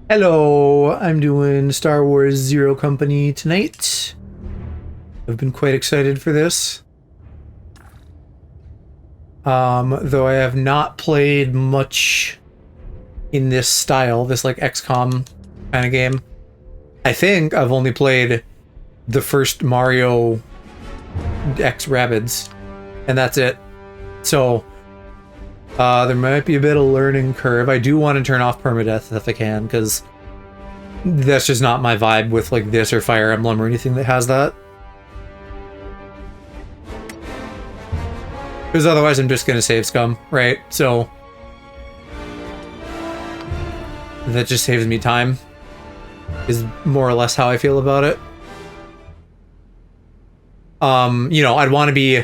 Hello, I'm doing Star Wars Zero Company tonight. I've been quite excited for this. Though I have not played much in this style, this like XCOM kind of game. I think I've only played the first Mario X Rabbids, and that's it. So, there might be a bit of learning curve. I do want to turn off permadeath if I can, because that's just not my vibe with like this or Fire Emblem or anything that has that. Because otherwise I'm just going to save scum, right? So that just saves me time, is more or less how I feel about it. You know, I'd want to be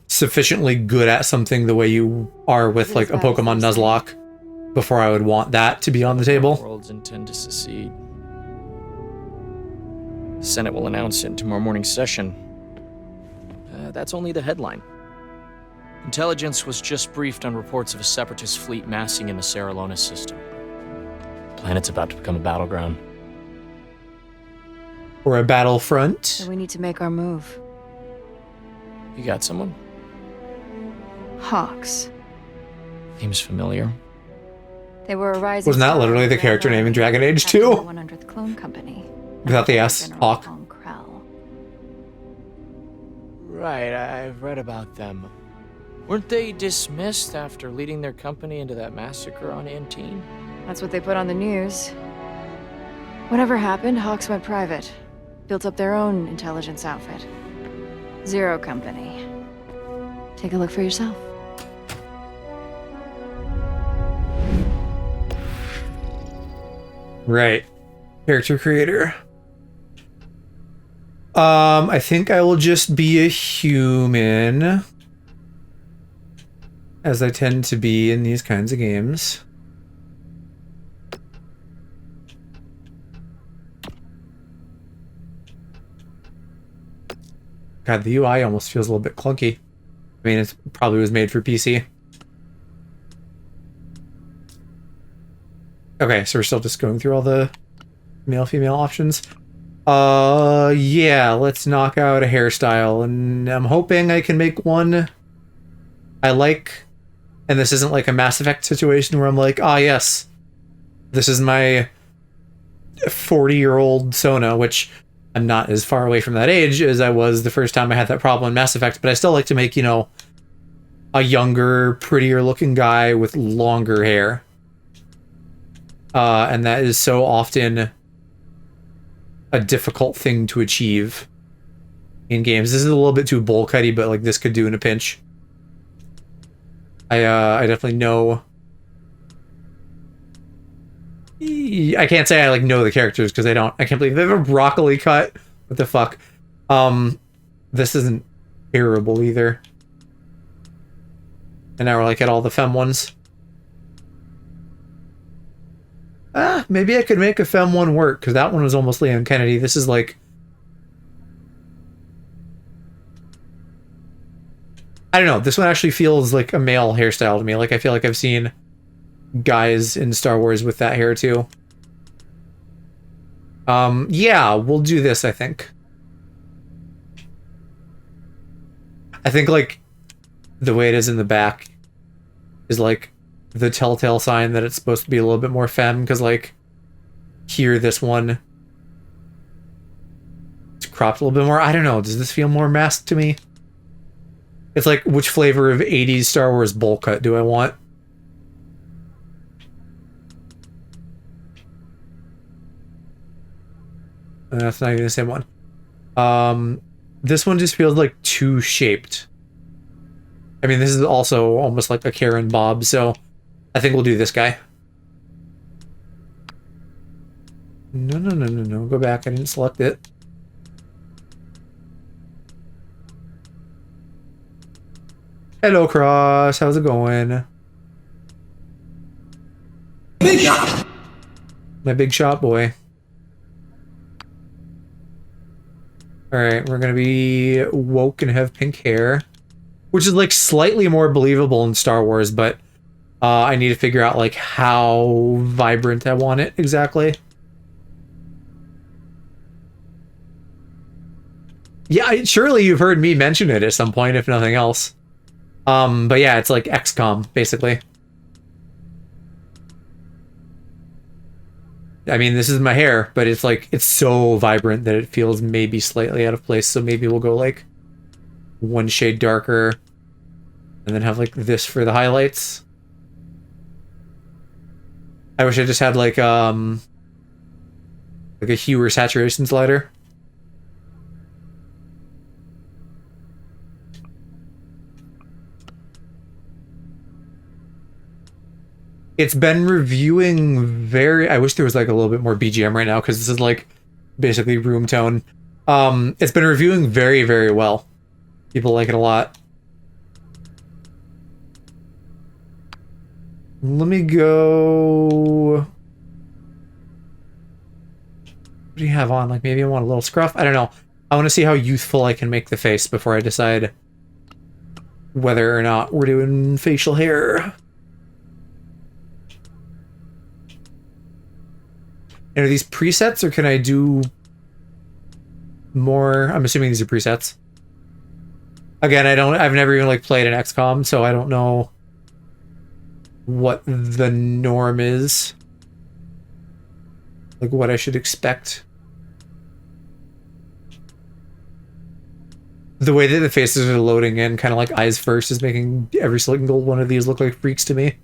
sufficiently good at something the way you are with like a Pokemon Nuzlocke before I would want that to be on the table. Worlds intend to secede. The Senate will announce it in tomorrow morning's session. That's only the headline. Intelligence was just briefed on reports of a separatist fleet massing in the Serralona system. The planet's about to become a battleground. Or a battlefront. So we need to make our move. You got someone? Hawks. Name's familiar. They were a rising Wasn't that star literally the Grand character name in Army, Dragon Age captain of 2? the 100th Clone Company. Without the S, General Hawk. Tom Krell. Right, I've read about them. Weren't they dismissed after leading their company into that massacre on Antine? That's what they put on the news. Whatever happened, Hawks went private. Built up their own intelligence outfit. Zero Company. Take a look for yourself. Right. Character creator. I think I will just be a human, as I tend to be in these kinds of games. God, the UI almost feels a little bit clunky. I mean, it probably was made for PC. Okay, so we're still just going through all the male-female options. Yeah, let's knock out a hairstyle, and I'm hoping I can make one I like, and this isn't like a Mass Effect situation where I'm like, ah, yes, this is my 40-year-old Sona, which I'm not as far away from that age as I was the first time I had that problem in Mass Effect, but I still like to make, you know, a younger, prettier looking guy with longer hair. And that is so often a difficult thing to achieve in games. This is a little bit too bowl cutty, but like this could do in a pinch. I definitely know. I can't say I like know the characters because I don't. I can't believe they have a broccoli cut. What the fuck? This isn't terrible either. And now we're like at all the femme ones. Maybe I could make a femme one work, because that one was almost Leon Kennedy. This is like... I don't know, this one actually feels like a male hairstyle to me. Like, I feel like I've seen guys in Star Wars with that hair, too. Yeah, we'll do this, I think. I think, like, the way it is in the back is, like, the telltale sign that it's supposed to be a little bit more femme, because like here this one it's cropped a little bit more. I don't know, does this feel more masked to me? It's like, which flavor of 80s Star Wars bowl cut do I want? That's not even the same one. This one just feels like too shaped. I mean, this is also almost like a Karen Bob, so I think we'll do this guy. No. Go back. I didn't select it. Hello, Cross. How's it going? Big shot. My big shot boy. Alright, we're gonna be woke and have pink hair. Which is like slightly more believable in Star Wars, but I need to figure out like how vibrant I want it exactly. Yeah, surely you've heard me mention it at some point, if nothing else. But yeah, it's like XCOM, basically. I mean, this is my hair, but it's like, it's so vibrant that it feels maybe slightly out of place, so maybe we'll go like one shade darker, and then have like this for the highlights. I wish I just had like a hue or saturation slider. It's been reviewing very... I wish there was like a little bit more BGM right now, because this is like basically room tone. It's been reviewing very, very well. People like it a lot. Let me go... What do you have on? Like maybe I want a little scruff? I don't know. I want to see how youthful I can make the face before I decide whether or not we're doing facial hair. And are these presets, or can I do more? I'm assuming these are presets. Again, I've never even like played an XCOM, so I don't know what the norm is. Like what I should expect. The way that the faces are loading in, kind of like eyes first, is making every single one of these look like freaks to me.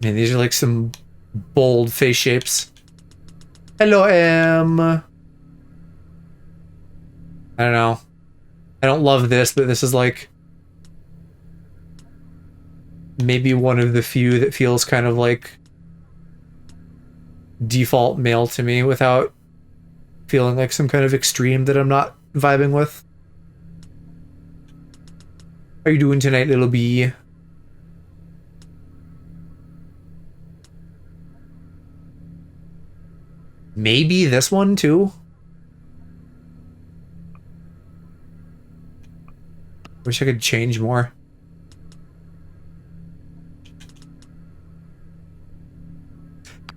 Man, these are like some bold face shapes. Hello, Em. I don't know. I don't love this, but this is like maybe one of the few that feels kind of like default male to me without feeling like some kind of extreme that I'm not vibing with. How are you doing tonight, little bee? Maybe this one too? Wish I could change more.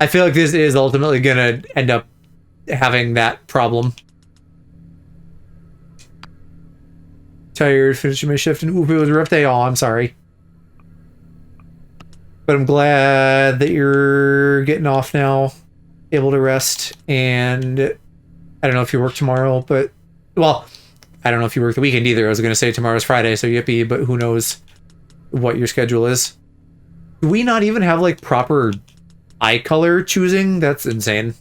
I feel like this is ultimately gonna end up having that problem. Tired, finishing my shift, and ooh, it was a rough day. Oh, I'm sorry. But I'm glad that you're getting off now, able to rest, and I don't know if you work tomorrow, but, well, I don't know if you work the weekend either. I was going to say tomorrow's Friday, so yippee, but who knows what your schedule is. Do we not even have, like, proper eye color choosing? That's insane.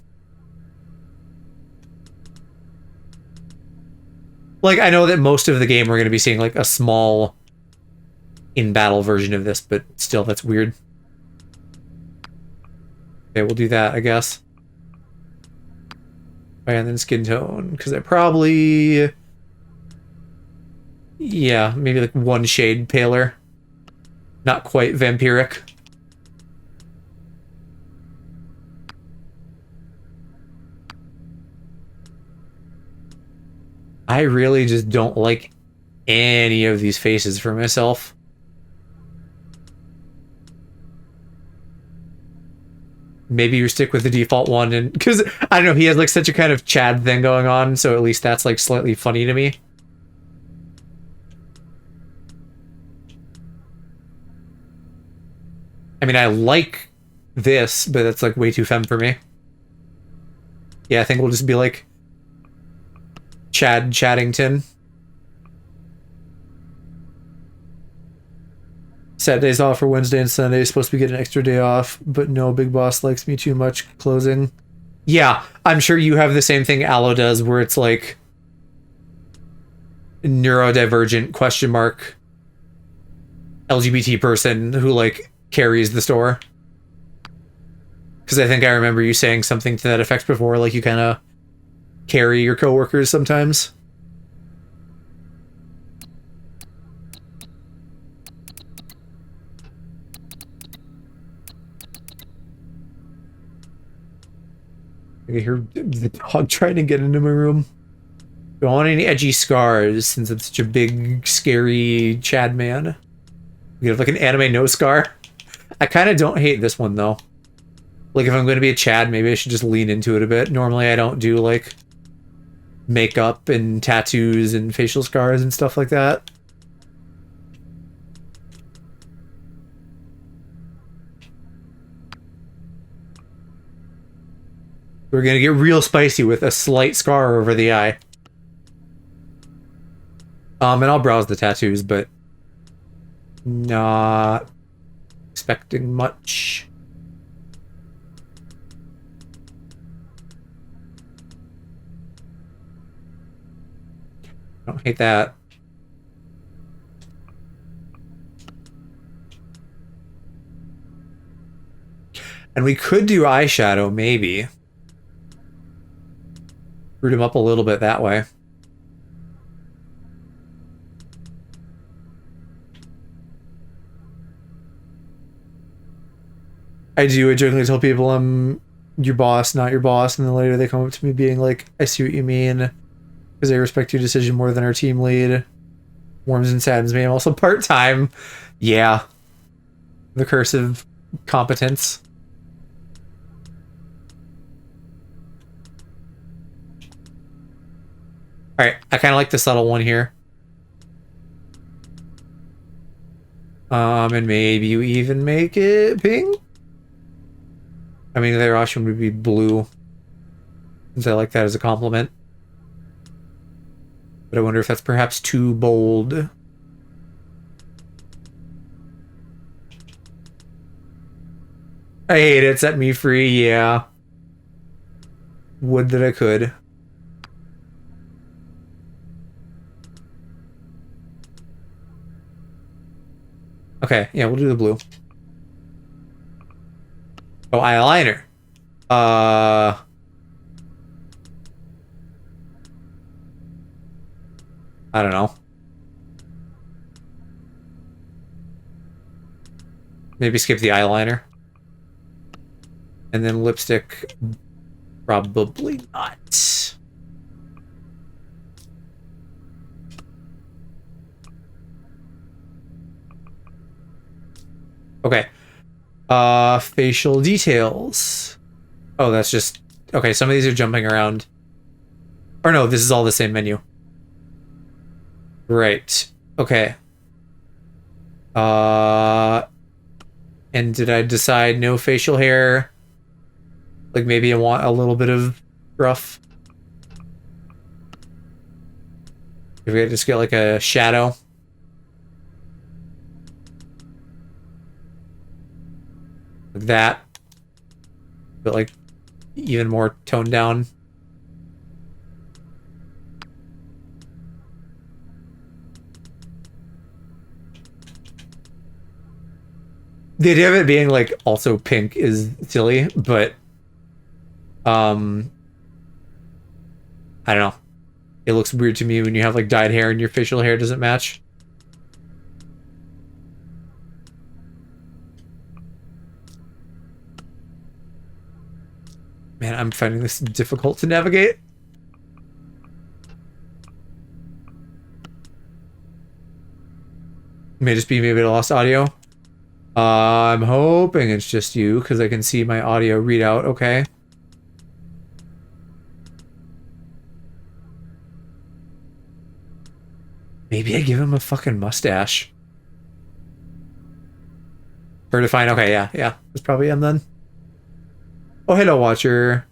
Like, I know that most of the game we're going to be seeing, like, a small in-battle version of this, but still, that's weird. Okay, we'll do that, I guess. And then skin tone, because I probably... Yeah, maybe like one shade paler. Not quite vampiric. I really just don't like any of these faces for myself. Maybe you stick with the default one, and because I don't know, he has like such a kind of Chad thing going on, so at least that's like slightly funny to me. I mean, I like this, but that's like way too femme for me. Yeah, I think we'll just be like Chad Chaddington. Saturdays off for Wednesday and Sunday. Supposed to be getting an extra day off, but no, Big Boss likes me too much. Closing. Yeah, I'm sure you have the same thing Aloe does, where it's like neurodivergent question mark LGBT person who like carries the store. Because I think I remember you saying something to that effect before, like you kind of carry your coworkers sometimes. I can hear the dog trying to get into my room. Don't want any edgy scars since I'm such a big, scary Chad man. We have like an anime no scar. I kind of don't hate this one, though. Like, if I'm going to be a Chad, maybe I should just lean into it a bit. Normally, I don't do, like, makeup and tattoos and facial scars and stuff like that. We're going to get real spicy with a slight scar over the eye. And I'll browse the tattoos, but not expecting much. Don't hate that. And we could do eyeshadow, maybe. Root him up a little bit that way. I jokingly tell people I'm your boss, not your boss, and then later they come up to me being like, I see what you mean, because I respect your decision more than our team lead. Warms and saddens me. I'm also part-time. Yeah. The curse of competence. Alright, I kind of like the subtle one here. And maybe you even make it pink? I mean, the other option would be blue, since I like that as a compliment. But I wonder if that's perhaps too bold. I hate it. Set me free. Yeah. Would that I could. Okay, yeah, we'll do the blue. Oh, eyeliner. I don't know. Maybe skip the eyeliner. And then lipstick. Probably not. Okay. Facial details. Oh, that's just... Okay, some of these are jumping around. Or no, this is all the same menu. Right. Okay. And did I decide no facial hair? Like, maybe I want a little bit of rough. If we just get like a shadow. Like that. But like even more toned down. The idea of it being like also pink is silly, but I don't know. It looks weird to me when you have like dyed hair and your facial hair doesn't match. Man, I'm finding this difficult to navigate. May just be maybe I lost audio. I'm hoping it's just you, because I can see my audio readout, okay. Maybe I give him a fucking mustache. Or to find, okay, yeah. That's probably him then. Oh, hello, Watcher.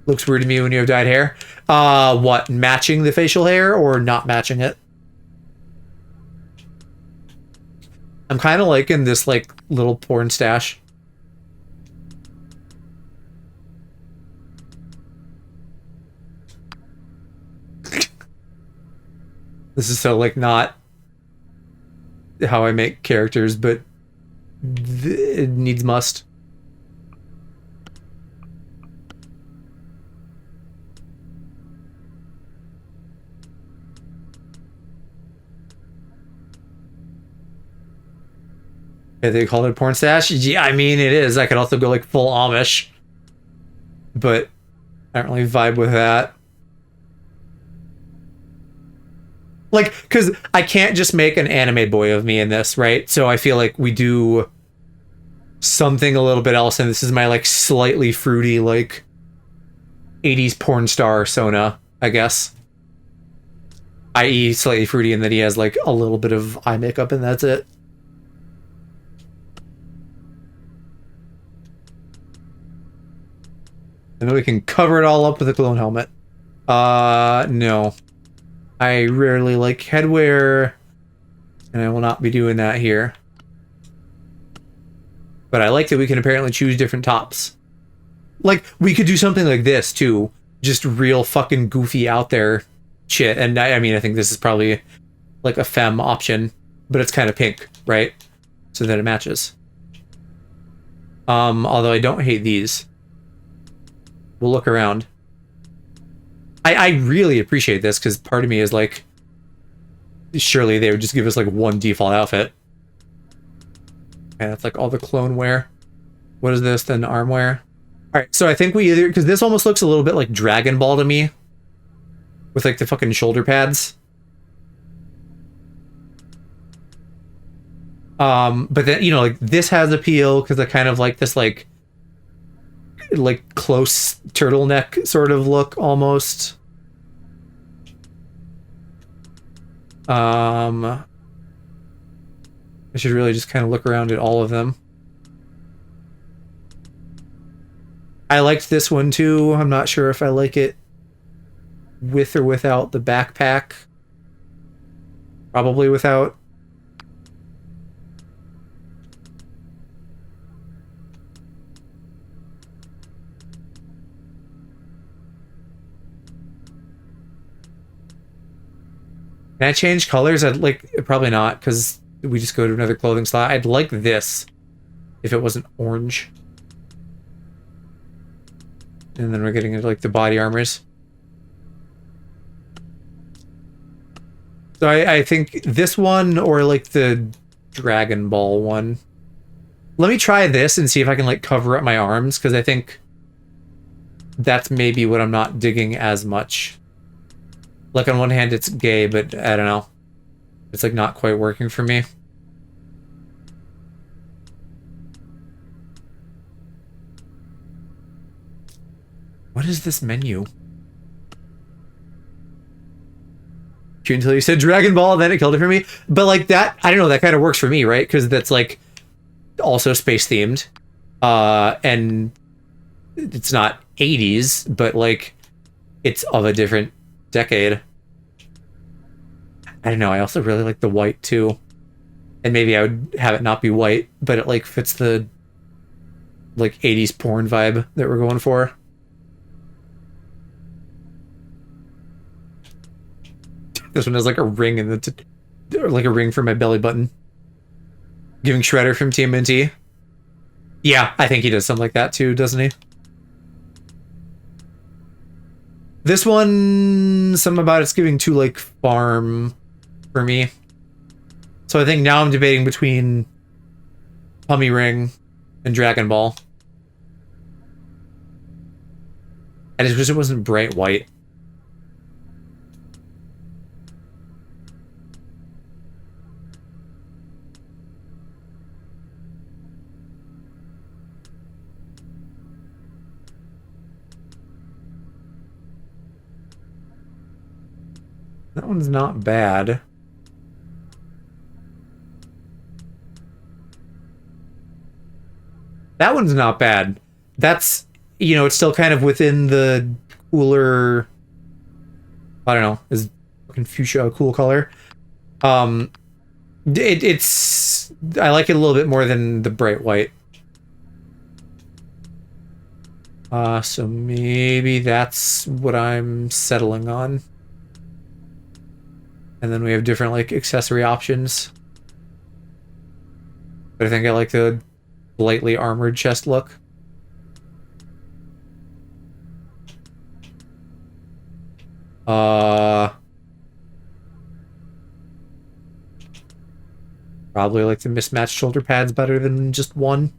Looks weird to me when you have dyed hair. What, matching the facial hair or not matching it? I'm kind of liking this, like, little porn stash. This is so, like, not how I make characters, but it needs must. Yeah, they called it a porn stash? Yeah, I mean, it is. I could also go, like, full Amish. But I don't really vibe with that. Like, because I can't just make an anime boy of me in this, right? So I feel like we do something a little bit else, and this is my like slightly fruity like 80s porn star Sona, I guess. I.e. slightly fruity in that he has like a little bit of eye makeup and that's it. And then we can cover it all up with a clone helmet. No. I rarely like headwear, and I will not be doing that here. But I like that we can apparently choose different tops. Like, we could do something like this, too. Just real fucking goofy out there shit. And I mean, I think this is probably like a femme option, but it's kind of pink, right? So that it matches. Although I don't hate these. We'll look around. I really appreciate this, because part of me is like, surely they would just give us like one default outfit. Okay, that's like all the clone wear. What is this then? Arm wear? Alright, so I think we either, because this almost looks a little bit like Dragon Ball to me. With like the fucking shoulder pads. But then, you know, like this has appeal because I kind of like this like close turtleneck sort of look almost. I should really just kind of look around at all of them. I liked this one too. I'm not sure if I like it with or without the backpack. Probably without. Can I change colors? I'd like, probably not, because we just go to another clothing slot. I'd like this if it wasn't orange. And then we're getting into like the body armors. So I think this one or like the Dragon Ball one. Let me try this and see if I can like cover up my arms, because I think that's maybe what I'm not digging as much. Like on one hand it's gay, but I don't know. It's like not quite working for me. What is this menu? Until you said Dragon Ball, then it killed it for me. But like that, I don't know, that kind of works for me, right? Because that's like also space themed. And it's not 80s, but like it's of a different decade. I don't know, I also really like the white too. And maybe I would have it not be white, but it like fits the like 80s porn vibe that we're going for. This one has like a ring in the or like a ring for my belly button. Giving Shredder from TMNT. Yeah, I think he does something like that too, doesn't he? This one, something about it's giving too like farm for me. So I think now I'm debating between Tummy Ring and Dragon Ball. I just wish it wasn't bright white. That one's not bad. That one's not bad. That's, you know, it's still kind of within the cooler, I don't know, is fucking fuchsia a cool color? It's, I like it a little bit more than the bright white. So maybe that's what I'm settling on. And then we have different, like, accessory options. But I think I like the lightly armored chest look. Probably like the mismatched shoulder pads better than just one.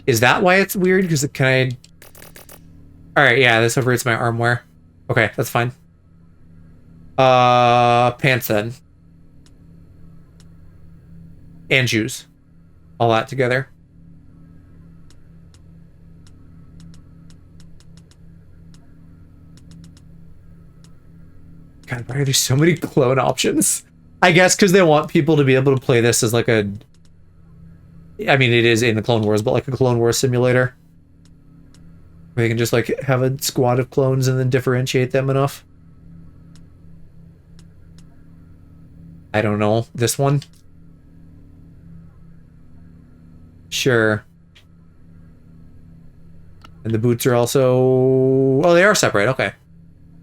Is that why it's weird? Because can I... Alright, yeah, this overrates my arm wear. Okay, that's fine. Pants then. and shoes. All that together. God, why are there so many clone options? I guess because they want people to be able to play this as like a... I mean, it is in the Clone Wars, but like a Clone Wars simulator. Where they can just like have a squad of clones and then differentiate them enough. I don't know. This one? Sure. And the boots are also... Oh, they are separate. Okay.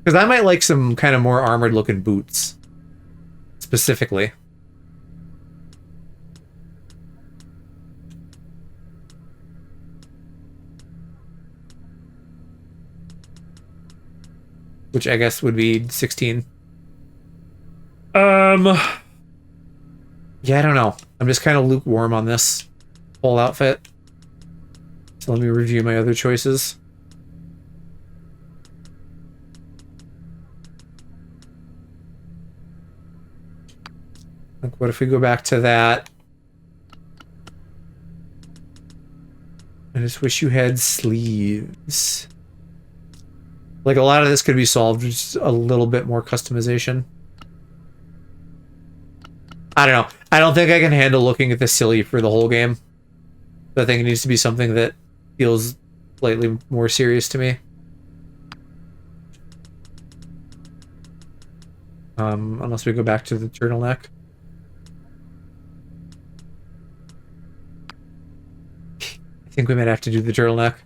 Because I might like some kind of more armored looking boots. Specifically. Which I guess would be 16. Yeah, I don't know. I'm just kind of lukewarm on this whole outfit. So let me review my other choices. Like, what if we go back to that? I just wish you had sleeves. Like, a lot of this could be solved with just a little bit more customization. I don't know. I don't think I can handle looking at this silly for the whole game. I think it needs to be something that feels slightly more serious to me. Unless we go back to the turtleneck. I think we might have to do the turtleneck.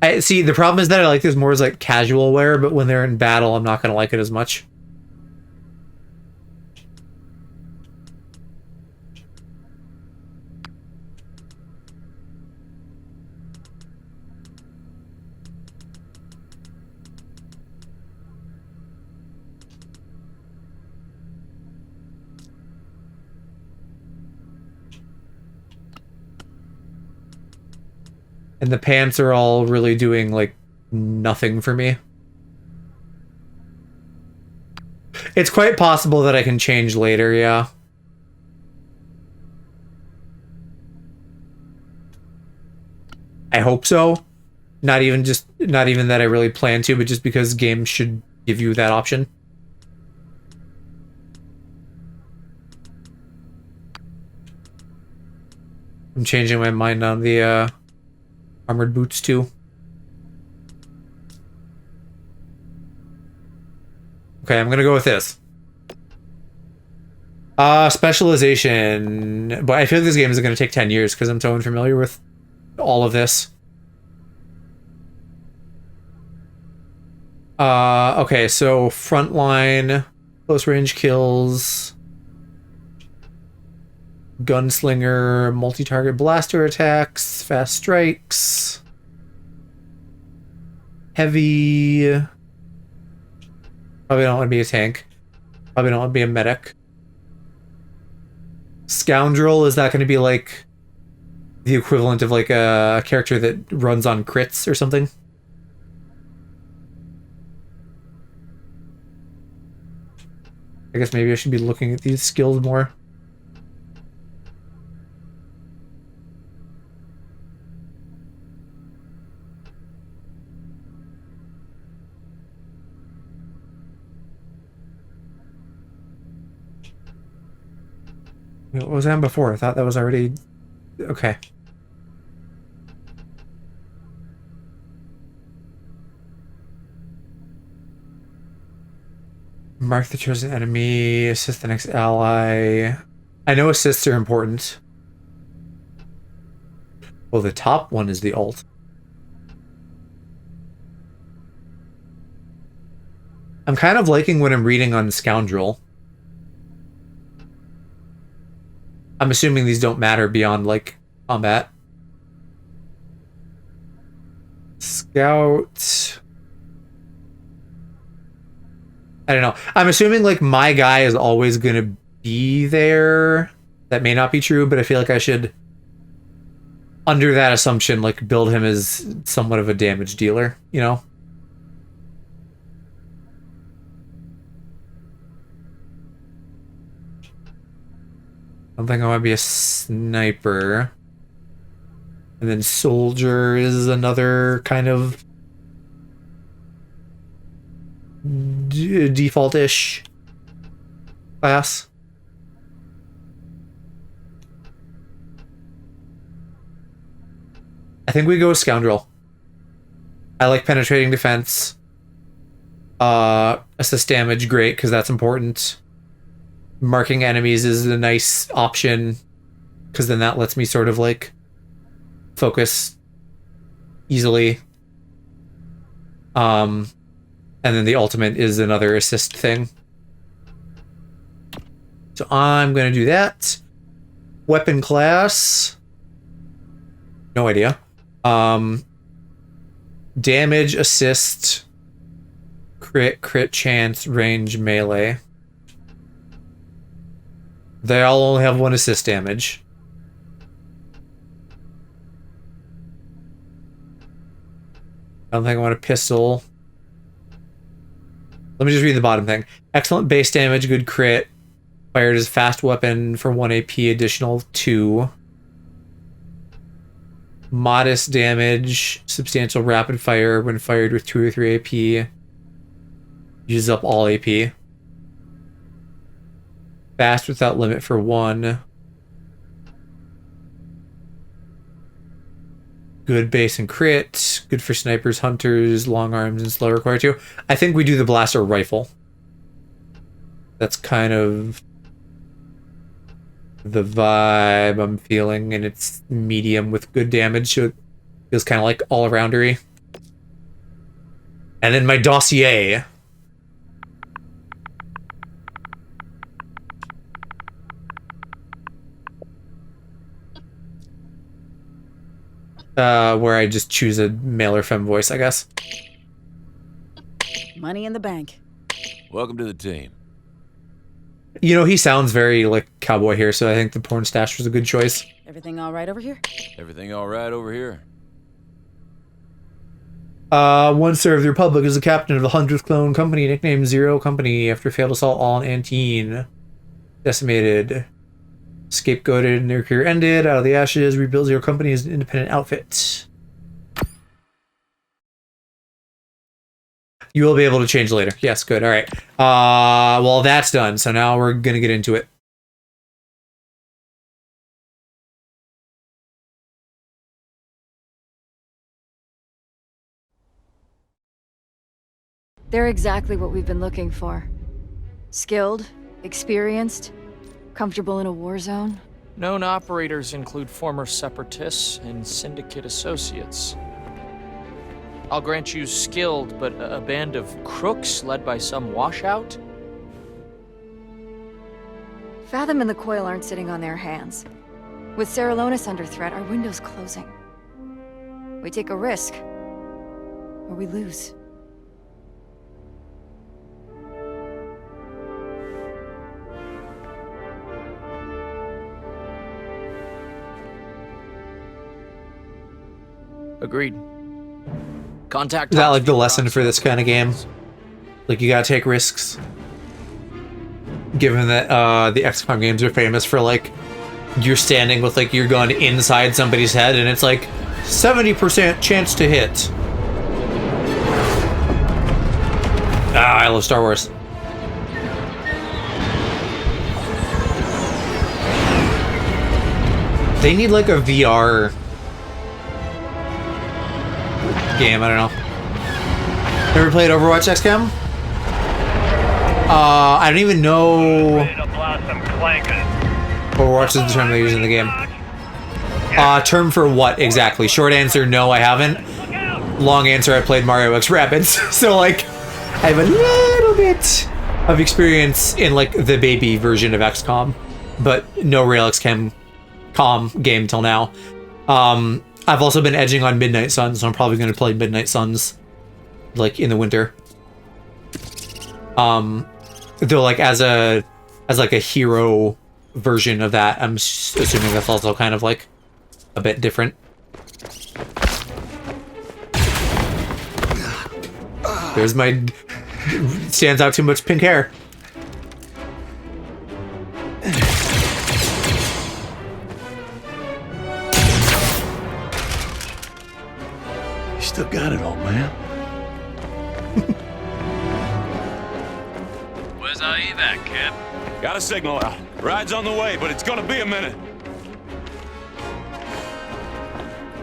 I see, the problem is that I like this more as like casual wear, but when they're in battle, I'm not gonna like it as much. And the pants are all really doing, like, nothing for me. It's quite possible that I can change later, yeah. I hope so. Not even that I really plan to, but just because games should give you that option. I'm changing my mind on the, armored boots too. Okay, I'm gonna go with this. Specialization. But I feel like this game is gonna take 10 years because I'm so unfamiliar with all of this. Okay, so frontline, close range kills, gunslinger, multi-target blaster attacks, fast strikes, heavy. Probably don't want to be a tank. Probably don't want to be a medic. Scoundrel, is that going to be like the equivalent of like a character that runs on crits or something? I guess maybe I should be looking at these skills more. What was that before? I thought that was already... Okay. Mark the chosen enemy, assist the next ally. I know assists are important. Well, the top one is the ult. I'm kind of liking what I'm reading on Scoundrel. I'm assuming these don't matter beyond, like, combat. Scout... I don't know. I'm assuming, like, my guy is always gonna be there. That may not be true, but I feel like I should, under that assumption, like, build him as somewhat of a damage dealer, you know? don't think I want to be a sniper. And then soldier is another kind of default-ish class. I think we go with scoundrel. I like penetrating defense. Assist damage, great, because that's important. Marking enemies is a nice option, because then that lets me sort of like focus easily. And then the ultimate is another assist thing. So I'm gonna do that. Weapon class. No idea. Damage, assist, crit chance, range, melee. They all only have one assist damage. I don't think I want a pistol. Let me just read the bottom thing. Excellent base damage, good crit. Fired as fast weapon for 1 AP, additional 2. Modest damage, substantial rapid fire when fired with 2 or 3 AP. Uses up all AP. Fast without limit for 1. Good base and crit. Good for snipers, hunters, long arms, and slow require 2. I think we do the blaster rifle. That's kind of the vibe I'm feeling, and it's medium with good damage, so it feels kind of like all-aroundery. And then my dossier. Where I just choose a male or femme voice, I guess. Money in the bank. Welcome to the team. You know, he sounds very like cowboy here, so I think the porn stash was a good choice. Everything all right over here? Everything all right over here? Once served the Republic as the captain of the 100th Clone Company, nicknamed Zero Company, after failed assault on Antine. Decimated. Scapegoated and their career ended. Out of the ashes, rebuild Zero Company as an independent outfit. You will be able to change later. Yes, good. All right. Well, that's done. So now we're going to get into it. They're exactly what we've been looking for. Skilled, experienced, comfortable in a war zone. Known operators include former Separatists and Syndicate associates. I'll grant you skilled, but a band of crooks led by some washout? Fathom and the Coil aren't sitting on their hands. With Saralonis under threat, our window's closing. We take a risk, or we lose. Agreed. Contact. Is that like the lesson for this kind of game? Like, you gotta take risks. Given that the XCOM games are famous for, like, you're standing with, like, your gun inside somebody's head and it's like 70% chance to hit. I love Star Wars. They need, like, a VR game, I don't know. Ever played Overwatch, XCOM? I don't even know. Overwatch is the term they use in the game. Term for what exactly? Short answer, no, I haven't. Long answer, I played Mario X Rabbids. So, like, I have a little bit of experience in, like, the baby version of XCOM, but no real XCOM game till now. I've also been edging on Midnight Suns, so I'm probably going to play Midnight Suns, like, in the winter. Though, like, as like a hero version of that, I'm assuming that's also kind of, like, a bit different. There's my... stands out too much pink hair. You still got it, old man. Where's our evac, Cap? Got a signal out. Ride's on the way, but it's gonna be a minute.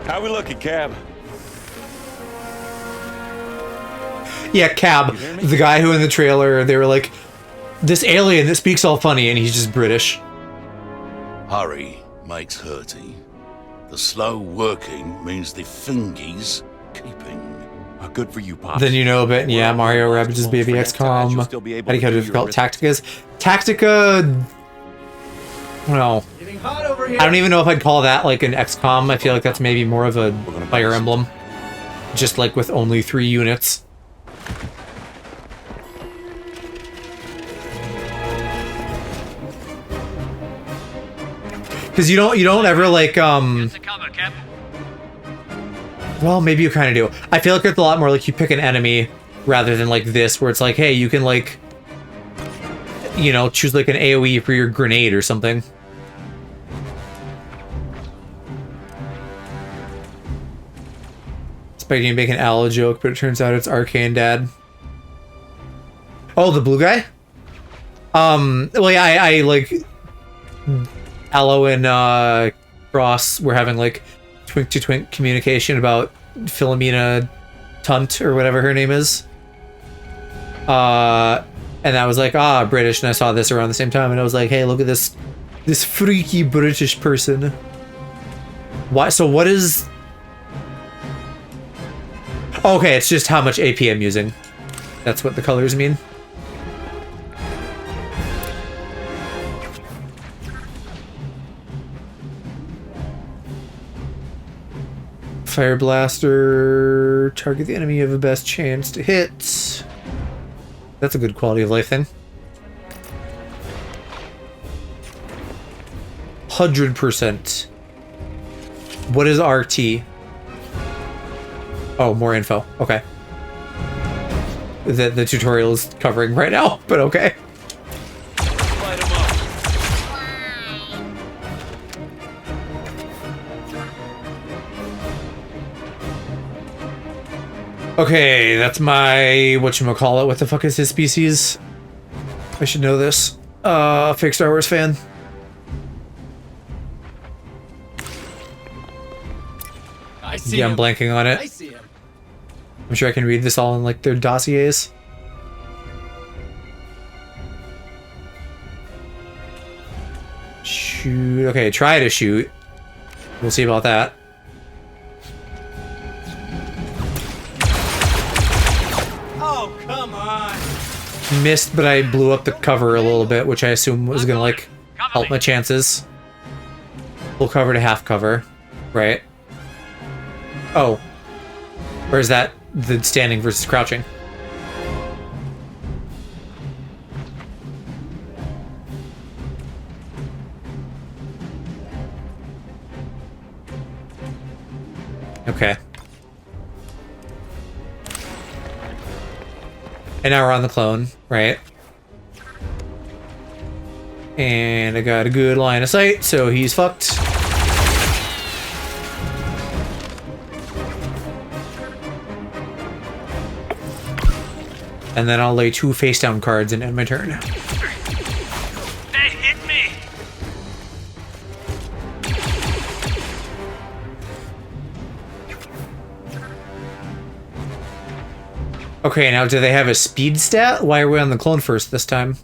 How we looking, Cab? Yeah, Cab, the guy who in the trailer, they were like, this alien that speaks all funny, and he's just British. Hurry makes hurty. The slow working means the fingies keeping. Good for you, Pops. Then you know a bit, and yeah, Mario Rabbids Baby XCOM. How do you how difficult Tactica is? Tactica... Well, I don't even know if I'd call that like an XCOM. I feel like that's maybe more of a Fire Emblem. Just like with only 3 units. Because you don't ever like well, maybe you kind of do. I feel like it's a lot more like you pick an enemy rather than like this, where it's like, hey, you can like, you know, choose like an AoE for your grenade or something. Expecting to make an Aloe joke, but it turns out it's Arcane Dad. Oh, the blue guy? Well, yeah, I like Aloe and Cross were having like twink to twink communication about Philomena Tunt or whatever her name is. And I was like, British, and I saw this around the same time, and I was like, hey, look at this freaky British person. Why? So what is? Okay, it's just how much AP I'm using. That's what the colors mean. Fire Blaster. Target the enemy you have the best chance to hit. That's a good quality of life thing. 100%. What is RT? Oh, more info. Okay. The tutorial is covering right now, but okay. Light 'em up. Okay, that's my whatchamacallit. What the fuck is his species? I should know this. Fake Star Wars fan. I see Yeah, I'm him. blanking on I it. see him. I'm sure I can read this all in like their dossiers. Shoot. Okay, try to shoot. We'll see about that. Oh, come on. Missed, but I blew up the cover a little bit, which I assume was gonna like help my chances. Full cover to half cover, right? Oh. Or is that the standing versus crouching? Okay. And now we're on the clone, right? And I got a good line of sight, so he's fucked. And then I'll lay 2 face down cards and end my turn. They hit me. Okay, now do they have a speed stat? Why are we on the clone first this time?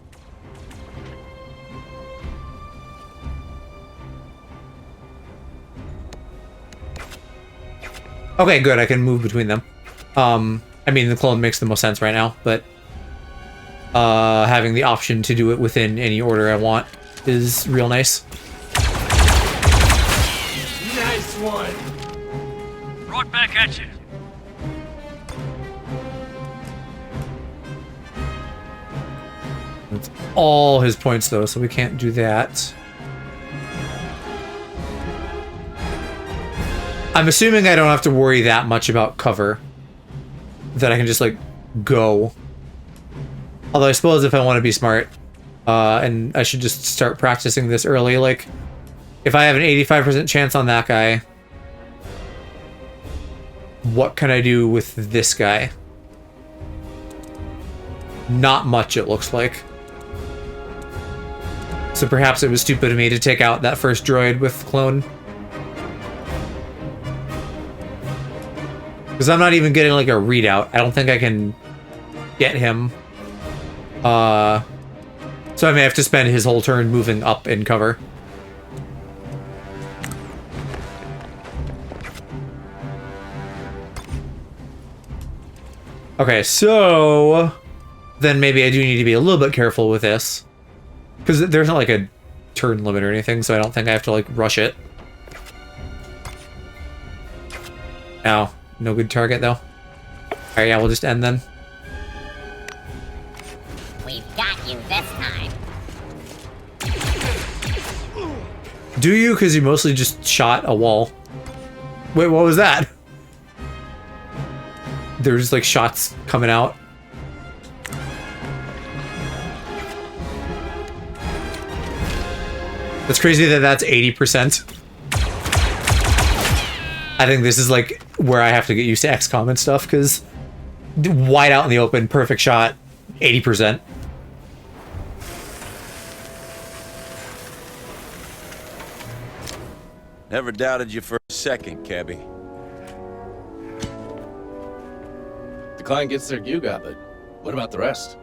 Okay, good. I can move between them. I mean, the clone makes the most sense right now, but having the option to do it within any order I want is real nice. Nice one. Right back at you. That's all his points, though, so we can't do that. I'm assuming I don't have to worry that much about cover. That I can just, like, go. Although I suppose if I want to be smart, and I should just start practicing this early, like, if I have an 85% chance on that guy, what can I do with this guy? Not much, it looks like. So perhaps it was stupid of me to take out that first droid with clone. Because I'm not even getting like a readout. I don't think I can get him. So I may have to spend his whole turn moving up in cover. Okay, so then maybe I do need to be a little bit careful with this. Because there's not like a turn limit or anything, so I don't think I have to like rush it. Ow, no good target though. Alright, yeah, we'll just end then. We've got you this time. Do you? Because you mostly just shot a wall. Wait, what was that? There's like shots coming out. That's crazy that that's 80%. I think this is like where I have to get used to XCOM and stuff, because wide out in the open, perfect shot, 80%. Never doubted you for a second, Cabby. The client gets their Yuga, but what about the rest?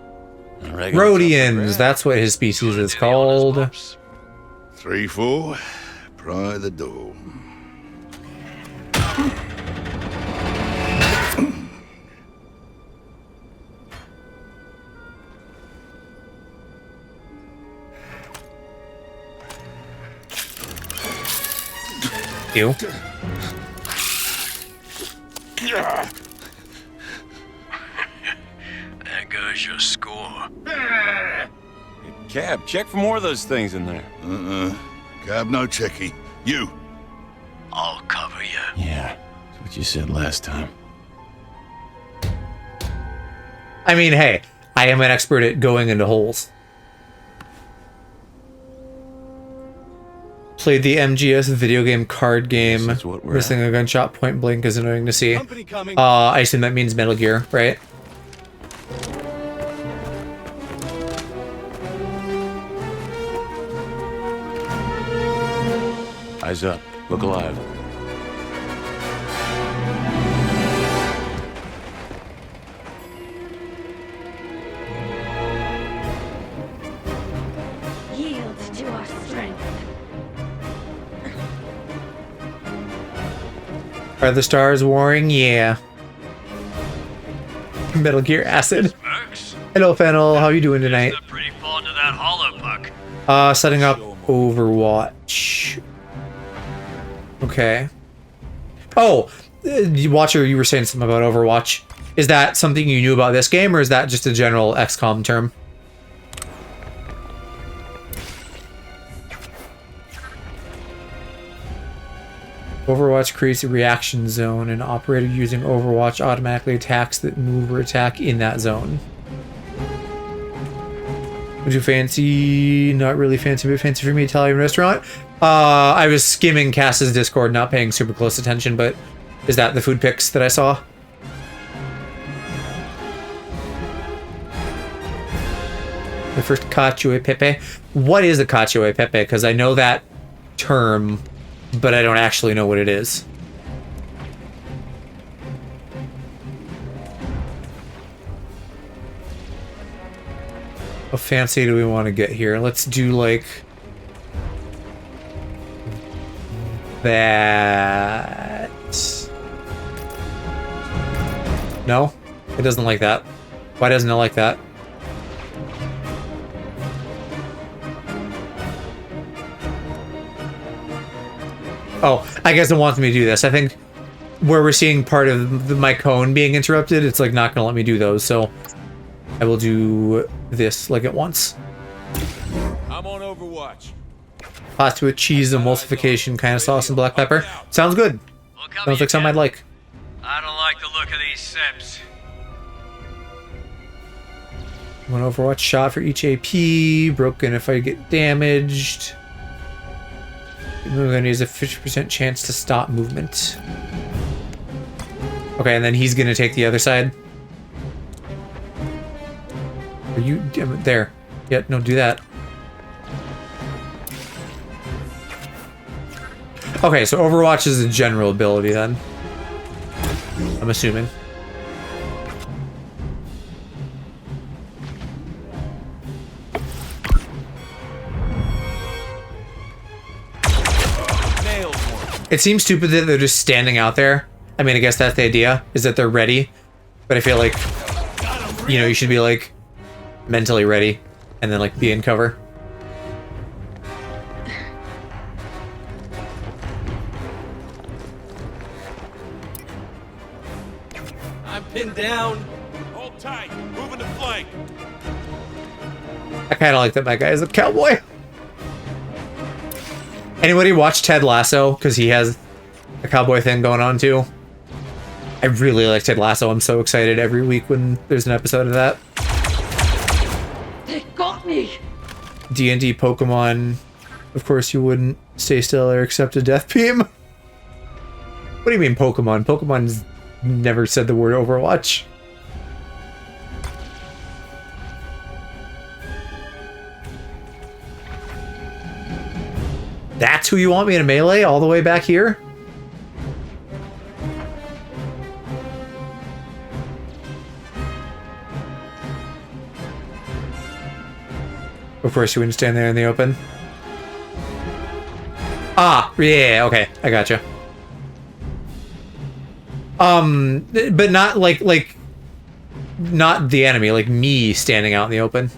Rhodians, that's what his species is called. 3-4, pry the door. You. There goes your score. Cab, check for more of those things in there. Cab, no checky. You. I'll cover you. Yeah, that's what you said last time. I mean, hey, I am an expert at going into holes. Played the MGS video game card game. This is what we're Missing at. a gunshot point blank is annoying to see. I assume that means Metal Gear, right? Eyes up. Look alive. Yield to our strength. Are the stars warring? Yeah. Metal Gear Acid. Mercs? Hello, Fennel. How you doing tonight? They're pretty fond of that hollow puck. Setting up Overwatch. Okay. Oh, Watcher, you were saying something about Overwatch. Is that something you knew about this game, or is that just a general XCOM term? Overwatch creates a reaction zone. An operator using Overwatch automatically attacks that move or attack in that zone. Would you fancy? Not really fancy, but fancy for me. Italian restaurant. I was skimming Cass's Discord, not paying super close attention, but is that the food pics that I saw? The first cacio e pepe. What is a cacio e pepe? Because I know that term, but I don't actually know what it is. How fancy do we want to get here? Let's do like that. No? It doesn't like that. Why doesn't it like that? Oh, I guess it wants me to do this. I think where we're seeing part of my cone being interrupted, it's like not going to let me do those, so I will do this like at once. I'm on Overwatch. Pasta with cheese, emulsification, kind of sauce, and black pepper. Sounds good. Sounds like something I'd like. I don't like the look of these sips. One Overwatch shot for each AP. Broken if I get damaged. Movement is a 50% chance to stop movement. Okay, and then he's gonna take the other side. Are you there? Yeah, no, do that. Okay, so Overwatch is a general ability then. I'm assuming. It seems stupid that they're just standing out there. I mean, I guess that's the idea, is that they're ready. But I feel like, you know, you should be like mentally ready and then like be in cover. I'm pinned down. Hold tight. Moving to flank. I kind of like that my guy is a cowboy. Anybody watch Ted Lasso? Because he has a cowboy thing going on too. I really like Ted Lasso. I'm so excited every week when there's an episode of that. They got me! D&D Pokemon. Of course you wouldn't stay still or accept a death beam. What do you mean Pokemon? Pokemon's never said the word Overwatch. That's who you want me to melee all the way back here? Of course you wouldn't stand there in the open. Ah, yeah, okay, I gotcha. But not like not the enemy, like me standing out in the open.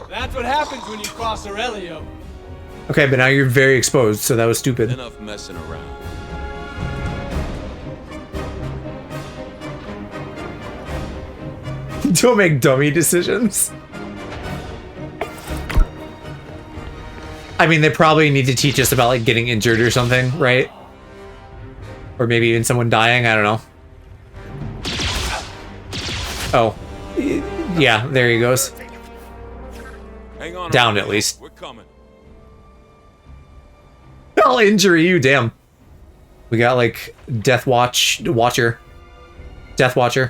That's what happens when you cross Aurelio. Okay, but now you're very exposed, so that was stupid. Enough messing around. Don't make dummy decisions. I mean, they probably need to teach us about like getting injured or something, right? Or maybe even someone dying, I don't know. Oh. Yeah, there he goes. Hang on. Down at least. We're coming. I'll injure you, damn. We got like Death Watcher,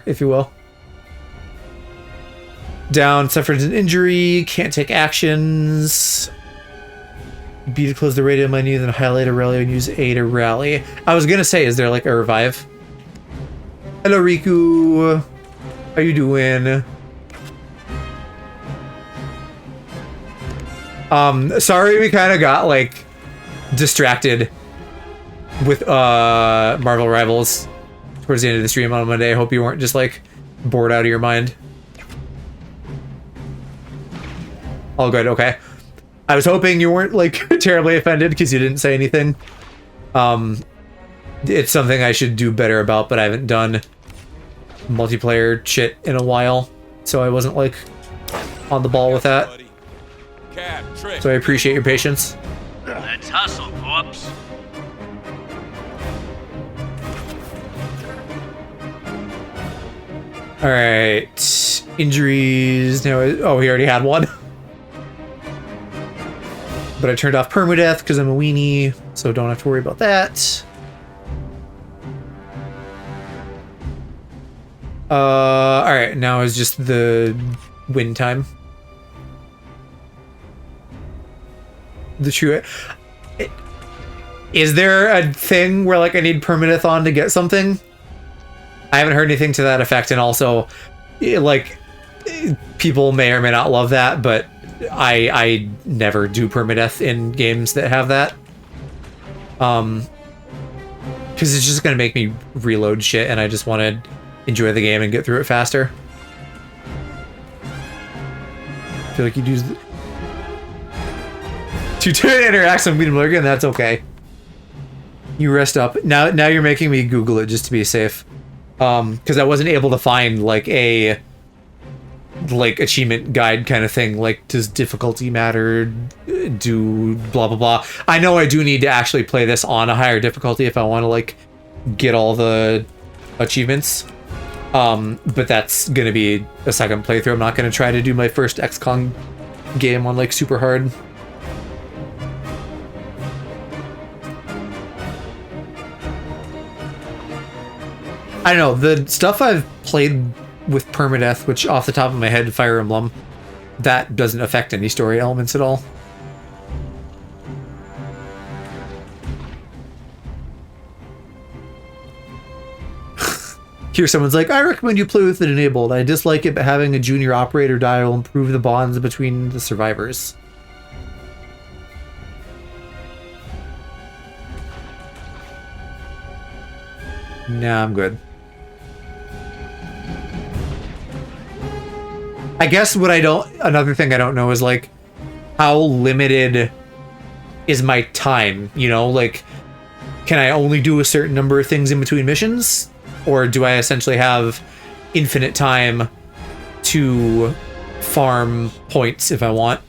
if you will. Down, suffered an injury, can't take actions. B to close the radio menu, then highlight a rally and use A to rally. I was gonna say, is there like a revive? Hello, Riku. How you doing? Sorry we kind of got like distracted with Marvel Rivals towards the end of the stream on Monday. I hope you weren't just like bored out of your mind. All good, okay. I was hoping you weren't like terribly offended because you didn't say anything. It's something I should do better about, but I haven't done multiplayer shit in a while, so I wasn't like on the ball with that. Cap, trick. So I appreciate your patience. Let's hustle, corpse. All right, injuries. Now, oh, he already had one. But I turned off permadeath because I'm a weenie, so don't have to worry about that. All right, now is just the win time. The true. Is there a thing where like I need permadeath on to get something? I haven't heard anything to that effect, and also, like, people may or may not love that, but I never do permadeath in games that have that. Because it's just gonna make me reload shit, and I just want to enjoy the game and get through it faster. I feel like you do to interact with Medium Lurgan, that's okay. You rest up. Now you're making me Google it just to be safe. Because I wasn't able to find like a achievement guide kind of thing, like does difficulty matter, do blah blah blah. I know I do need to actually play this on a higher difficulty if I want to like get all the achievements, but that's gonna be a second playthrough. I'm not gonna try to do my first XCOM game on like super hard. I don't know, the stuff I've played with permadeath, which off the top of my head, Fire Emblem, that doesn't affect any story elements at all. Here someone's like, I recommend you play with it enabled. I dislike it, but having a junior operator die will improve the bonds between the survivors. Nah, I'm good. I guess what another thing I don't know is like, how limited is my time, you know? Like, can I only do a certain number of things in between missions? Or do I essentially have infinite time to farm points if I want?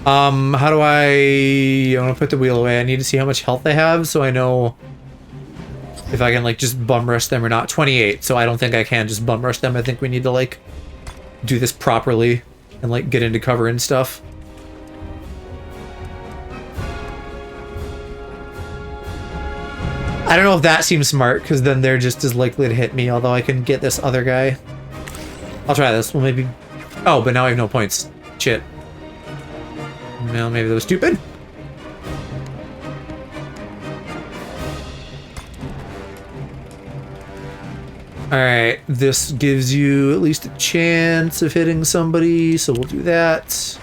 How do I want to put the wheel away? I need to see how much health they have so I know if I can like just bum rush them or not. 28, so I don't think I can just bum rush them. I think we need to like do this properly and like get into cover and stuff. I don't know if that seems smart, because then they're just as likely to hit me, although I can get this other guy. I'll try this. Well, maybe... Oh, but now I have no points. Shit. Well, maybe that was stupid. Alright, this gives you at least a chance of hitting somebody, so we'll do that.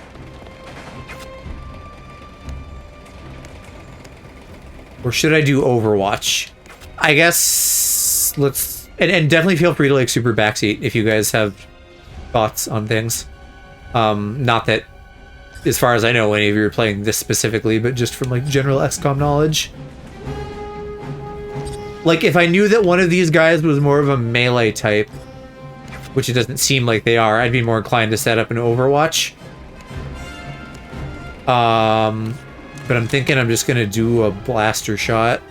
Or should I do Overwatch? I guess let's... And definitely feel free to like super backseat if you guys have thoughts on things. Not that, as far as I know, any of you are playing this specifically, but just from like general XCOM knowledge. Like, if I knew that one of these guys was more of a melee type, which it doesn't seem like they are, I'd be more inclined to set up an Overwatch. But I'm thinking I'm just gonna do a blaster shot.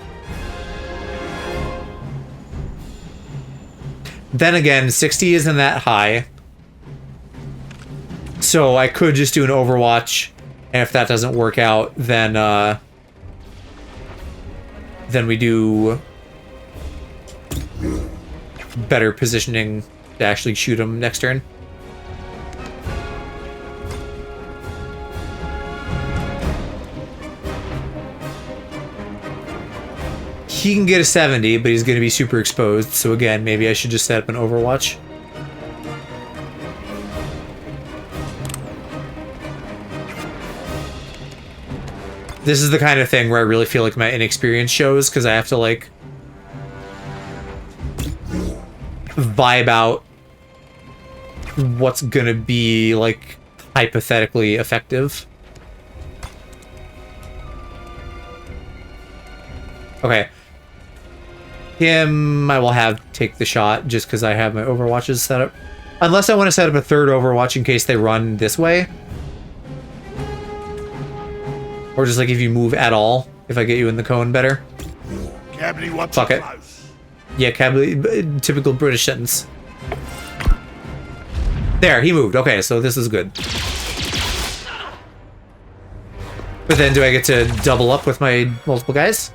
Then again, 60 isn't that high. So I could just do an Overwatch, and if that doesn't work out, then we do better positioning to actually shoot him next turn. He can get a 70, but he's going to be super exposed, so again, maybe I should just set up an Overwatch. This is the kind of thing where I really feel like my inexperience shows, because I have to, like, vibe out what's going to be, like, hypothetically effective. Okay. Him, I will have take the shot just because I have my Overwatches set up. Unless I want to set up a third Overwatch in case they run this way. Or just like if you move at all, if I get you in the cone better. Fuck it. Yeah, typical British sentence. There, he moved. Okay, so this is good. But then do I get to double up with my multiple guys?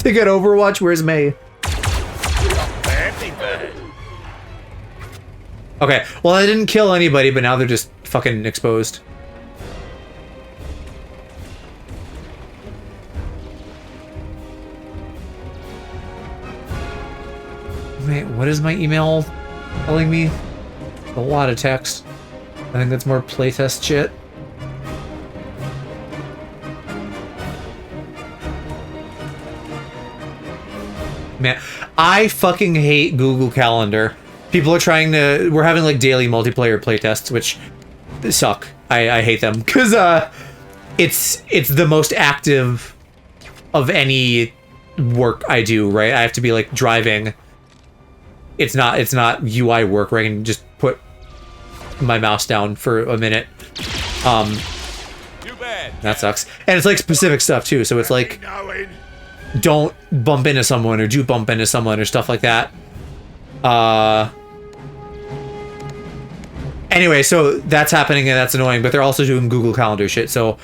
To get Overwatch, where's May? Okay, well I didn't kill anybody, but now they're just fucking exposed. Wait, what is my email telling me? A lot of text. I think that's more playtest shit. Man, I fucking hate Google Calendar. People are trying to... We're having, like, daily multiplayer playtests, which suck. I hate them. Because, it's the most active of any work I do, right? I have to be, like, driving. It's not UI work where I can just put my mouse down for a minute. That sucks. And it's, like, specific stuff, too. So it's, like... Don't bump into someone or do bump into someone or stuff like that. Anyway, so that's happening and that's annoying, but they're also doing Google Calendar shit. So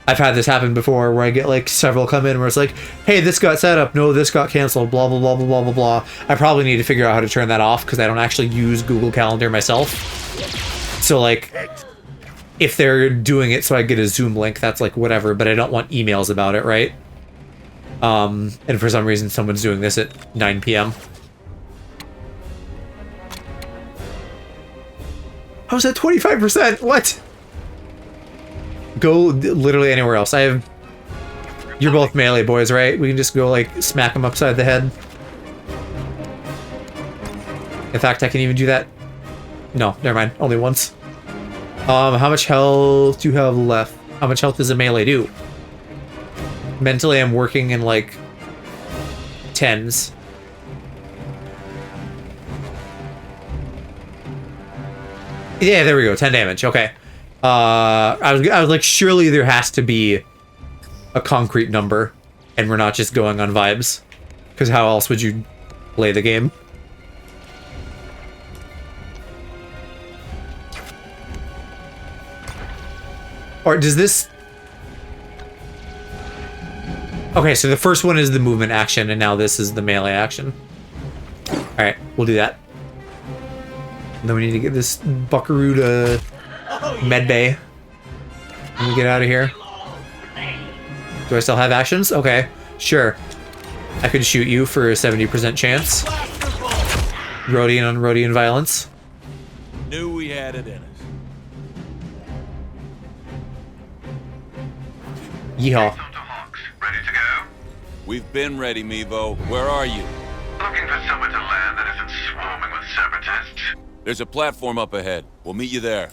I've had this happen before where I get like several come in where it's like, hey, this got set up. No, this got canceled. Blah, blah, blah, blah, blah, blah, blah. I probably need to figure out how to turn that off because I don't actually use Google Calendar myself. So like, if they're doing it so I get a Zoom link, that's like whatever, but I don't want emails about it, right? And for some reason, someone's doing this at 9 p.m. How's that 25%? What? Go literally anywhere else. You're both melee boys, right? We can just go like smack them upside the head. In fact, I can even do that. No, never mind. Only once. How much health do you have left? How much health does a melee do? Mentally, I'm working in like tens. Yeah, there we go. 10 damage. Okay. I was like, surely there has to be a concrete number, and we're not just going on vibes, because how else would you play the game? Or does this... Okay, so the first one is the movement action, and now this is the melee action. Alright, we'll do that. And then we need to get this buckaroo to medbay. Let me get out of here. Do I still have actions? Okay, sure. I could shoot you for a 70% chance. Rhodian on Rhodian violence. Knew we had it in us. Yeehaw. Ready to go? We've been ready, Mevo. Where are you? Looking for somewhere to land that isn't swarming with separatists. There's a platform up ahead. We'll meet you there.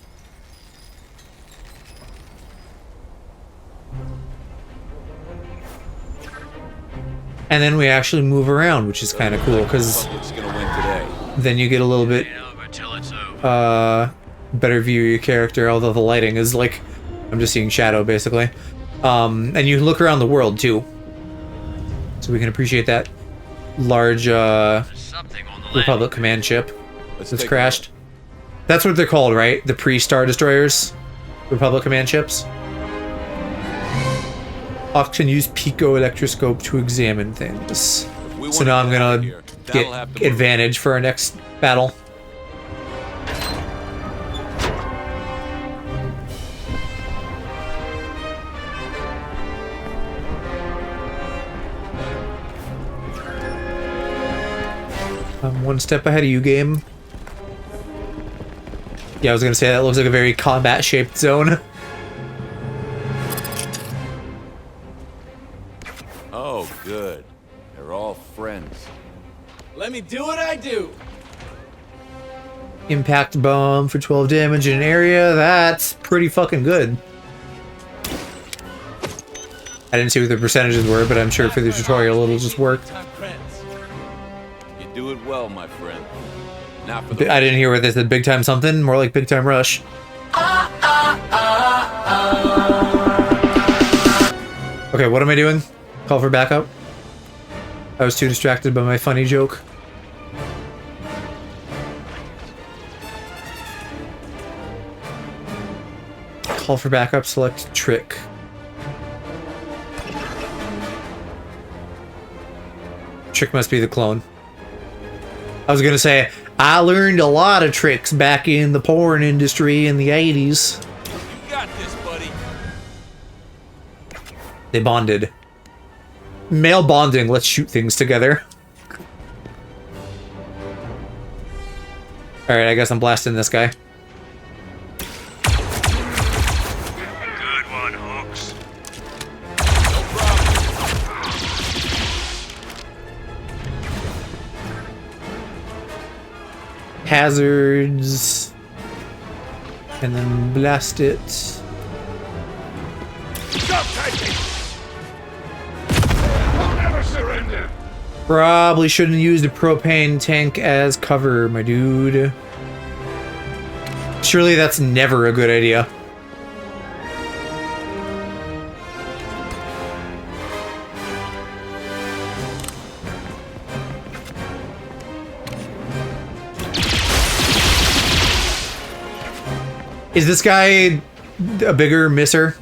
And then we actually move around, which is kind of cool, because then you get a little bit better view of your character, although the lighting is like, I'm just seeing shadow, basically. And you look around the world, too. So we can appreciate that large Republic command ship that's crashed. That's what they're called, right? The pre-Star Destroyers? Republic command ships? Hawks can use Pico Electroscope to examine things. So now I'm gonna get advantage for our next battle. I'm one step ahead of you, game. Yeah, I was gonna say that looks like a very combat-shaped zone. Oh, good. They're all friends. Let me do what I do. Impact bomb for 12 damage in an area. That's pretty fucking good. I didn't see what the percentages were, but I'm sure for the tutorial it'll just work. You do it well, my friend. Not for the I didn't hear what they said. Big time something? More like big time rush. Okay, what am I doing? Call for backup? I was too distracted by my funny joke. Call for backup, select trick. Trick must be the clone. I was gonna say, I learned a lot of tricks back in the porn industry in the 80s. You got this, buddy. They bonded. Male bonding, let's shoot things together. Alright, I guess I'm blasting this guy. Good one, Hawks. Hazards. And then blast it. Stop taking! I'll never surrender! Probably shouldn't use the propane tank as cover, my dude. Surely that's never a good idea. Is this guy a bigger misser?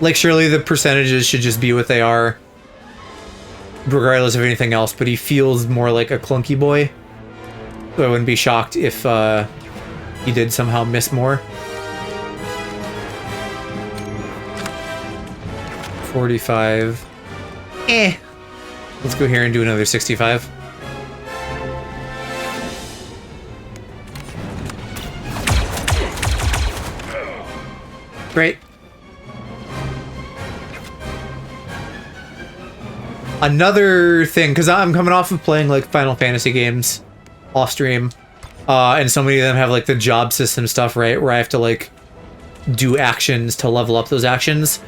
Like, surely the percentages should just be what they are, regardless of anything else, but he feels more like a clunky boy. So I wouldn't be shocked if he did somehow miss more. 45. Eh. Let's go here and do another 65. Great. Another thing, because I'm coming off of playing like Final Fantasy games off stream, and so many of them have like the job system stuff, right, where I have to like do actions to level up those actions.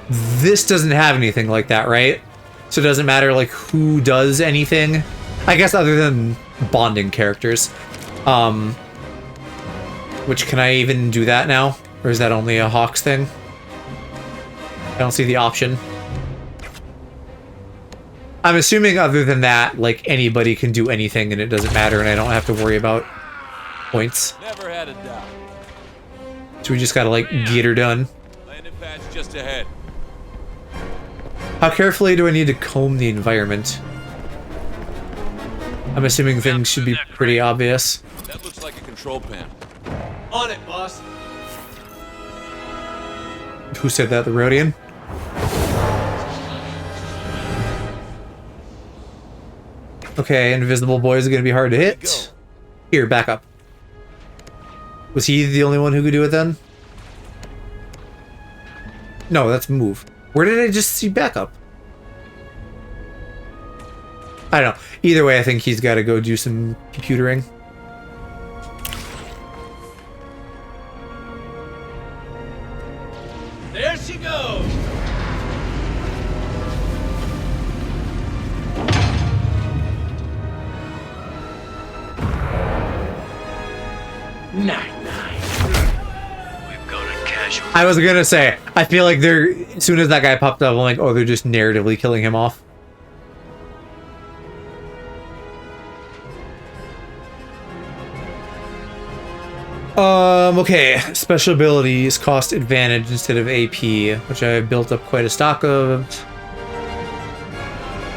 This doesn't have anything like that, right? So it doesn't matter like who does anything, I guess, other than bonding characters. Which, can I even do that now? Or is that only a Hawks thing? I don't see the option. I'm assuming other than that, like, anybody can do anything and it doesn't matter and I don't have to worry about points. Never had a doubt. So we just gotta, like, get her done. Landing pad's just ahead. How carefully do I need to comb the environment? I'm assuming things should be pretty obvious. That looks like a control panel. On it, boss. Who said that? The Rhodian? Okay, invisible boys are gonna be hard to hit. Here, back up. Was he the only one who could do it then? No, that's move. Where did I just see backup? I don't know. Either way, I think he's got to go do some computering. There she goes. I was gonna say, I feel like they're, as soon as that guy popped up, I'm like, oh, they're just narratively killing him off. Okay, special abilities cost advantage instead of AP, which I built up quite a stock of.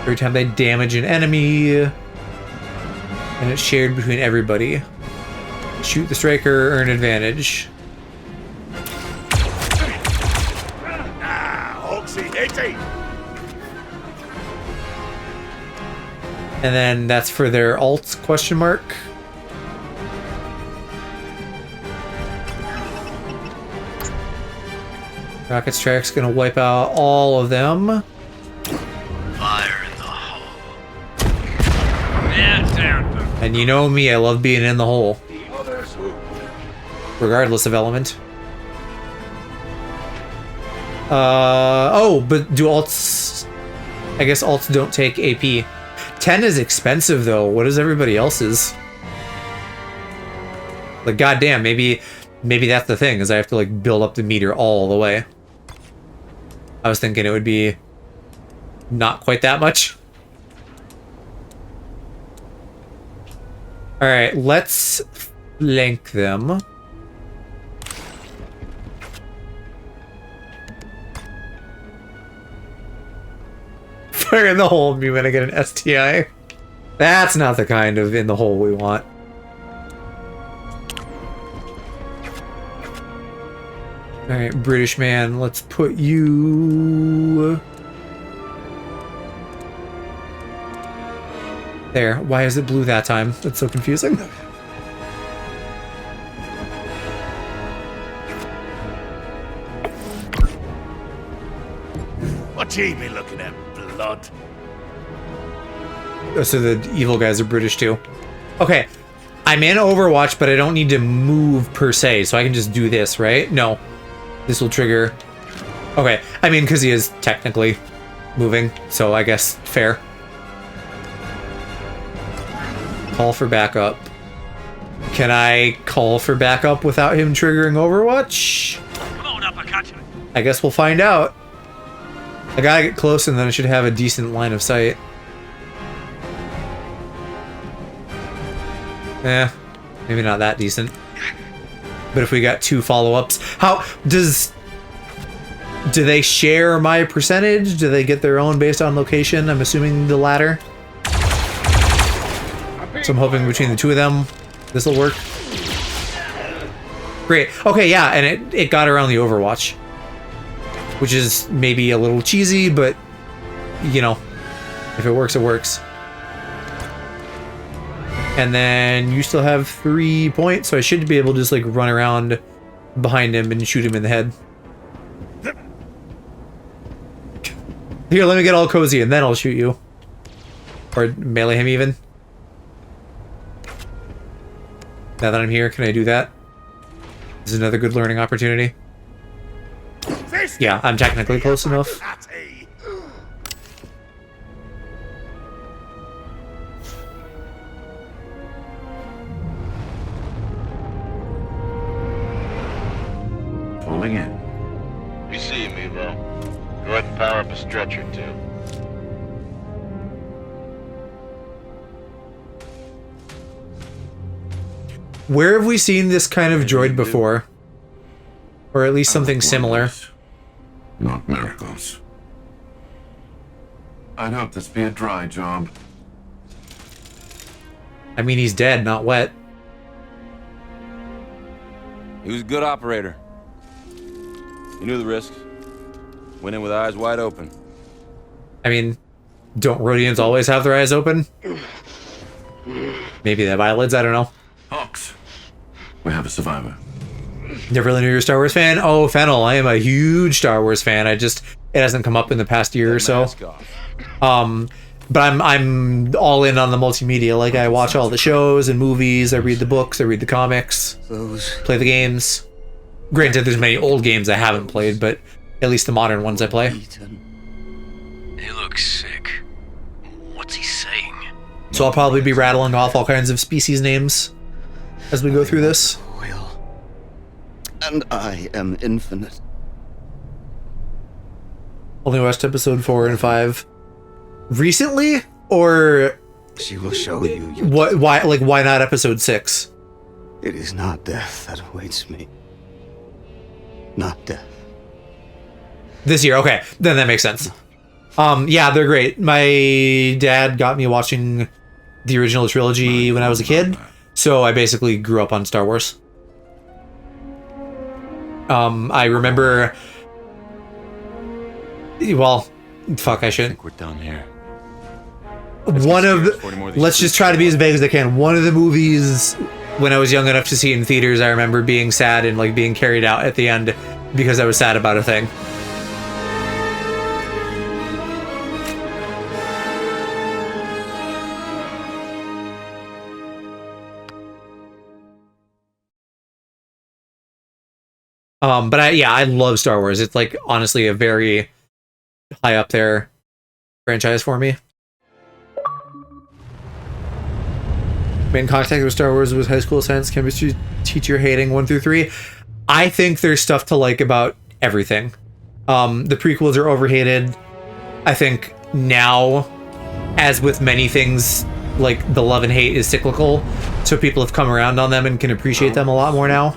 Every time they damage an enemy, and it's shared between everybody. Shoot the striker, earn advantage. And then that's for their alts, question mark. Rocket Strike's gonna wipe out all of them. Fire in the hole. And you know me, I love being in the hole. Regardless of element. Oh, but do alts... I guess alts don't take AP. 10 is expensive though. What is everybody else's? Like, goddamn, maybe that's the thing, is I have to like build up the meter all the way. I was thinking it would be not quite that much. Alright, let's flank them. Fire in the hole me when I get an STI. That's not the kind of in the hole we want. Alright, British man, let's put you... There. Why is it blue that time? That's so confusing. What you be looking at, blood? Oh, so the evil guys are British too. Okay. I'm in Overwatch, but I don't need to move per se, so I can just do this, right? No. This will trigger... Okay. I mean, because he is technically moving, so I guess fair. Call for backup. Can I call for backup without him triggering Overwatch? Come on, uppercut. I guess we'll find out. I gotta get close and then I should have a decent line of sight. Maybe not that decent. But if we got 2 follow-ups, do they share my percentage? Do they get their own based on location? I'm assuming the latter. So I'm hoping between the 2 of them, this will work. Great. Okay, yeah, and it got around the Overwatch, which is maybe a little cheesy, but you know, if it works, it works. And then you still have 3 points, so I should be able to just like run around behind him and shoot him in the head. Here, let me get all cozy and then I'll shoot you. Or melee him even. Now that I'm here, can I do that? This is another good learning opportunity. Yeah, I'm technically close enough. Pulling in. You see me, bro. Go ahead and power up a stretcher, too. Where have we seen this kind of droid before? Or at least something similar. Not miracles. I'd hope this be a dry job. I mean, he's dead, not wet. He was a good operator. He knew the risks. Went in with eyes wide open. I mean, don't Rhodians always have their eyes open? Maybe they have eyelids, I don't know. Hawks, we have a survivor. Never really knew you're a Star Wars fan? Oh, Fennel, I am a huge Star Wars fan. It hasn't come up in the past year or so. But I'm all in on the multimedia. Like, I watch all the shows and movies, I read the books, I read the comics, play the games. Granted, there's many old games I haven't played, but at least the modern ones I play. He looks sick. What's he saying? So I'll probably be rattling off all kinds of species names as we go through this. And I am infinite. Only watched episode 4 and 5 recently, or She will show you. what? Why not episode 6? It is not death that awaits me. Not death. This year, okay, then that makes sense. Yeah, they're great. My dad got me watching the original trilogy when I was a kid, so I basically grew up on Star Wars. I remember. Well, fuck, I shouldn't. We're done here. Let's just try to be as vague as I can. One of the movies, when I was young enough to see it in theaters, I remember being sad and like being carried out at the end because I was sad about a thing. But I love Star Wars. It's like honestly a very high up there franchise for me. Main contact with Star Wars was high school science chemistry teacher hating 1 through 3. I think there's stuff to like about everything. The prequels are overhated. I think now, as with many things, like the love and hate is cyclical, so people have come around on them and can appreciate them a lot more now.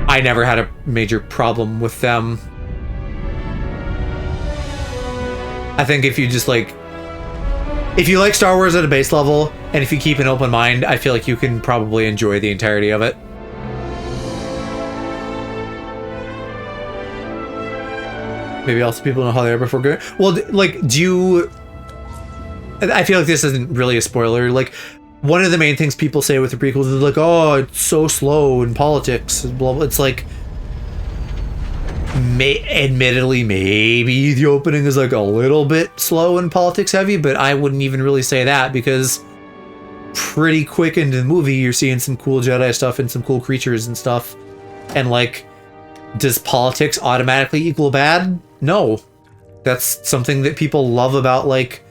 I never had a major problem with them. I think if you just like, if you like Star Wars at a base level, and if you keep an open mind, I feel like you can probably enjoy the entirety of it. Maybe also people know how they are before going. Well, like, do you... I feel like this isn't really a spoiler. Like, one of the main things people say with the prequels is like, oh, it's so slow in politics. Blah, blah. It's like, admittedly, maybe the opening is like a little bit slow and politics heavy, but I wouldn't even really say that because pretty quick into the movie, you're seeing some cool Jedi stuff and some cool creatures and stuff. And like, does politics automatically equal bad? No. That's something that people love about like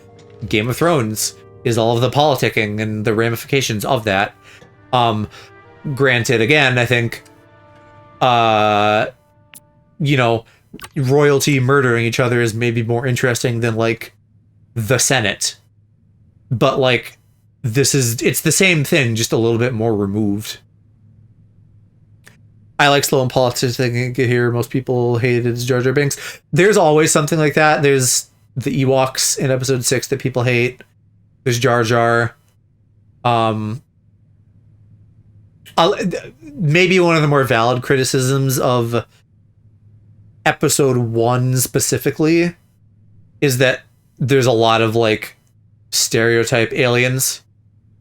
Game of Thrones, is all of the politicking and the ramifications of that. Granted, again, I think, you know, royalty murdering each other is maybe more interesting than like the Senate. But like, it's the same thing, just a little bit more removed. I like slow and politics thing here. Most people hated Jar Jar Binks. There's always something like that. There's the Ewoks in episode 6 that people hate. There's Jar Jar. Maybe one of the more valid criticisms of episode 1 specifically is that there's a lot of like stereotype aliens.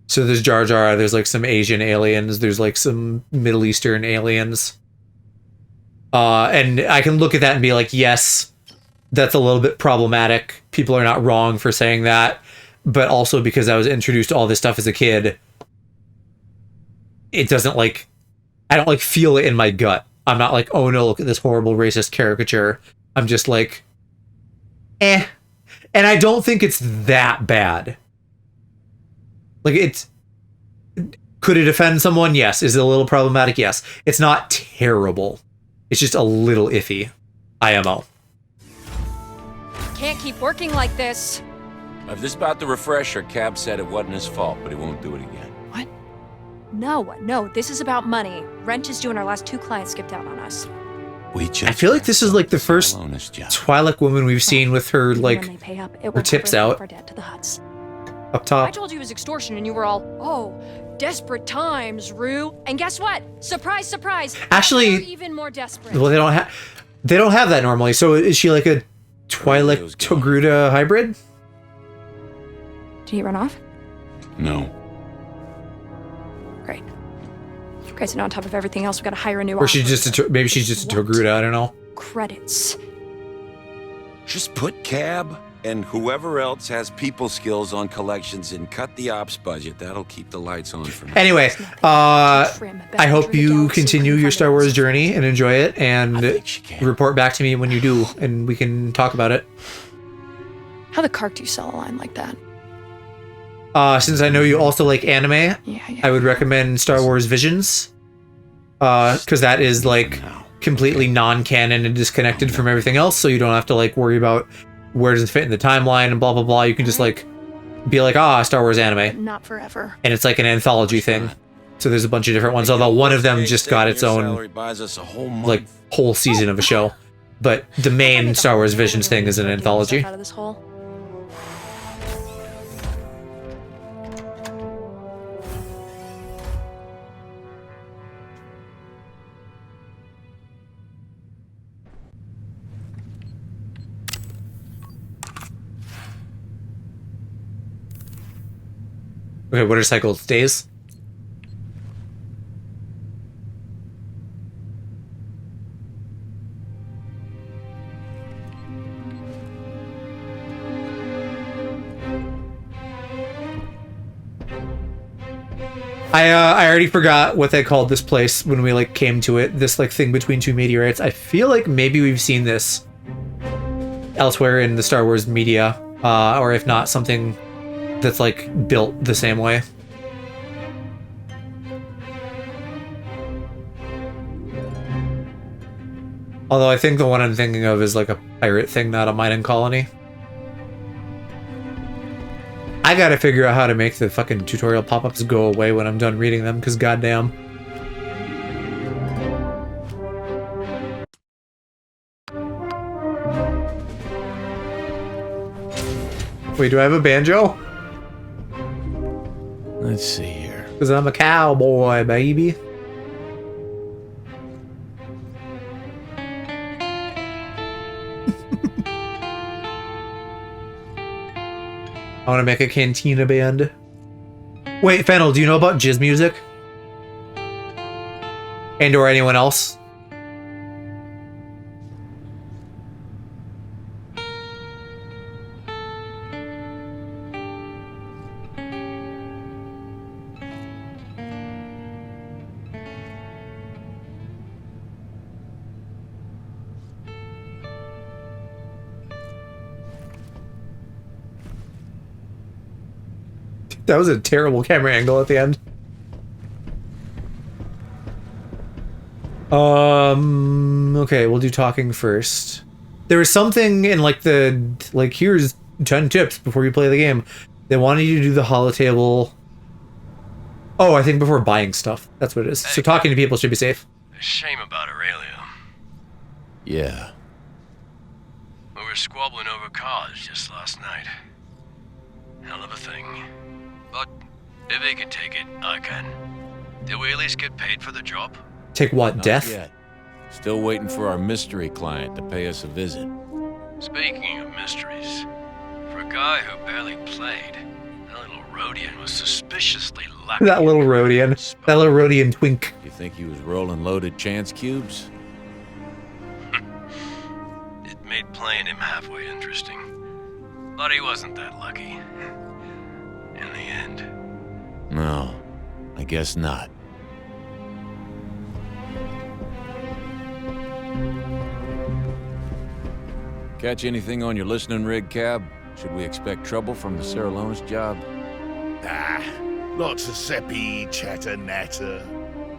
So there's Jar Jar, there's like some Asian aliens, there's like some Middle Eastern aliens. And I can look at that and be like, yes, that's a little bit problematic. People are not wrong for saying that. But also because I was introduced to all this stuff as a kid, it doesn't like, I don't like feel it in my gut. I'm not like, oh no, look at this horrible racist caricature. I'm just like, eh. And I don't think it's that bad. Like, could it offend someone? Yes. Is it a little problematic? Yes. It's not terrible. It's just a little iffy. IMO. Can't keep working like this. If this about the refresher, Cab said it wasn't his fault, but he won't do it again. What? No, this is about money. Rent is due and our last 2 clients skipped out on us. I feel like this is like the first Twi'lek woman we've seen with her, like, When they pay up, it her tips out. our debt to the huts. Up top. I told you it was extortion and you were all, oh, desperate times, Rue. And guess what? Surprise, surprise. Actually, They're even more desperate. well, they don't have that normally. So is she like a Twi'lek Togruta hybrid? Did he run off? No. Great. Okay, so now on top of everything else, we gotta hire a new Or she's just maybe she's just a Togruta, I don't know. Credits. Just put Cab and whoever else has people skills on collections and cut the ops budget. That'll keep the lights on for now. Anyway, I hope you continue your Star Wars journey and enjoy it, and report back to me when you do, and we can talk about it. How the cark do you sell a line like that? Since I know you also like anime, I would recommend Star Wars Visions, because that is like completely non-canon and disconnected from everything else, so you don't have to like worry about where does it fit in the timeline and blah blah blah. You can just like be like, Star Wars anime. Not forever. And it's like an anthology thing. So there's a bunch of different ones, although one of them just got its own like whole season of a show. But the main Star Wars Visions thing is an anthology. Out of this hole. Okay, what are cycles? Days? I already forgot what they called this place when we like came to it. This like thing between 2 meteorites. I feel like maybe we've seen this elsewhere in the Star Wars media, or if not, something that's like built the same way. Although I think the one I'm thinking of is like a pirate thing, not a mining colony. I gotta figure out how to make the fucking tutorial pop-ups go away when I'm done reading them, because goddamn. Wait, do I have a banjo? Let's see here. Because I'm a cowboy, baby. I want to make a cantina band. Wait, Fennel, do you know about jizz music? And or anyone else? That was a terrible camera angle at the end. Okay, we'll do talking first. There was something in like the, like, here's 10 tips before you play the game. They wanted you to do the holotable Oh, I think before buying stuff. That's what it is. So talking to people should be safe. A shame about Aurelio. Yeah. We were squabbling over cars just last night. Hell of a thing. But if he can take it, I can. Did we at least get paid for the job? Take what, Not death? yet. Still waiting for our mystery client to pay us a visit. Speaking of mysteries, for a guy who barely played, that little Rhodian was suspiciously lucky. That little Rhodian. That little Rhodian twink. You think he was rolling loaded chance cubes? It made playing him halfway interesting. But he wasn't that lucky. In the end. No, I guess not. Catch anything on your listening rig, Cab? Should we expect trouble from the Saralonis job? Ah, lots of seppy chatter natter,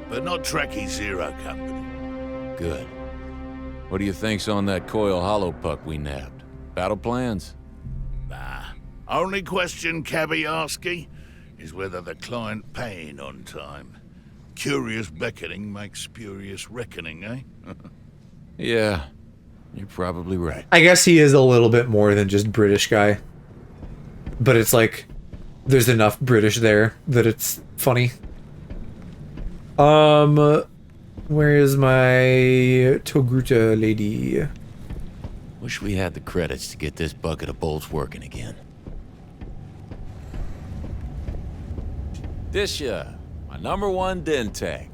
but not Trekkie Zero Company. Good. What do you think's on that coil hollow puck we nabbed? Battle plans? Nah. Only question Cabby asking is whether the client paying on time. Curious beckoning makes spurious reckoning, eh? Yeah, you're probably right. I guess he is a little bit more than just British guy. But it's like, there's enough British there that it's funny. Where is my Togruta lady? Wish we had the credits to get this bucket of bolts working again. Disha, my #1 Dentech.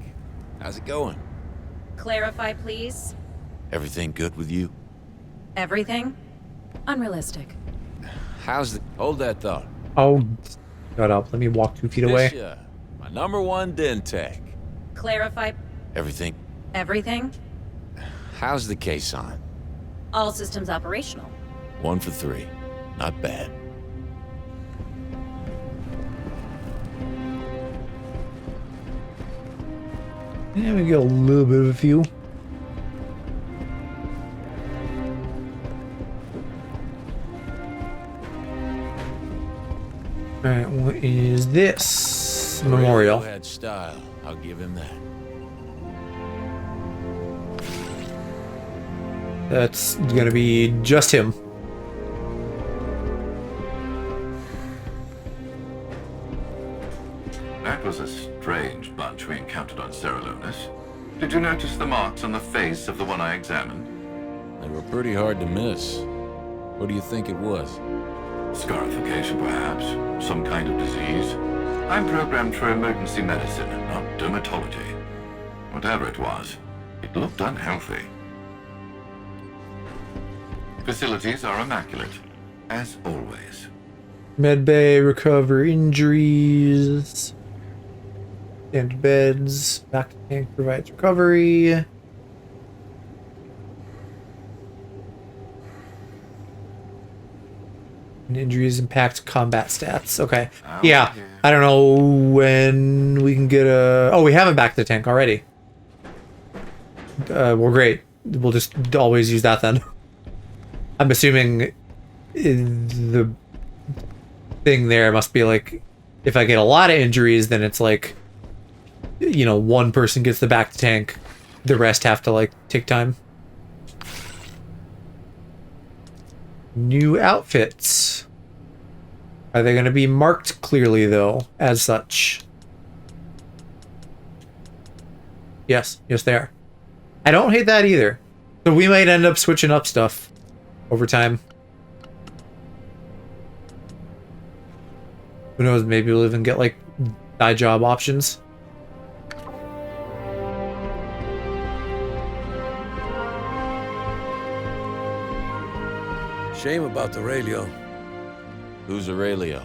How's it going? Clarify, please. Everything good with you? Everything? Unrealistic. How's the... Hold that thought. Oh, shut up. Let me walk 2 feet away. Disha, my #1 Dentech. Clarify. Everything? Everything? How's the case on? All systems operational. 1 for 3. Not bad. Yeah, we get a little bit of a few. Alright, what is this? Memorial. Had style. I'll give him that. That's gonna be just him. That was a strange bunch we encountered on Saralonis. Did you notice the marks on the face of the one I examined? They were pretty hard to miss. What do you think it was? Scarification, perhaps. Some kind of disease. I'm programmed for emergency medicine, not dermatology. Whatever it was, it looked unhealthy. Facilities are immaculate, as always. Medbay, recover injuries. And beds. Back to tank provides recovery. And injuries impact combat stats. Okay. Yeah. I don't know when we can get a... Oh, we have a back to tank already. Well, great. We'll just always use that then. I'm assuming the thing there must be like, if I get a lot of injuries, then it's like, you know, one person gets the back to tank, the rest have to like take time. New outfits. Are they going to be marked clearly though, as such? Yes, yes they are. I don't hate that either. So we might end up switching up stuff over time. Who knows, maybe we'll even get like dye job options. Shame about Aurelio. Who's Aurelio?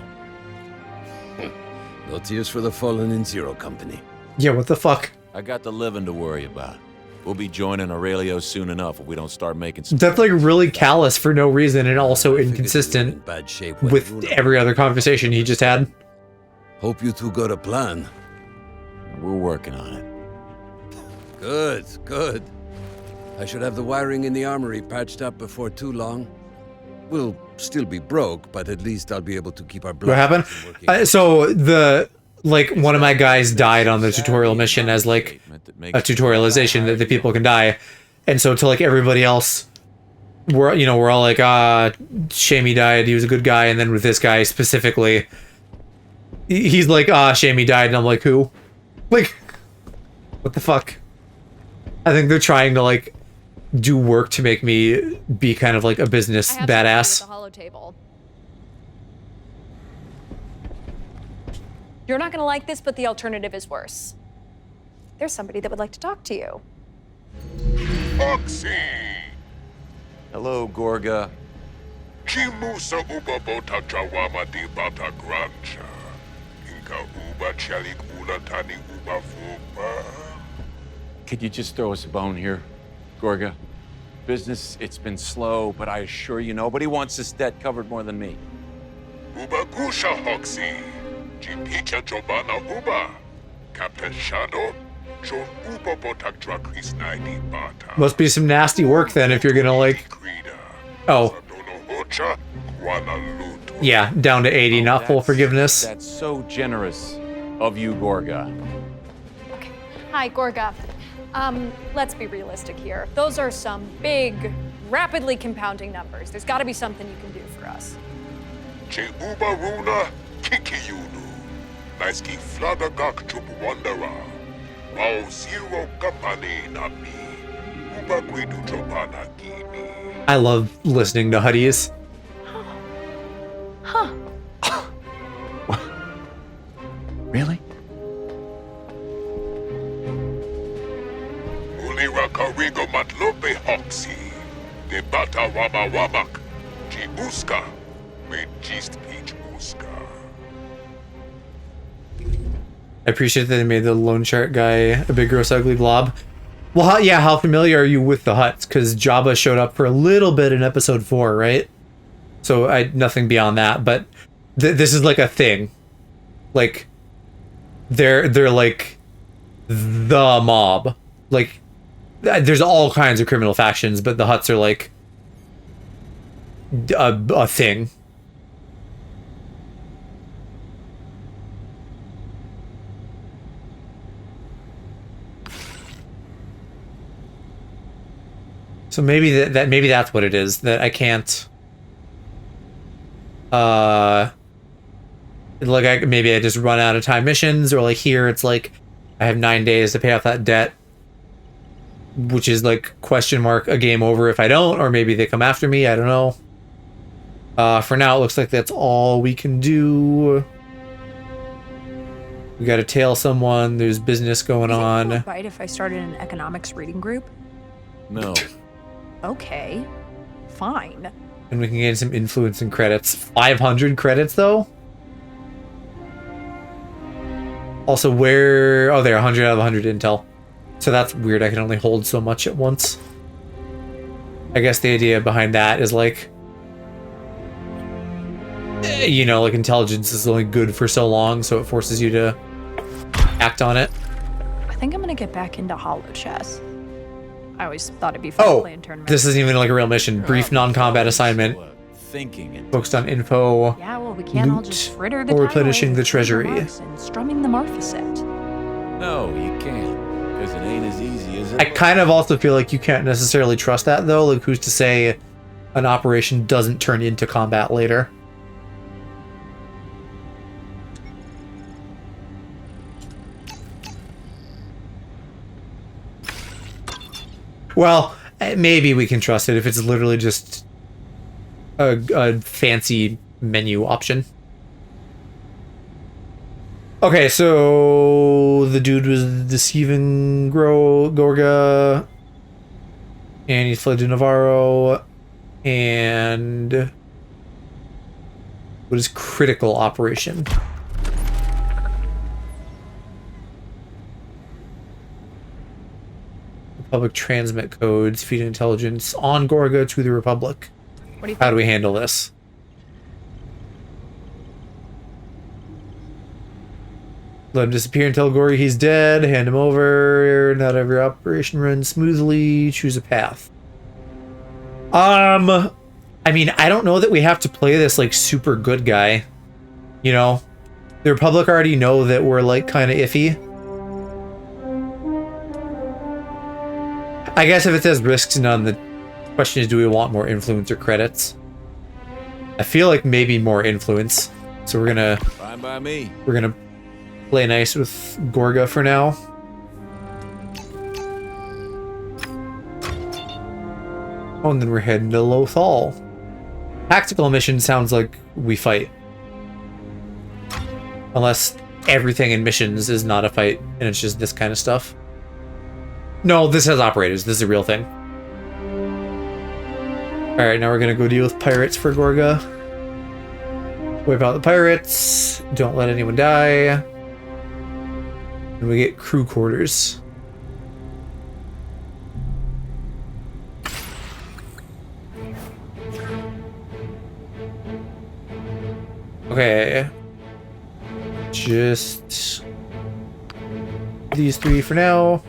No tears for the fallen in Zero Company. Yeah, what the fuck? I got the living to worry about. We'll be joining Aurelio soon enough if we don't start making some... That's like really callous for no reason and also inconsistent Bad shape with every other conversation he just had. Hope you two got a plan. We're working on it. Good, good. I should have the wiring in the armory patched up before too long. We'll still be broke, but at least I'll be able to keep our blood. What happened? So the like one of my guys died on the tutorial mission as like a tutorialization that the people can die, and so to like everybody else, we're all like, shame he died, he was a good guy, and then with this guy specifically, he's like, shame he died, and I'm like, who? Like, what the fuck? I think they're trying to like do work to make me be kind of like a business badass. The hollow table. You're not gonna like this, but the alternative is worse. There's somebody that would like to talk to you. Foxy! Hello, Gorga. Chimusa uba bota jawama di bata grancha. Inka uba chalik ula tani uba fuba. Could you just throw us a bone here, Gorga? Business, it's been slow, but I assure you nobody wants this debt covered more than me. Uba gusha Hoxie. Jipicha jobana uba. Captain Shadow. John uba botak drakris naidi bata. Must be some nasty work then if you're gonna like... Oh. Yeah, down to 80, not full forgiveness. That's so generous of you, Gorga. Okay. Hi, Gorga. Let's be realistic here. Those are some big, rapidly compounding numbers. There's got to be something you can do for us. Che uba runa kikiyunu. Naiski fladagak chub wandera. Wow zero company na me. Uba guidu jobana gini. I love listening to Huddies. Huh. Really? Ulira karigo matlope hoxi. De bata wama wamak. Ji uska. Me gist peach uska. I appreciate that they made the loan chart guy a big gross ugly blob. Well, how familiar are you with the huts? Because Jabba showed up for a little bit in episode 4, right? So nothing beyond that, but this is like a thing. Like, they're like the mob. Like, there's all kinds of criminal factions, but the huts are like a thing. So maybe maybe that's what it is, that I can't maybe I just run out of time missions, or like here it's like I have 9 days to pay off that debt, which is like question mark a game over if I don't, or maybe they come after me, I don't know. For now it looks like that's all we can do. We gotta tail someone, there's business going on. Would it bite if I started an economics reading group? No. Okay, fine. And we can gain some influence and credits. 500 credits, though? Also, where... Oh, there, 100 out of 100 intel. So that's weird, I can only hold so much at once. I guess the idea behind that is, like... You know, like, intelligence is only good for so long, so it forces you to act on it. I think I'm gonna get back into holo chess. I always thought it'd be fun to play in tournaments. This isn't even like a real mission. Brief non-combat assignment. Focused on info. Yeah, well, we can't all just fritter the or time replenishing away the with treasury. remarks and strumming the marmoset. No, you can't. Because it ain't as easy as it I kind of also feel like you can't necessarily trust that, though. Like, who's to say an operation doesn't turn into combat later? Well, maybe we can trust it if it's literally just a fancy menu option. Okay, so the dude was deceiving Gorga, and he fled to Navarro, and what is critical operation? Public transmit codes, feed intelligence on Gorga to the Republic. What do you think? How do we handle this? Let him disappear and tell Gorga he's dead. Hand him over. Not every operation runs smoothly. Choose a path. I mean, I don't know that we have to play this like super good guy. You know? The Republic already know that we're like kind of iffy. I guess if it says risks none, the question is, do we want more influence or credits? I feel like maybe more influence. So we're gonna... Fine by me. We're gonna play nice with Gorga for now. Oh, and then we're heading to Lothal. Tactical mission sounds like we fight. Unless everything in missions is not a fight, and it's just this kind of stuff. No, this has operators. This is a real thing. Alright, now we're gonna go deal with pirates for Gorga. Wipe out the pirates. Don't let anyone die. And we get crew quarters. Okay. Just these three for now.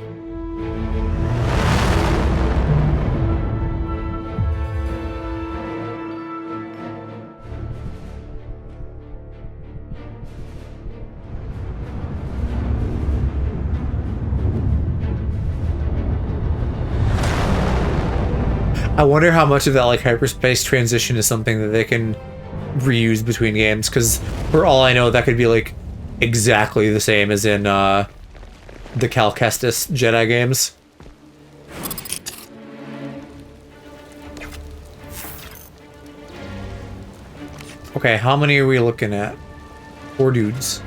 I wonder how much of that like hyperspace transition is something that they can reuse between games, because for all I know that could be like exactly the same as in the Cal Kestis Jedi games. Okay, how many are we looking at? 4 dudes.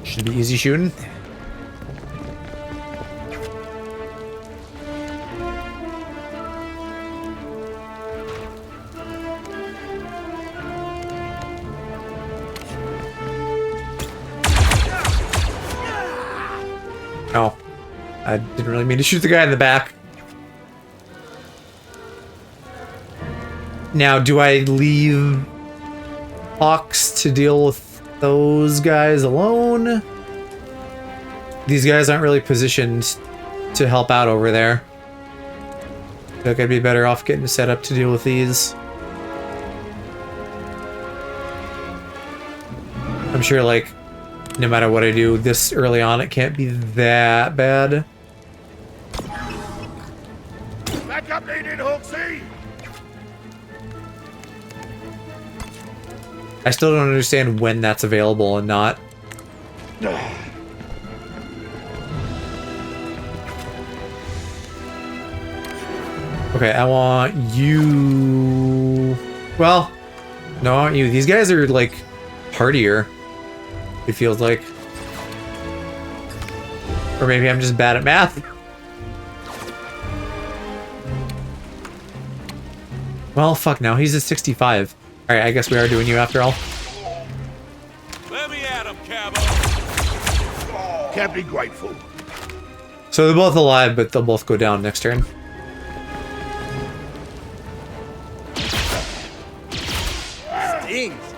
Should be easy shooting. Oh, I didn't really mean to shoot the guy in the back. Now, do I leave Hawks to deal with those guys alone? These guys aren't really positioned to help out over there. I feel like I'd be better off getting set up to deal with these. I'm sure, like, no matter what I do this early on, it can't be that bad. Backup needed, Hooksy! I still don't understand when that's available and not. Okay, I want you... Well, no, I want you. These guys are, like, hardier, it feels like. Or maybe I'm just bad at math. Well, fuck now. He's at 65. Alright, I guess we are doing you after all. Let me at him, Cabo! Can't be grateful. So they're both alive, but they'll both go down next turn.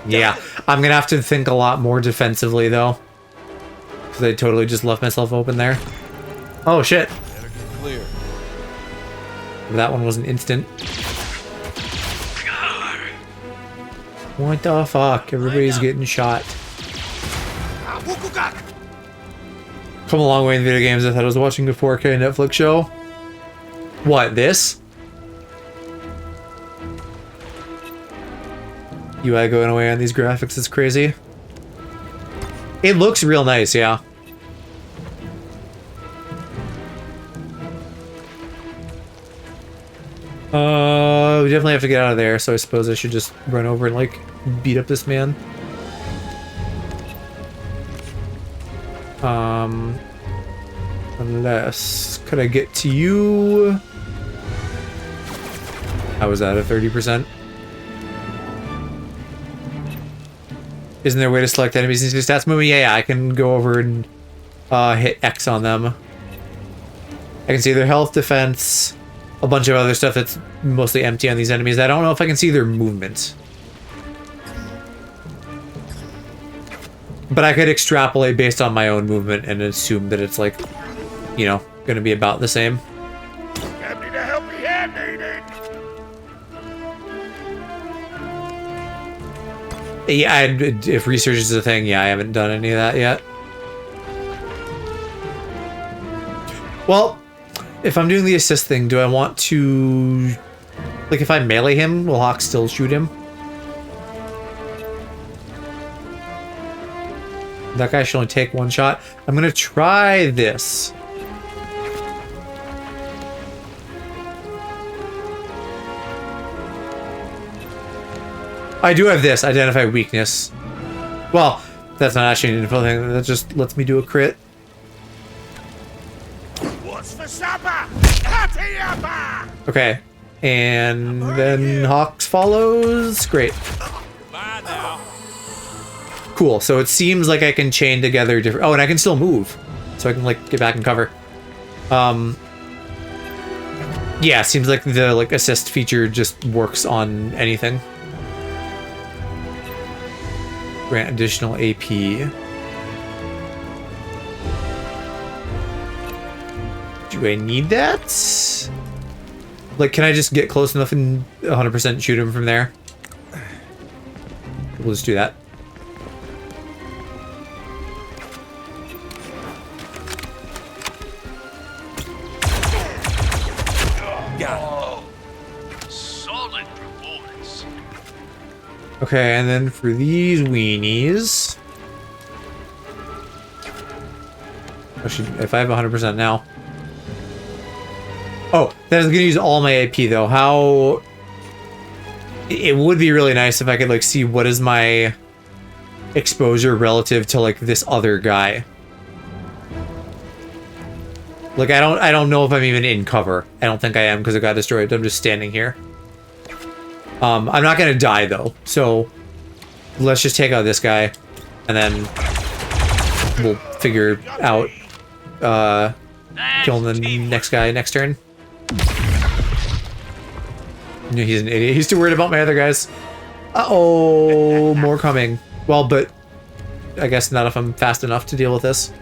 Yeah, I'm gonna have to think a lot more defensively though, because I totally just left myself open there. Oh shit! Clear. That one was an instant. What the fuck? Everybody's getting shot. Come a long way in video games. I thought I was watching a 4K Netflix show. What, this? UI going away on these graphics is crazy. It looks real nice, yeah. We definitely have to get out of there, so I suppose I should just run over and, like, beat up this man. Unless... Could I get to you? How was that, a 30%? Isn't there a way to select enemies into stats movie? Yeah, I can go over and hit X on them. I can see their health, defense, a bunch of other stuff that's mostly empty on these enemies. I don't know if I can see their movement. But I could extrapolate based on my own movement and assume that it's like, you know, gonna be about the same. Captain, a helping hand needed! Yeah, if research is a thing, yeah, I haven't done any of that yet. Well, if I'm doing the assist thing, do I want to... Like, if I melee him, will Hawk still shoot him? That guy should only take one shot. I'm gonna try this. I do have this, identify weakness. Well, that's not actually an info thing, that just lets me do a crit. What's for supper? Hattie-yappa! Okay, and then Hawks follows. Great. Bye now. Cool, so it seems like I can chain together different... Oh, and I can still move. So I can, like, get back and cover. Yeah, seems like the, like, assist feature just works on anything. Grant additional AP. Do I need that? Like, can I just get close enough and 100% shoot him from there? We'll just do that. Solid performance. Okay, and then for these weenies... if I have 100% now. Oh, that is going to use all my AP, though. How... It would be really nice if I could, like, see what is my exposure relative to, like, this other guy. Like, I don't know if I'm even in cover. I don't think I am, because it got destroyed. I'm just standing here. I'm not going to die, though. So, let's just take out this guy, and then we'll figure out killing the next guy next turn. No, he's an idiot. He's too worried about my other guys. Uh-oh, more coming. Well, but I guess not if I'm fast enough to deal with this.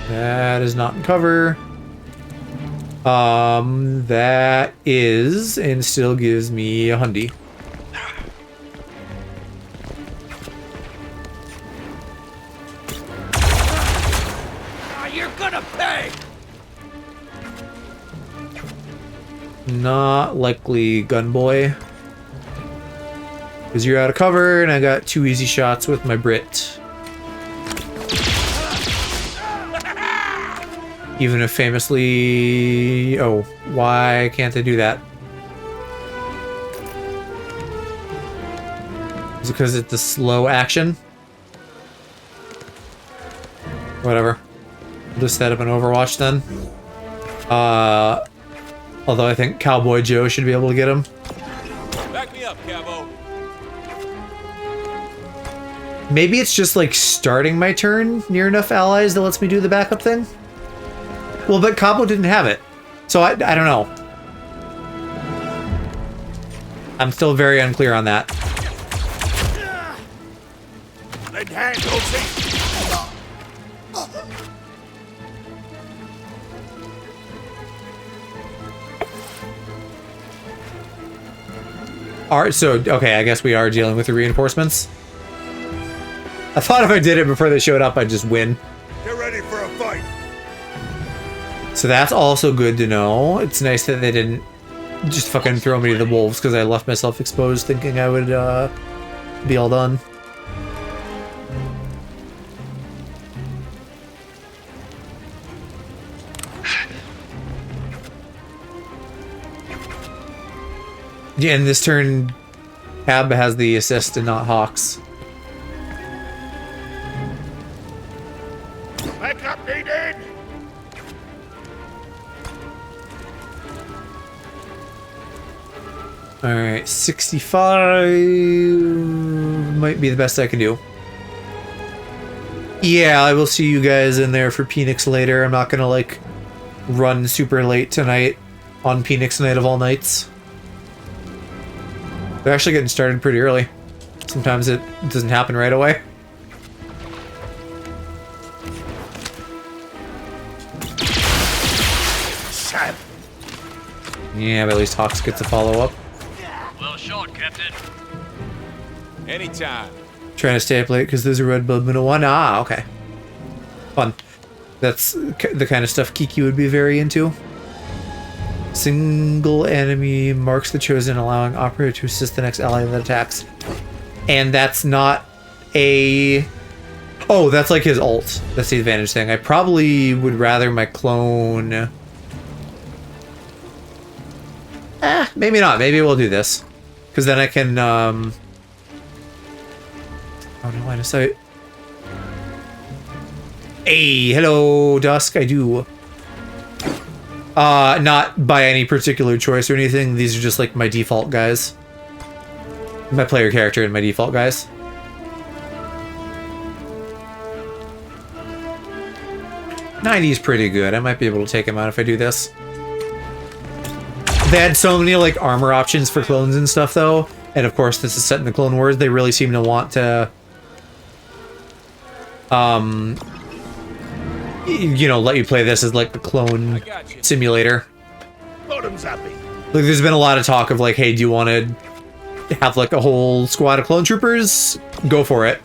That is not in cover. That is, and still gives me a hundy. You're gonna pay! Not likely, gunboy. Because you're out of cover, and I got 2 easy shots with my Brit. Even if famously... Oh, why can't I do that? Is it because it's a slow action? Whatever. I'll just set up an Overwatch then. Although I think Cowboy Joe should be able to get him. Back me up, Cabo. Maybe it's just like starting my turn near enough allies that lets me do the backup thing? Well, but Cabo didn't have it. So I don't know. I'm still very unclear on that. So, okay, I guess we are dealing with the reinforcements. I thought if I did it before they showed up, I'd just win. Get ready for a fight. So that's also good to know. It's nice that they didn't just fucking throw me to the wolves because I left myself exposed thinking I would be all done. Yeah, and this turn, Cab has the assist and not Hawks. Backup needed. Alright, 65 might be the best I can do. Yeah, I will see you guys in there for Phoenix later. I'm not gonna, like, run super late tonight on Phoenix night of all nights. They're actually getting started pretty early. Sometimes it doesn't happen right away. Yeah, but at least Hawks gets a follow-up. Well shot, Captain. Anytime. Trying to stay up late because there's a red bub in a one. Ah, okay. Fun. That's the kind of stuff Kiki would be very into. Single enemy marks the chosen, allowing operator to assist the next ally that attacks. And that's not a... Oh, that's like his ult. That's the advantage thing. I probably would rather my clone... maybe not. Maybe we'll do this. Because then I can... Oh no, line of sight. Hey, hello, Dusk. I do. Not by any particular choice or anything. These are just like my default guys. My player character and my default guys. $90 is pretty good. I might be able to take him out if I do this. They had so many like armor options for clones and stuff though. And of course this is set in the Clone Wars. They really seem to want to you know, let you play this as like the clone simulator. Bottoms happy. Like there's been a lot of talk of like, hey, do you want to have like a whole squad of clone troopers? Go for it.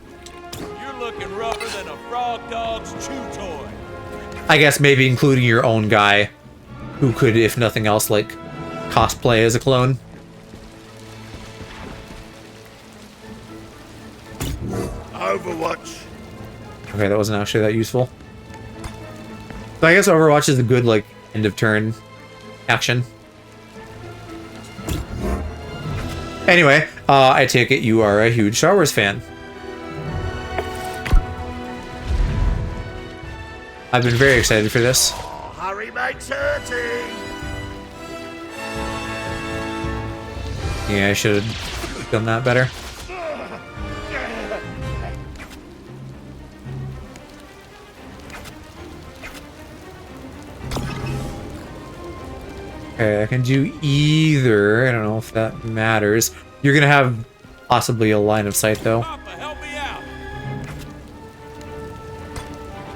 You're looking rougher than a frog dog's chew toy. I guess maybe including your own guy who could, if nothing else, like cosplay as a clone. Overwatch. Okay, that wasn't actually that useful. So I guess Overwatch is a good, like, end of turn action. Anyway, I take it you are a huge Star Wars fan. I've been very excited for this. Hurry makes hurting. Yeah, I should have done that better. Okay, I can do either. I don't know if that matters. You're gonna have possibly a line of sight, though. Papa, help me out.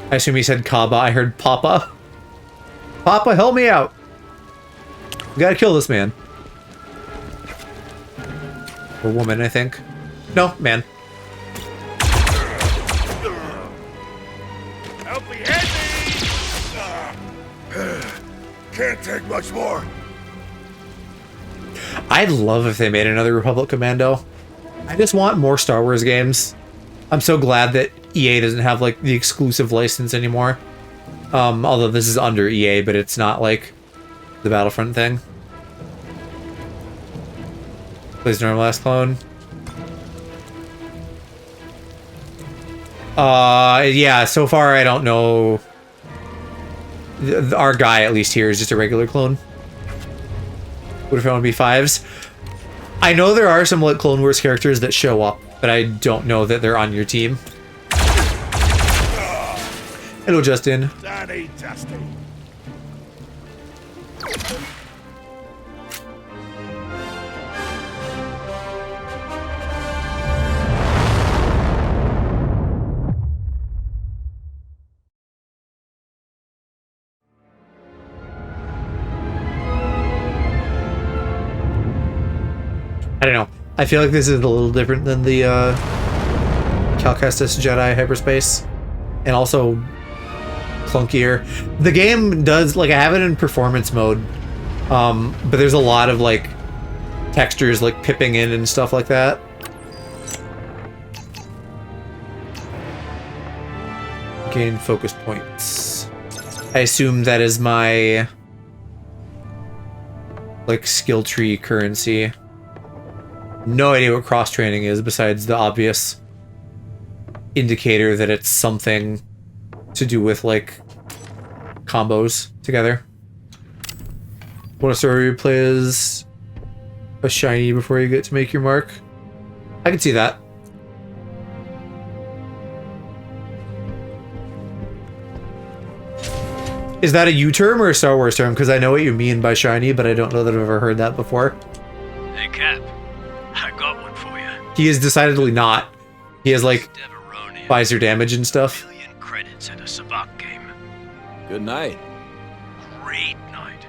I assume he said Kaba. I heard Papa. Papa, help me out. We gotta kill this man. Or woman, I think. No, man. Help me, handy. Can't take much more. I'd love if they made another Republic Commando. I just want more Star Wars games. I'm so glad that EA doesn't have like the exclusive license anymore. Although this is under EA, but it's not like the Battlefront thing. Plays normal last clone. Yeah, so far I don't know. Our guy, at least here, is just a regular clone. What if I want to be 5s? I know there are some like Clone Wars characters that show up, but I don't know that they're on your team. Hello, Justin. Danny Dusty. I don't know. I feel like this is a little different than the Cal Kestis Jedi Hyperspace, and also clunkier. The game does, like, I have it in performance mode, but there's a lot of like textures like pipping in and stuff like that. Gain focus points. I assume that is my like skill tree currency. No idea what cross-training is besides the obvious indicator that it's something to do with, like, combos together. Want to start your play as a shiny before you get to make your mark? I can see that. Is that a U-term or a Star Wars term? Because I know what you mean by shiny, but I don't know that I've ever heard that before. Hey, Cap. I got one for you. He is decidedly not. He has, like, visor damage and stuff. Million credits at a Sabak game. Good night. Great night.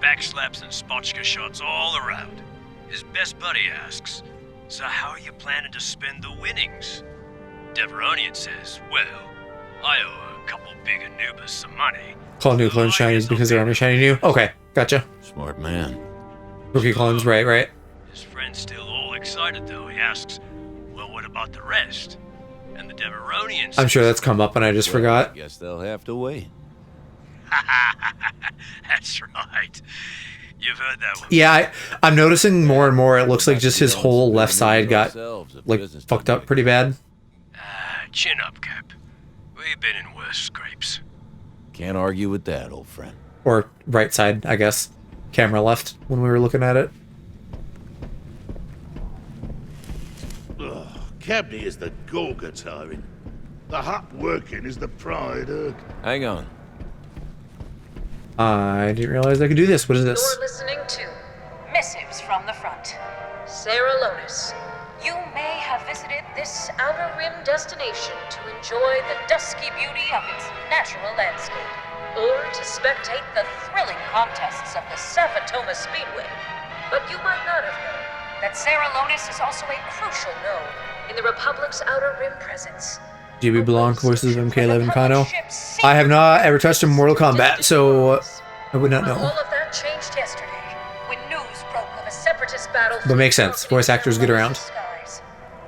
Backslaps and spotchka shots all around. His best buddy asks, so how are you planning to spend the winnings? Deveronian says, well, I owe a couple big Anubis some money. Call new clones shinies because their armor shiny new. Okay, gotcha. Smart man. Rookie clones, right. His friend's still all excited though. He asks, well, what about the rest? And the Deveronian says, I'm sure that's come up and I just forgot. Guess they'll have to wait. That's right. You've heard that one. Yeah, I'm noticing more and more. It looks like just his whole left side got like fucked up pretty bad. Chin up, Cap. We've been in worse scrapes. Can't argue with that, old friend. Or right side, I guess. Camera left when we were looking at it. Cabney is the Gorga tyrant. The hot working is the pride. Hang on. I didn't realize I could do this. What is this? You're listening to Missives from the Front. Sarah Lonis, you may have visited this Outer Rim destination to enjoy the dusky beauty of its natural landscape, or to spectate the thrilling contests of the Safatoma Speedway. But you might not have known that Sarah Lonis is also a crucial node in the Republic's Outer Rim presence. GB Blanc, voices of MK11 Kano. I have not ever touched a Mortal Kombat, so I would not know. All of that changed yesterday when news broke of a separatist battle. But makes sense. Voice actors get around.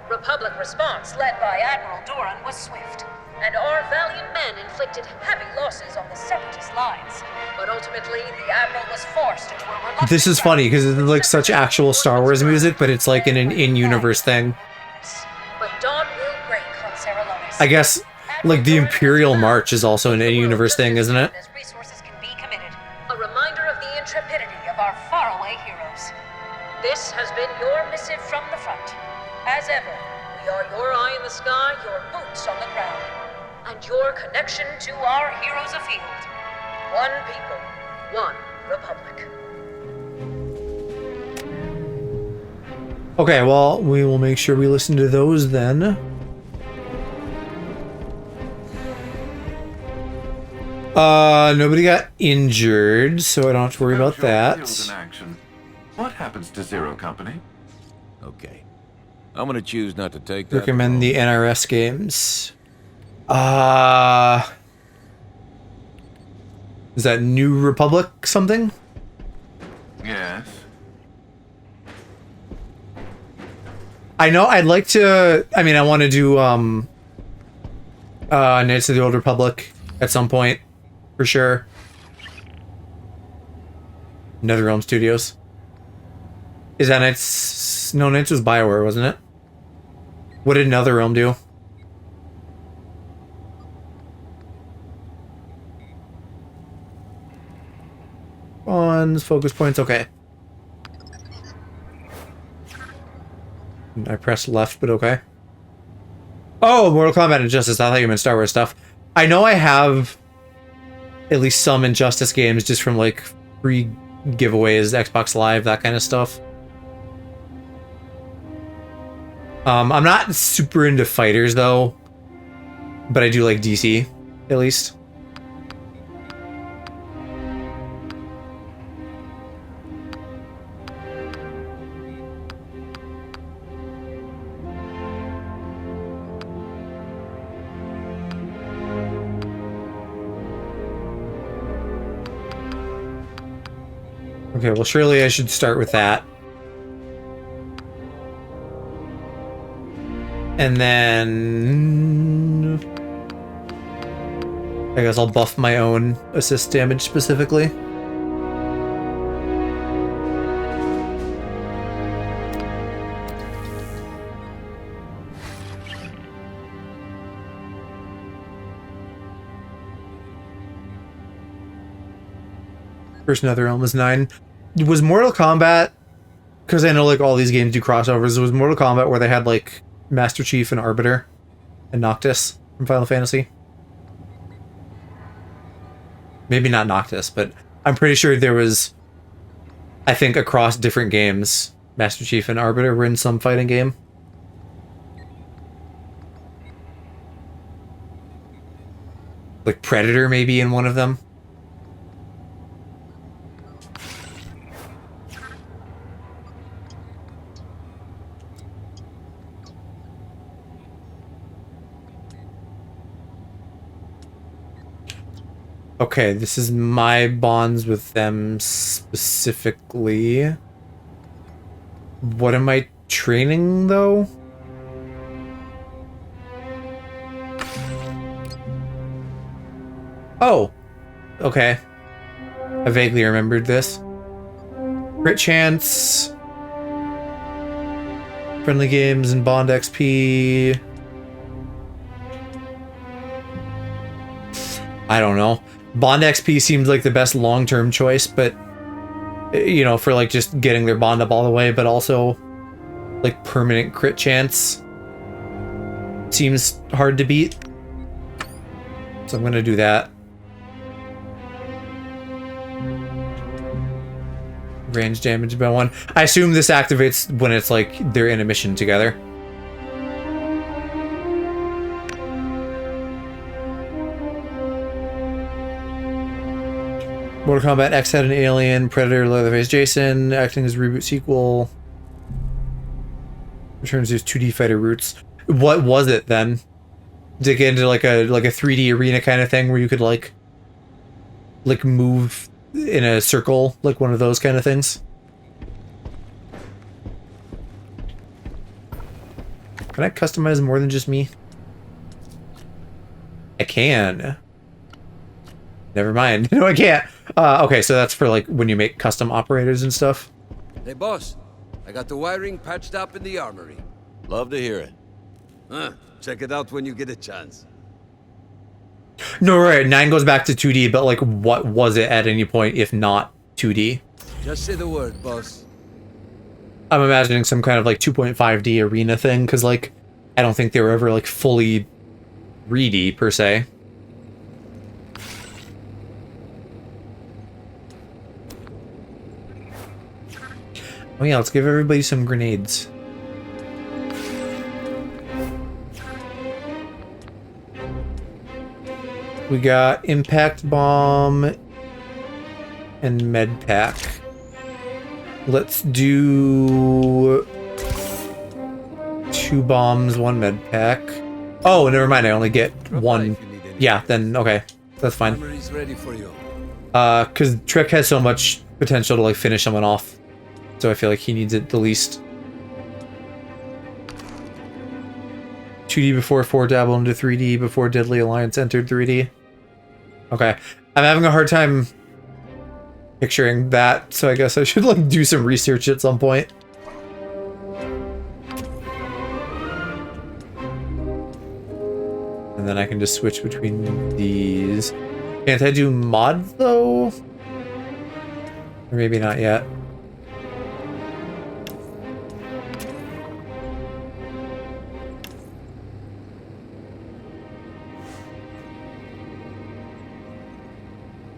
Republic response, led by Admiral Doran, was swift, and our valiant men inflicted heavy losses on the separatist lines. But ultimately, the Admiral was forced into a reluctant... This is funny because it's like such actual Star Wars music, but it's like an in-universe thing. But dawn will break on Sarah Lonis. I guess like the Imperial March is also an in-universe thing, isn't it? Resources can be committed. A reminder of the intrepidity of our faraway heroes. This has been your missive from the front. As ever, we are your eye in the sky, your boots on the ground, and your connection to our heroes afield. One people, one republic. Okay, well, we will make sure we listen to those then. Nobody got injured, so I don't have to worry about that. What happens to Zero Company? Okay. I'm gonna choose not to take that. Recommend the NRS games. Is that New Republic something? Yes. I know I'd like to, I mean, I want to do, Knights of the Old Republic at some point, for sure. NetherRealm Studios. Is that Knights? No, Knights was BioWare, wasn't it? What did NetherRealm do? Funds, focus points, okay. I pressed left, but okay. Oh, Mortal Kombat Injustice. I thought you meant Star Wars stuff. I know I have at least some Injustice games just from like free giveaways, Xbox Live, that kind of stuff. I'm not super into fighters though, but I do like DC, at least. Okay, well, surely I should start with that. And then I guess I'll buff my own assist damage specifically. First NetherRealm was 9. Was Mortal Kombat, because I know like all these games do crossovers, was Mortal Kombat where they had like Master Chief and Arbiter and Noctis from Final Fantasy? Maybe not Noctis, but I'm pretty sure there was, I think across different games, Master Chief and Arbiter were in some fighting game. Like Predator maybe in one of them. Okay, this is my bonds with them specifically. What am I training, though? Oh! Okay. I vaguely remembered this. Crit chance. Friendly games and bond XP. I don't know. Bond XP seems like the best long-term choice, but you know, for like just getting their bond up all the way, but also like permanent crit chance seems hard to beat. So I'm gonna do that. Range damage by 1. I assume this activates when it's like they're in a mission together. Mortal Kombat X had an alien, Predator, Leatherface Jason, acting as a reboot sequel. Returns to his 2D fighter roots. What was it then? Did it get into like a 3D arena kind of thing where you could like move in a circle, like one of those kind of things? Can I customize more than just me? I can. Never mind. No, I can't. Okay, so that's for like when you make custom operators and stuff. Hey, boss. I got the wiring patched up in the armory. Love to hear it. Check it out when you get a chance. No, right. 9 goes back to 2D, but like, what was it at any point if not 2D? Just say the word, boss. I'm imagining some kind of like 2.5D arena thing, because like, I don't think they were ever like fully 3D per se. Oh yeah, let's give everybody some grenades. We got Impact Bomb and Med Pack. Let's do 2 bombs, 1 Med Pack. Oh, never mind, I only get 1. Yeah, then okay. That's fine. Armory's ready for you. Cause Trek has so much potential to like finish someone off. So I feel like he needs it the least. 2D before 4 dabble into 3D before Deadly Alliance entered 3D. Okay. I'm having a hard time picturing that, so I guess I should like do some research at some point. And then I can just switch between these. Can't I do mods though? Or maybe not yet.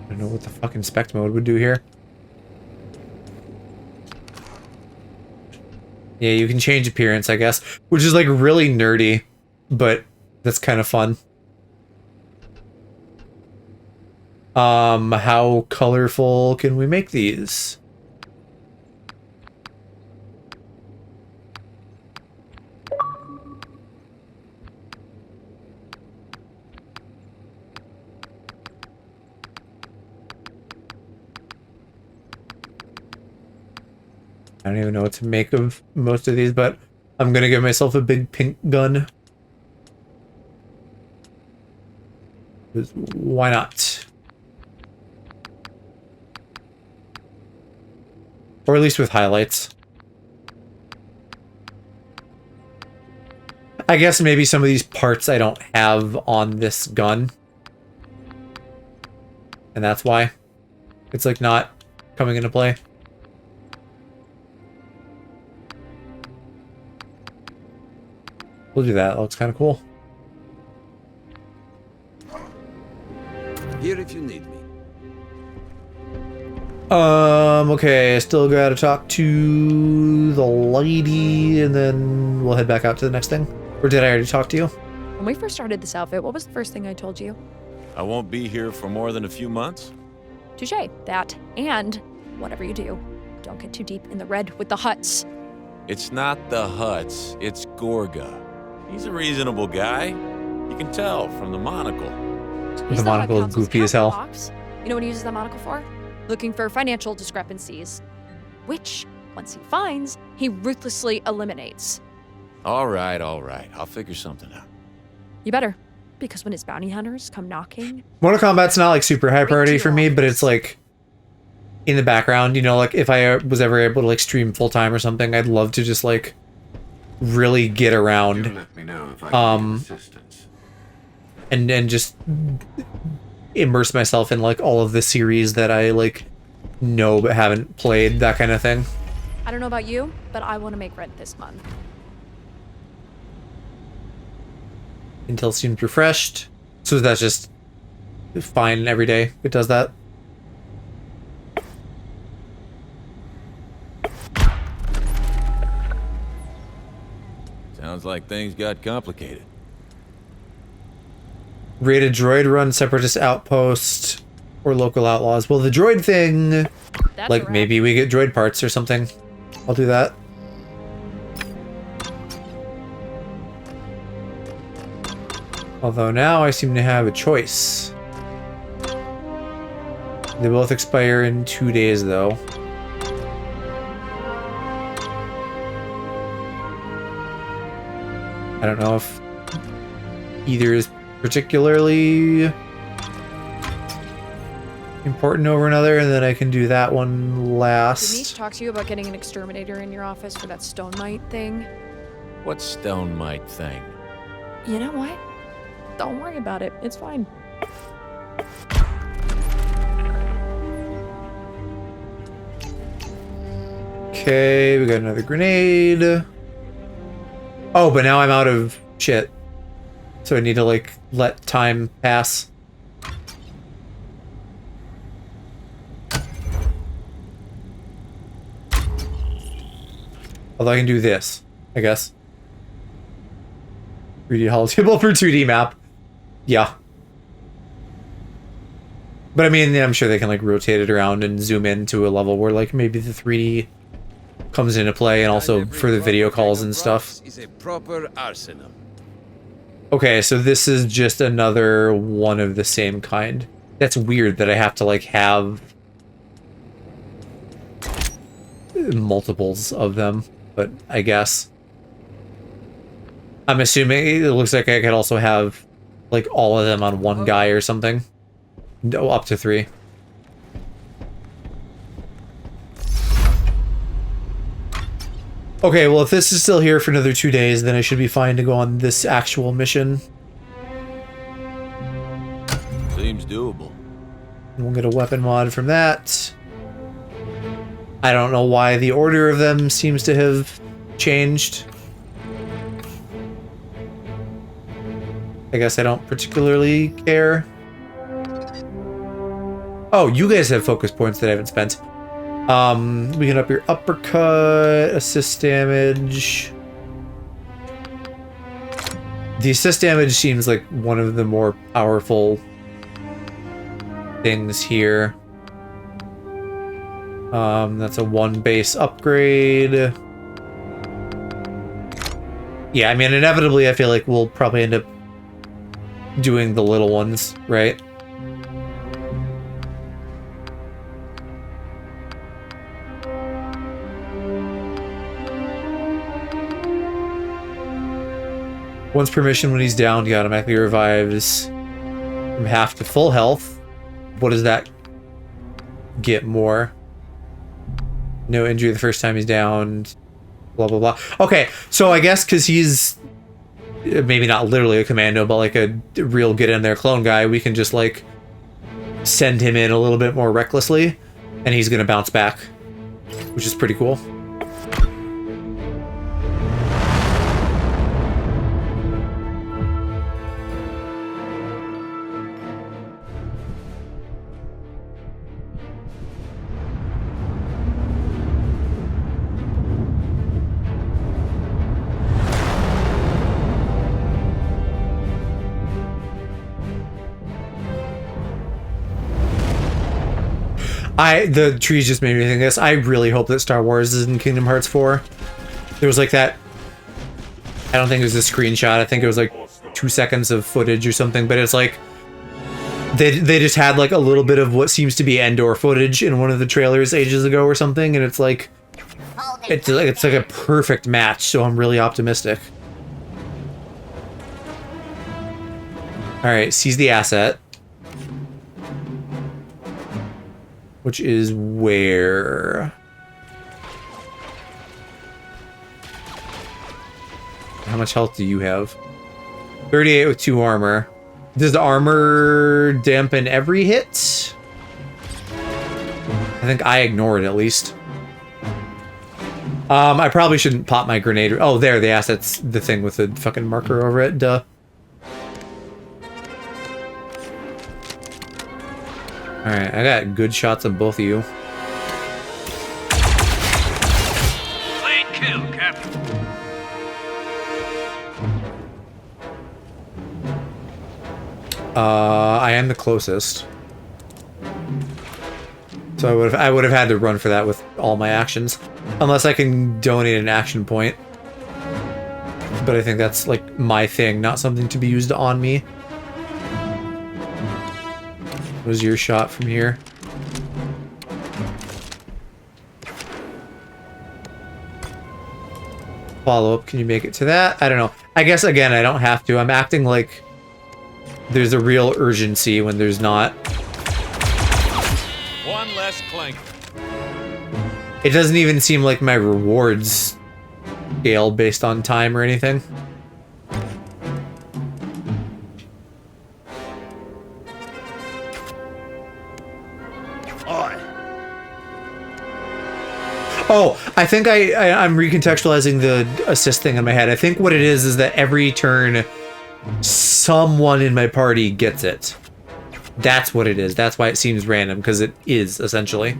I don't know what the fuck inspect mode would do here. Yeah, you can change appearance, I guess, which is like really nerdy, but that's kind of fun. How colorful can we make these? I don't even know what to make of most of these, but I'm gonna give myself a big pink gun. 'Cause why not? Or at least with highlights. I guess maybe some of these parts I don't have on this gun. And that's why it's like not coming into play. We'll do that. That looks kind of cool. Here if you need me. Okay, I still gotta talk to the lady, and then we'll head back out to the next thing. Or did I already talk to you? When we first started this outfit, what was the first thing I told you? I won't be here for more than a few months. Touché. That, and whatever you do, don't get too deep in the red with the Hutts. It's not the Hutts, it's Gorga. He's a reasonable guy. You can tell from the monocle. He's The monocle is council's goofy as hell. counterbox. You know what he uses that monocle for? Looking for financial discrepancies, which, once he finds, he ruthlessly eliminates. All right. I'll figure something out. You better, because when his bounty hunters come knocking, Mortal Kombat's not like super high priority for me, but it's like in the background, you know, like if I was ever able to like stream full time or something, I'd love to just like really get around. Let me know if I can get assistance. And just immerse myself in like all of the series that I like know but haven't played, that kind of thing. I don't know about you, but I want to make rent this month. Until seems refreshed. So that's just fine every day. It does that. Sounds like things got complicated. Raid a droid run separatist outpost or local outlaws. Well, the droid thing, like maybe we get droid parts or something. I'll do that. Although now I seem to have a choice. They both expire in 2 days, though. I don't know if either is particularly important over another, and then I can do that one last. Denise talk to you about getting an exterminator in your office for that stone mite thing. What stone mite thing? You know what? Don't worry about it. It's fine. Okay, we got another grenade. Oh, but now I'm out of shit. So I need to, like, let time pass. Although I can do this, I guess. 3D holotable for 2D map. Yeah. But I mean, I'm sure they can, like, rotate it around and zoom into a level where, like, maybe the 3D comes into play, and also for the video calls and stuff. Is a proper arsenal. Okay, so this is just another one of the same kind. That's weird that I have to, like, have multiples of them, but I guess. I'm assuming it looks like I could also have, like, all of them on one guy or something. No, up to 3. Okay, well, if this is still here for another 2 days, then I should be fine to go on this actual mission. Seems doable. We'll get a weapon mod from that. I don't know why the order of them seems to have changed. I guess I don't particularly care. Oh, you guys have focus points that I haven't spent. We can up your uppercut, assist damage. The assist damage seems like one of the more powerful things here. That's a 1 base upgrade. Yeah, I mean, inevitably, I feel like we'll probably end up doing the little ones, right? Once per mission, when he's down, he automatically revives from half to full health. What does that get more? No injury the first time he's down. Blah, blah, blah. Okay, so I guess because he's maybe not literally a commando, but like a real get-in-there clone guy, we can just like send him in a little bit more recklessly, and he's going to bounce back, which is pretty cool. The trees just made me think of this. I really hope that Star Wars is in Kingdom Hearts 4. There was like that, I don't think it was a screenshot, I think it was like 2 seconds of footage or something, but it's like They just had like a little bit of what seems to be Endor footage in one of the trailers ages ago or something, and it's like a perfect match. So I'm really optimistic. All right, seize the asset, which is where. How much health do you have? 38 with 2 armor. Does the armor dampen every hit? I think I ignore it at least. I probably shouldn't pop my grenade. Oh, there, the asset's the thing with the fucking marker over it. Duh. Alright, I got good shots of both of you. Clean kill, Captain. I am the closest. So I would have had to run for that with all my actions. Unless I can donate an action point. But I think that's like my thing, not something to be used on me. What was your shot from here? Follow up, can you make it to that? I don't know. I guess again, I don't have to. I'm acting like there's a real urgency when there's not. One less clank. It doesn't even seem like my rewards scale based on time or anything. Oh, I think I'm recontextualizing the assist thing in my head. I think what it is that every turn someone in my party gets it. That's what it is. That's why it seems random, because it is, essentially.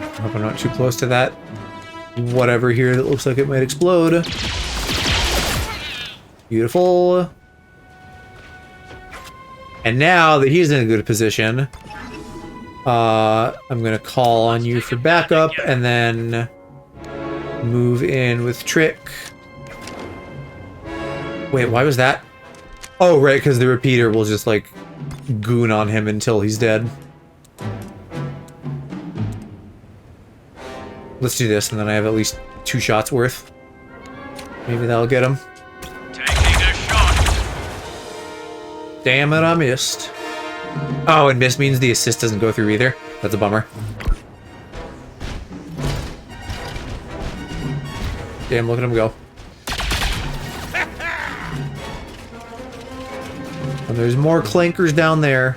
I hope I'm not too close to that whatever here that looks like it might explode. Beautiful. And now that he's in a good position, I'm gonna call on you for backup and then move in with Trick. Wait, why was that? Oh, right, because the repeater will just like goon on him until he's dead. Let's do this, and then I have at least 2 shots worth. Maybe that'll get him. Damn it, I missed. Oh, and miss means the assist doesn't go through either. That's a bummer. Damn, look at him go. And there's more clankers down there.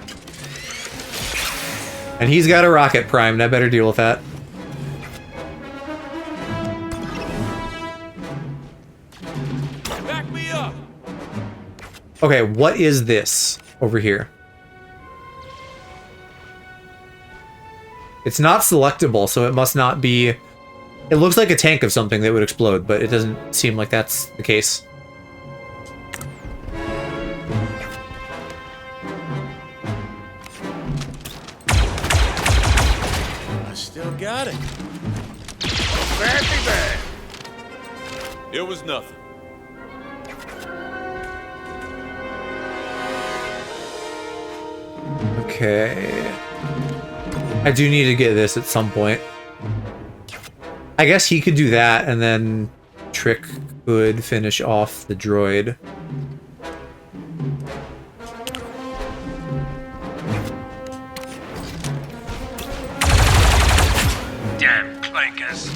And he's got a rocket primed. I better deal with that. Back me up. Okay, what is this over here? It's not selectable, so it must not be... It looks like a tank of something that would explode, but it doesn't seem like that's the case. I still got it. Badly bad. It was nothing. Okay. I do need to get this at some point. I guess he could do that, and then Trick could finish off the droid. Damn clankers.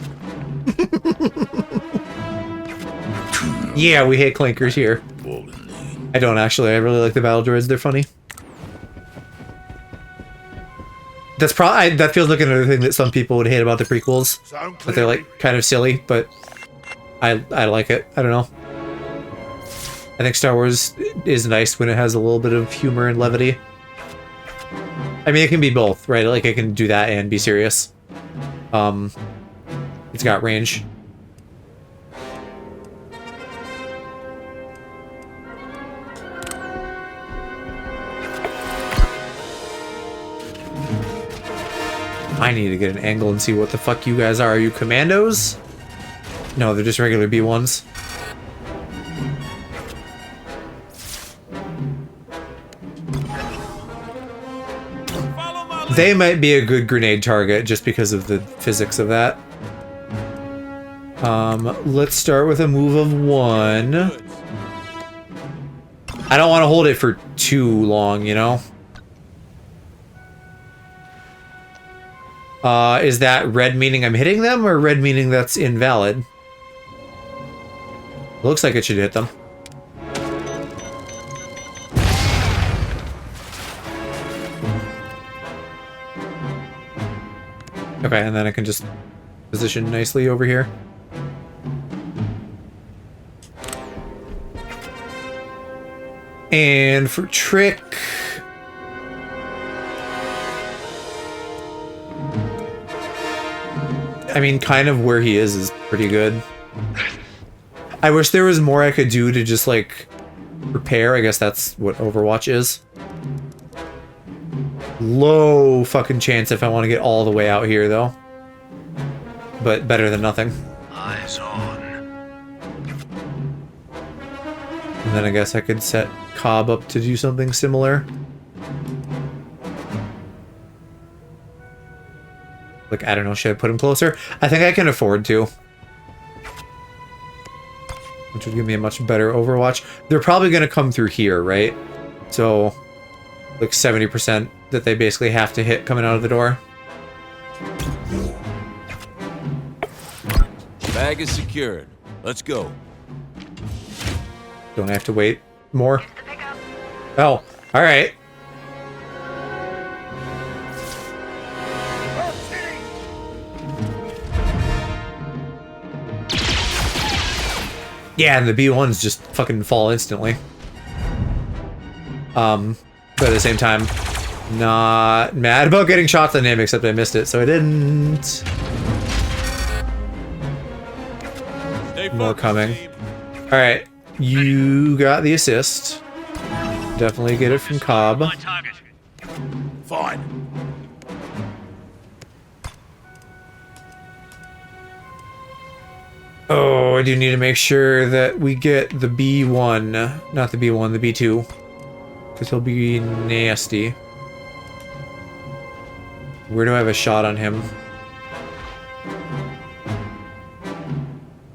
Yeah, we hate clankers here. I don't actually. I really like the battle droids. They're funny. That's probably that feels like another thing that some people would hate about the prequels. That they're like kind of silly, but I like it. I don't know. I think Star Wars is nice when it has a little bit of humor and levity. I mean, it can be both, right? Like it can do that and be serious. It's got range. I need to get an angle and see what the fuck you guys are. Are you commandos? No, they're just regular B1s. They might be a good grenade target just because of the physics of that. Let's start with a move of 1. I don't want to hold it for too long, you know? Is that red meaning I'm hitting them, or red meaning that's invalid? Looks like it should hit them. Okay, and then I can just position nicely over here. And for trick... I mean, kind of where he is pretty good. I wish there was more I could do to just, like, prepare. I guess that's what Overwatch is. Low fucking chance if I want to get all the way out here, though. But better than nothing. Eyes on. And then I guess I could set Cobb up to do something similar. Like, I don't know, should I put him closer? I think I can afford to. Which would give me a much better Overwatch. They're probably going to come through here, right? So, like 70% that they basically have to hit coming out of the door. Bag is secured. Let's go. Don't I have to wait more? Oh, alright. Yeah, and the B1s just fucking fall instantly. But at the same time, not mad about getting shots on him, except I missed it, so I didn't. More coming. Alright, you got the assist. Definitely get it from Cobb. Fine. Oh, I do need to make sure that we get the B1, not the B1, the B2. Because he'll be nasty. Where do I have a shot on him?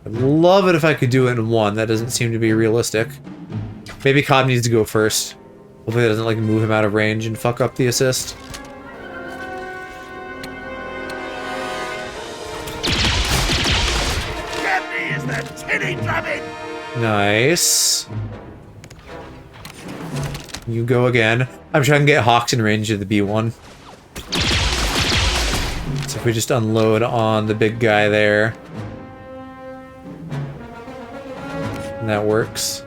I'd love it if I could do it in 1. That doesn't seem to be realistic. Maybe Cobb needs to go first. Hopefully that doesn't like move him out of range and fuck up the assist. Nice. You go again. I'm trying to get Hawks in range of the B1. So if we just unload on the big guy there. And that works.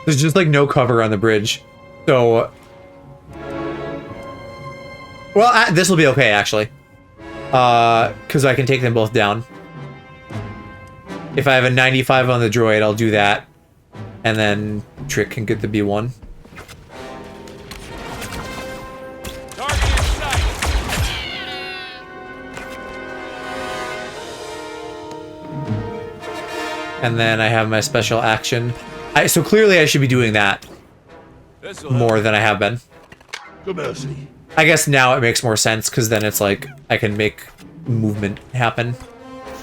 There's just like no cover on the bridge. So... Well, this will be okay, actually. Because I can take them both down. If I have a 95 on the droid, I'll do that. And then Trick can get the B1. And then I have my special action. So clearly I should be doing that more than I have been. Good mercy. I guess now it makes more sense, because then it's like I can make movement happen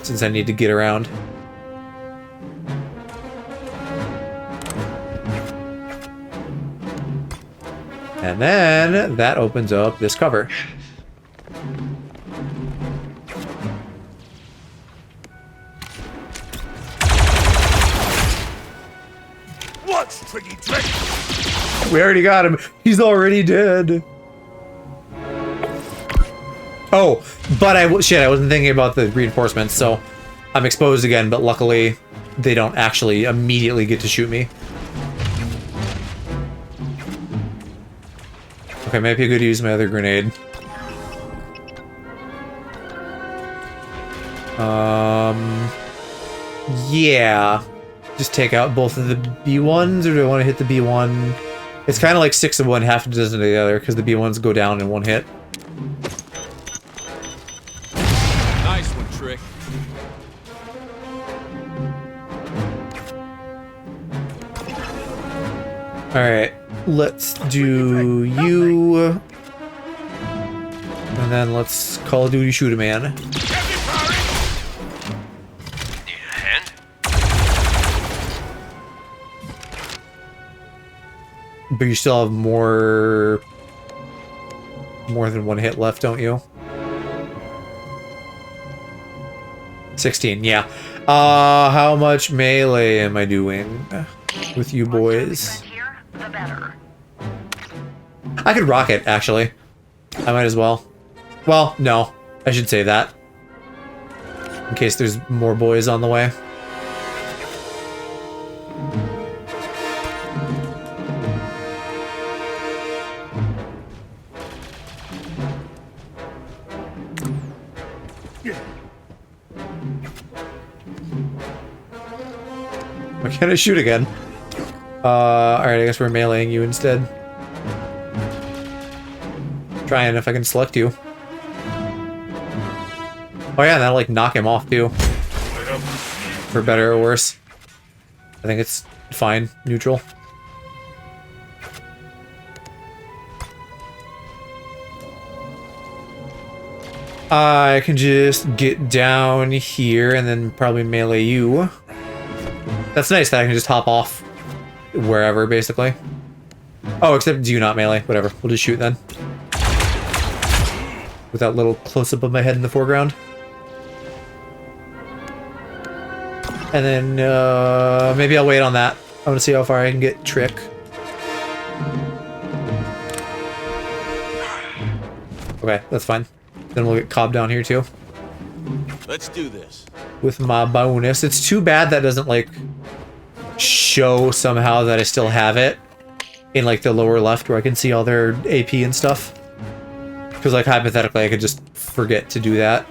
since I need to get around. And then that opens up this cover. What's tricky trick? We already got him. He's already dead. Oh, but I wasn't thinking about the reinforcements, so I'm exposed again, but luckily they don't actually immediately get to shoot me. Okay, maybe I could use my other grenade. Yeah. Just take out both of the B1s, or do I want to hit the B1? It's kind of like 6 of one, half a dozen of the other, because the B1s go down in one hit. Nice one, Trick. Alright, let's do you. And then let's Call of Duty shoot a man. But you still have more than one hit left, don't you? 16, yeah. How much melee am I doing with you boys? I could rocket, actually. I might as well. Well, no. I should say that. In case there's more boys on the way. Why can't I shoot again? Alright, I guess we're meleeing you instead. Trying if I can select you. Oh yeah, that'll like knock him off too. For better or worse. I think it's fine, neutral. I can just get down here and then probably melee you. That's nice that I can just hop off wherever, basically. Oh, except do you not melee? Whatever, we'll just shoot then. With that little close-up of my head in the foreground. And then, maybe I'll wait on that. I want to see how far I can get Trick. Okay, that's fine. Then we'll get Cobb down here too. Let's do this. With my bonus. It's too bad that doesn't, like, show somehow that I still have it in, like, the lower left where I can see all their AP and stuff. Because, like, hypothetically, I could just forget to do that.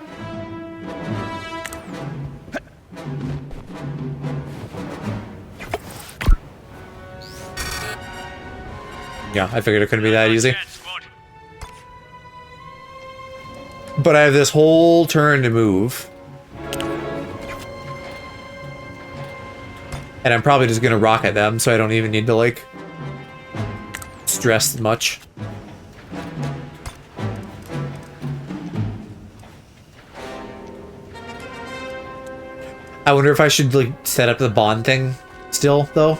Yeah, I figured it couldn't be that easy. But I have this whole turn to move. And I'm probably just gonna rocket them, so I don't even need to, like, stress much. I wonder if I should, like, set up the bond thing still, though.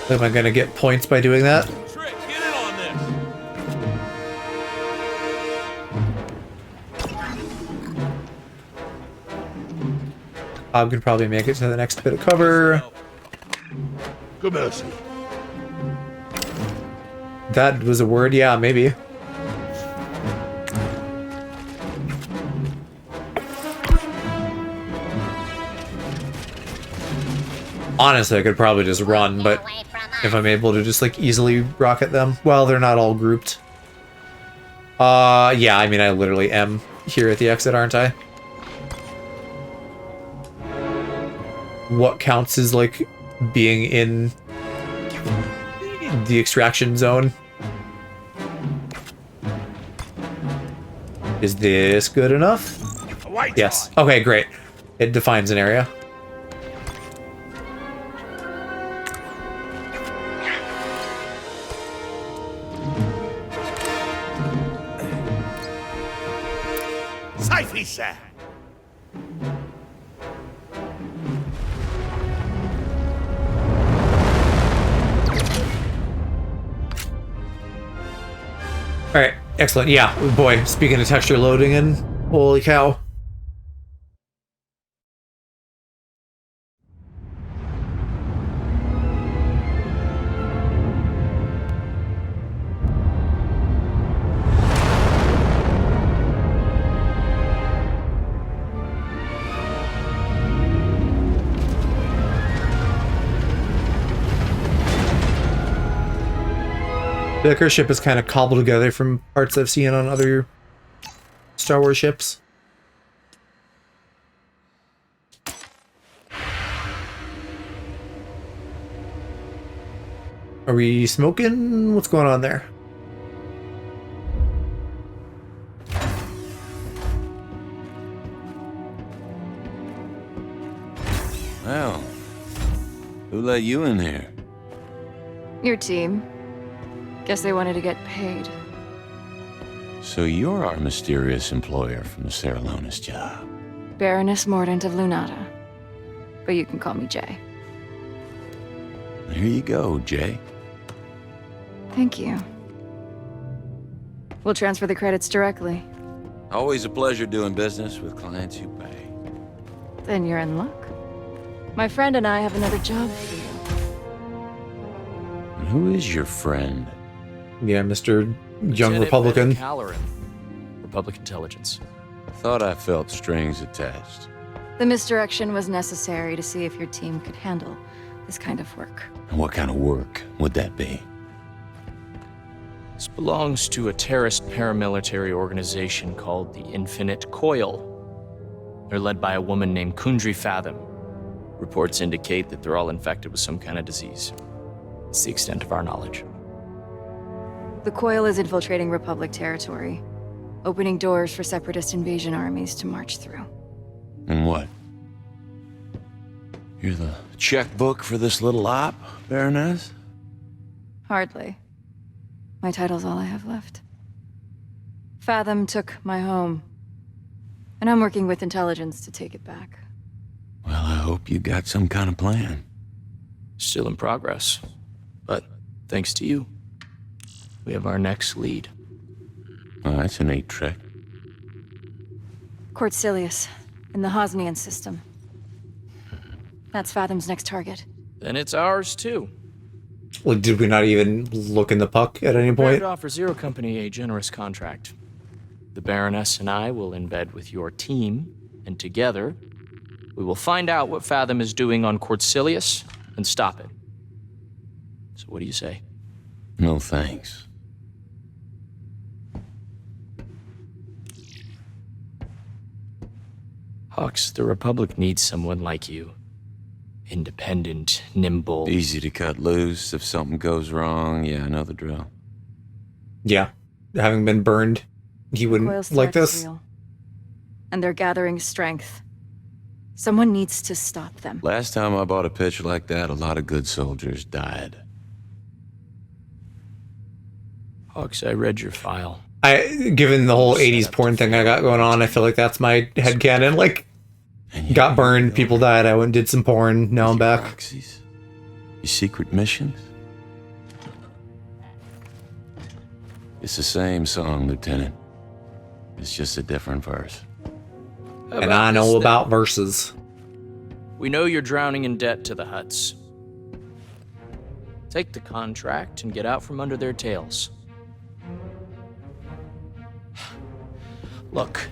Am I gonna get points by doing that? Trick, get in on this. Bob could probably make it to the next bit of cover. Good mercy. That was a word? Yeah, maybe. Honestly, I could probably just run, but if I'm able to just, like, easily rocket them. Well, they're not all grouped. Yeah, I mean, I literally am here at the exit, aren't I? What counts as, like, being in the extraction zone? Is this good enough? Yes. Okay, great. It defines an area. Safely, sir. Alright, excellent. Yeah, boy, speaking of texture loading in, holy cow. I feel like our ship is kind of cobbled together from parts I've seen on other Star Wars ships. Are we smoking? What's going on there? Well, who let you in here? Your team. Guess they wanted to get paid. So you're our mysterious employer from the Seralonis job. Baroness Mordant of Lunata. But you can call me Jay. Here you go, Jay. Thank you. We'll transfer the credits directly. Always a pleasure doing business with clients who pay. Then you're in luck. My friend and I have another job for you. And who is your friend? Yeah, Mr. Young Lieutenant Republican. Bennett Halloran, Republic Intelligence. Thought I felt strings attached. The misdirection was necessary to see if your team could handle this kind of work. And what kind of work would that be? This belongs to a terrorist paramilitary organization called the Infinite Coil. They're led by a woman named Kundry Fathom. Reports indicate that they're all infected with some kind of disease. It's the extent of our knowledge. The Coil is infiltrating Republic territory, opening doors for separatist invasion armies to march through. And what? You're the checkbook for this little op, Baroness? Hardly. My title's all I have left. Fathom took my home, and I'm working with intelligence to take it back. Well, I hope you got some kind of plan. Still in progress. But thanks to you, we have our next lead. Well, that's a neat trick. Cortilius, in the Hosnian system. That's Fathom's next target. Then it's ours too. Like, did we not even look in the puck at any point? To offer Zero Company a generous contract. The Baroness and I will embed with your team, and together, we will find out what Fathom is doing on Cortilius and stop it. So what do you say? No thanks. Hawks, the Republic needs someone like you. Independent, nimble. Easy to cut loose if something goes wrong. Yeah, I know the drill. Yeah. Having been burned, he wouldn't Coil's like threat is this. real. And they're gathering strength. Someone needs to stop them. Last time I bought a pitch like that, a lot of good soldiers died. Hawks, I read your file. Given the whole 80s porn thing I got going on, I feel like that's my headcanon. Like, got burned, people died, I went and did some porn, now I'm back. Proxies? Your secret missions? It's the same song, Lieutenant. It's just a different verse. And I know about verses. We know you're drowning in debt to the Hutts. Take the contract and get out from under their tails. Look,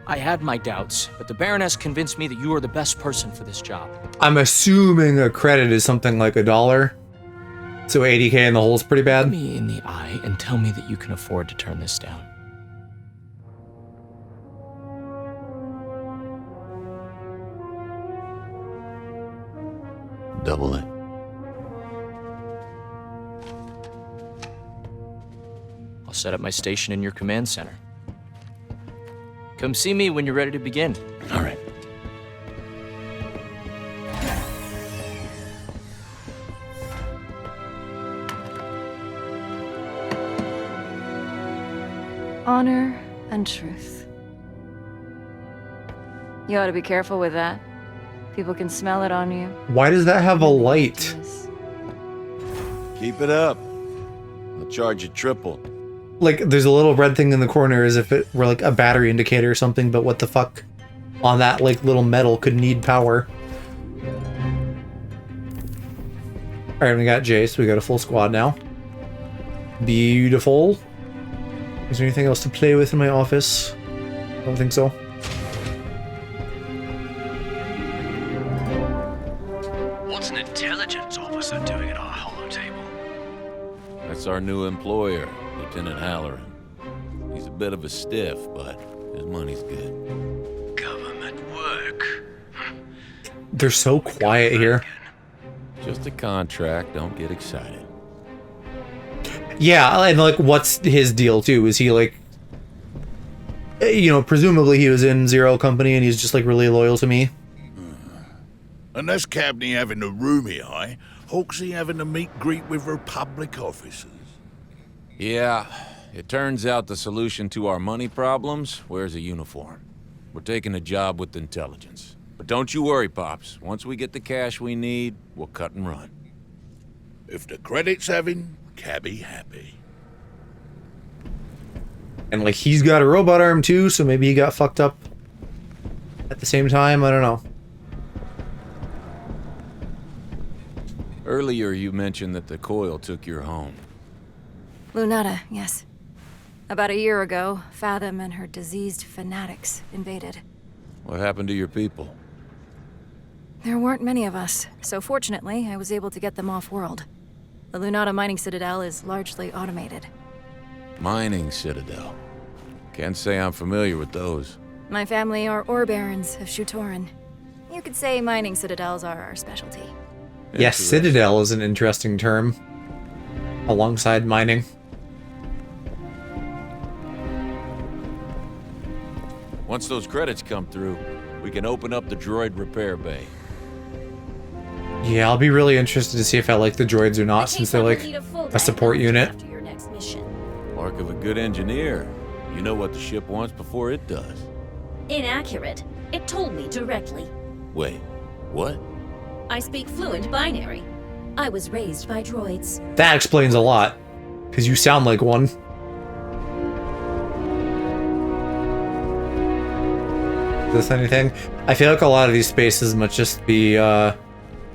I had my doubts, but the Baroness convinced me that you are the best person for this job. I'm assuming a credit is something like $1. So 80K in the hole is pretty bad. Look me in the eye and tell me that you can afford to turn this down. Double it. I'll set up my station in your command center. Come see me when you're ready to begin. All right. Honor and truth. You ought to be careful with that. People can smell it on you. Why does that have a light? Keep it up. I'll charge you triple. Like, there's a little red thing in the corner as if it were like a battery indicator or something, but what the fuck on that like little metal could need power. Alright, we got Jace, we got a full squad now. Beautiful. Is there anything else to play with in my office? I don't think so. What's an intelligence officer doing at our holotable? That's our new employer, Lieutenant Halloran. He's a bit of a stiff, but his money's good. Government work. They're so quiet here. Just a contract. Don't get excited. Yeah, and like, what's his deal too? Is he like, you know, presumably he was in Zero Company and he's just like really loyal to me. Unless Cabney having a roomy eye, Hawksy having a meet-greet with Republic officers. Yeah, it turns out the solution to our money problems wears a uniform. We're taking a job with intelligence. But don't you worry, Pops. Once we get the cash we need, we'll cut and run. If the credits have him, Cabby happy. And like, he's got a robot arm too, so maybe he got fucked up at the same time. I don't know. Earlier you mentioned that the coil took your home. Lunata, yes. About a year ago, Fathom and her diseased fanatics invaded. What happened to your people? There weren't many of us, so fortunately, I was able to get them off-world. The Lunata mining citadel is largely automated. Mining citadel. Can't say I'm familiar with those. My family are ore barons of Shutorin. You could say mining citadels are our specialty. Yes, citadel is an interesting term. Alongside mining. Once those credits come through, we can open up the droid repair bay. Yeah, I'll be really interested to see if I like the droids or not, since they're like a support unit. Mark of a good engineer. You know what the ship wants before it does. Inaccurate. It told me directly. Wait, what? I speak fluent binary. I was raised by droids. That explains a lot, because you sound like one. Is this anything? I feel like a lot of these spaces must just be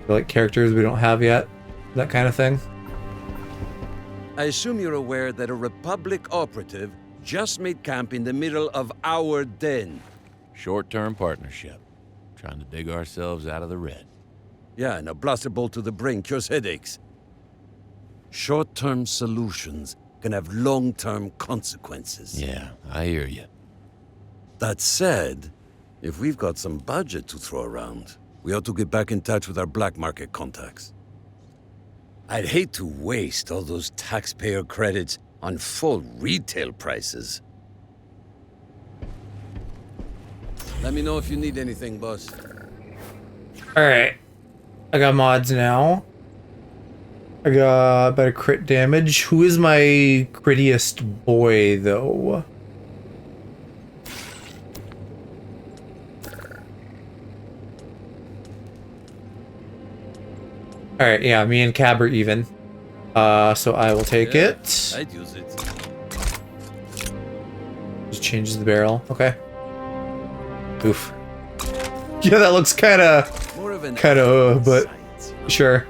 like characters we don't have yet, that kind of thing. I assume you're aware that a Republic operative just made camp in the middle of our den. Short-term partnership. Trying to dig ourselves out of the red. Yeah, and a blaster bolt to the brain cures headaches. Short-term solutions can have long-term consequences. Yeah, I hear you. That said, if we've got some budget to throw around, we ought to get back in touch with our black market contacts. I'd hate to waste all those taxpayer credits on full retail prices. Let me know if you need anything, boss. Alright. I got mods now. I got better crit damage. Who is my crittiest boy, though? Alright, yeah, me and Cab are even. So I will take it. I'd use it. Just changes the barrel. Okay. Oof. Yeah, that looks but sure.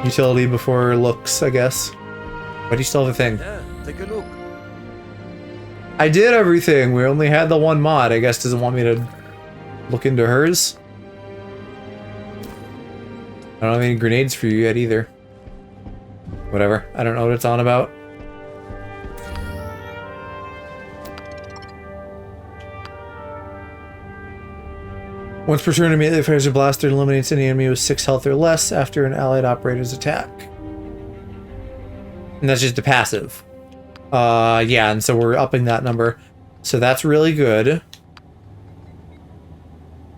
Utility before looks, I guess. But you still have a thing. Yeah, take a look. I did everything. We only had the one mod. I guess doesn't want me to look into hers. I don't have any grenades for you yet either. Whatever. I don't know what it's on about. Once per turn, immediately fires a blaster and eliminates any enemy with 6 health or less after an allied operator's attack. And that's just a passive. Yeah, and so we're upping that number. So that's really good.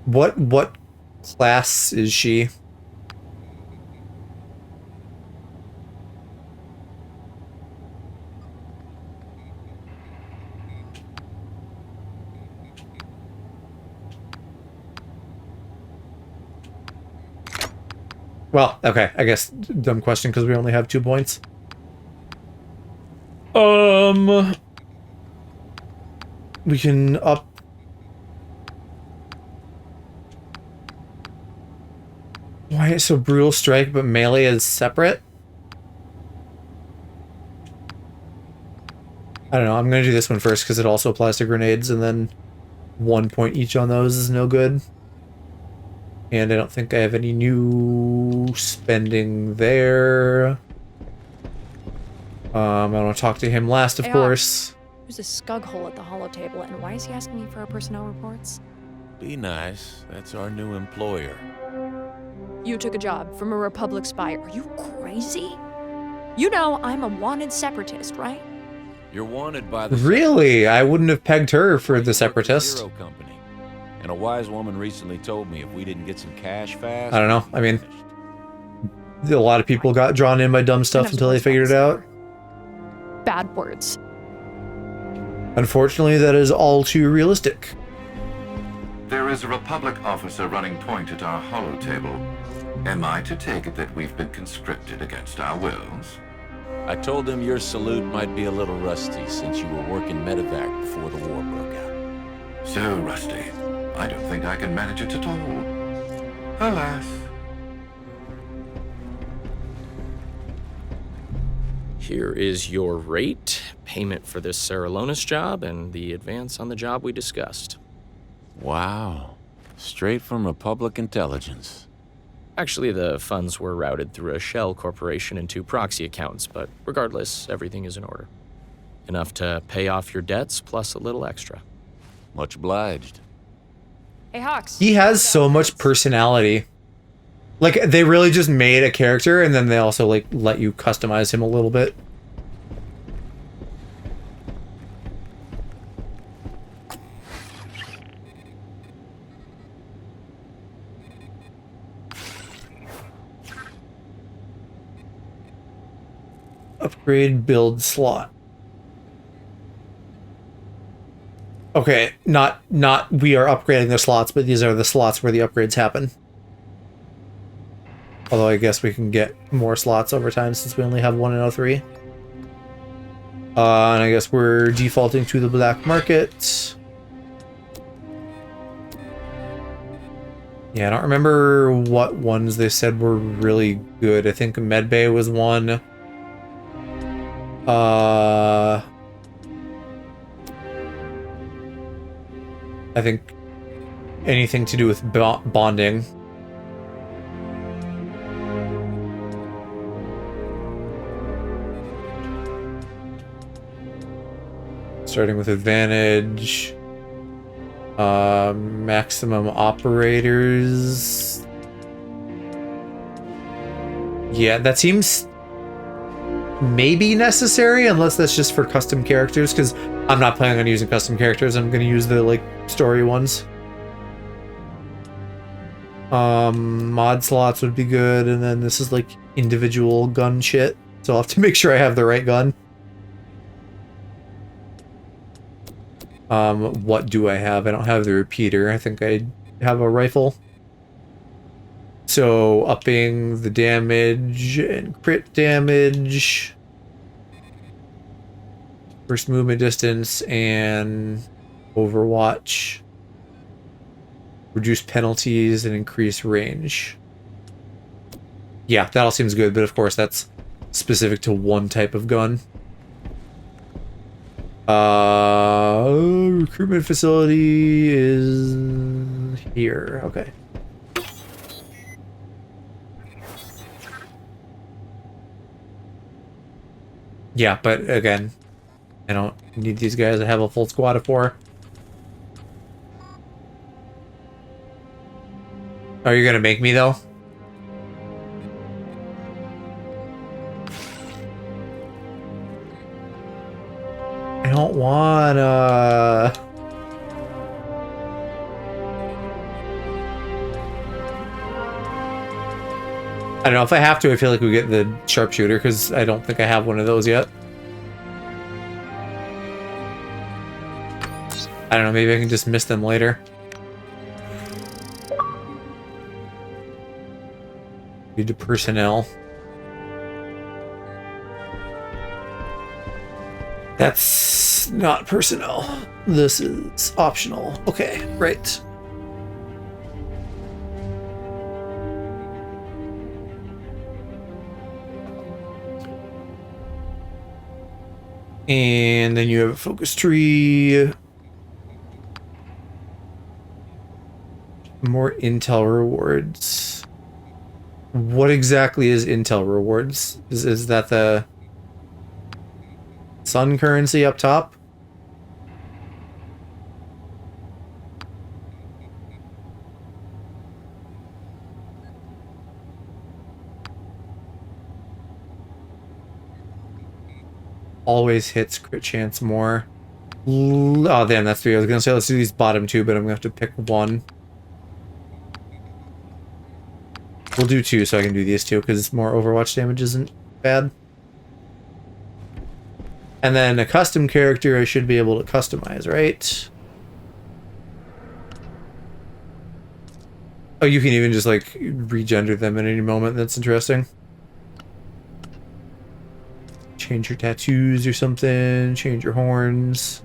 What class is she? Well, okay, I guess dumb question because we only have 2 points. We can up. Why is so brutal strike but melee is separate? I don't know, I'm gonna do this one first because it also applies to grenades, and then 1 point each on those is no good. And I don't think I have any new spending there. I want to talk to him last, of course. There's a scug hole at the holo table, and why is he asking me for our personnel reports? Be nice. That's our new employer. You took a job from a Republic spy. Are you crazy? You know I'm a wanted separatist, right? You're wanted by the Really? I wouldn't have pegged her for the Zero Separatist. Company. And a wise woman recently told me if we didn't get some cash fast... I don't know. I mean, a lot of people got drawn in by dumb stuff until they figured it out. Bad words. Unfortunately, that is all too realistic. There is a Republic officer running point at our holotable. Am I to take it that we've been conscripted against our wills? I told him your salute might be a little rusty since you were working medevac before the war broke out. So rusty, I don't think I can manage it at all. Alas. Here is your rate, payment for this Saralonis job, and the advance on the job we discussed. Wow. Straight from Republic Intelligence. Actually, the funds were routed through a shell corporation and 2 proxy accounts, but regardless, everything is in order. Enough to pay off your debts, plus a little extra. Much obliged. Hey, Hawks. He has so much personality. Like, they really just made a character, and then they also, like, let you customize him a little bit. Upgrade build slot. Okay, not we are upgrading the slots, but these are the slots where the upgrades happen. Although I guess we can get more slots over time since we only have 1 in 03. And I guess we're defaulting to the black market. Yeah, I don't remember what ones they said were really good. I think Medbay was one. I think anything to do with bonding. Starting with advantage. Maximum operators. Yeah, that seems maybe necessary, unless that's just for custom characters, because I'm not planning on using custom characters. I'm going to use the, like, story ones. Mod slots would be good, and then this is, like, individual gun shit, so I'll have to make sure I have the right gun. What do I have? I don't have the repeater. I think I have a rifle. So, upping the damage and crit damage. First movement distance and Overwatch. Reduce penalties and increase range. Yeah, that all seems good, but of course that's specific to one type of gun. Recruitment facility is here. Okay. Yeah, but again, I don't need these guys. I have a full squad of 4. Are you gonna make me though? I don't wanna. I don't know, if I have to, I feel like we get the sharpshooter, because I don't think I have one of those yet. I don't know, maybe I can just miss them later. Need to personnel. That's not personnel. This is optional. Okay, right. And then you have a focus tree. More intel rewards. What exactly is intel rewards? Is that the sun currency up top? always hits crit chance more. Oh, damn, that's 3. I was gonna say let's do these bottom 2, but I'm gonna have to pick 1. We'll do 2 so I can do these 2, because more Overwatch damage isn't bad. And then a custom character I should be able to customize, right? Oh, you can even just, like, regender them at any moment. That's interesting. Change your tattoos or something. Change your horns.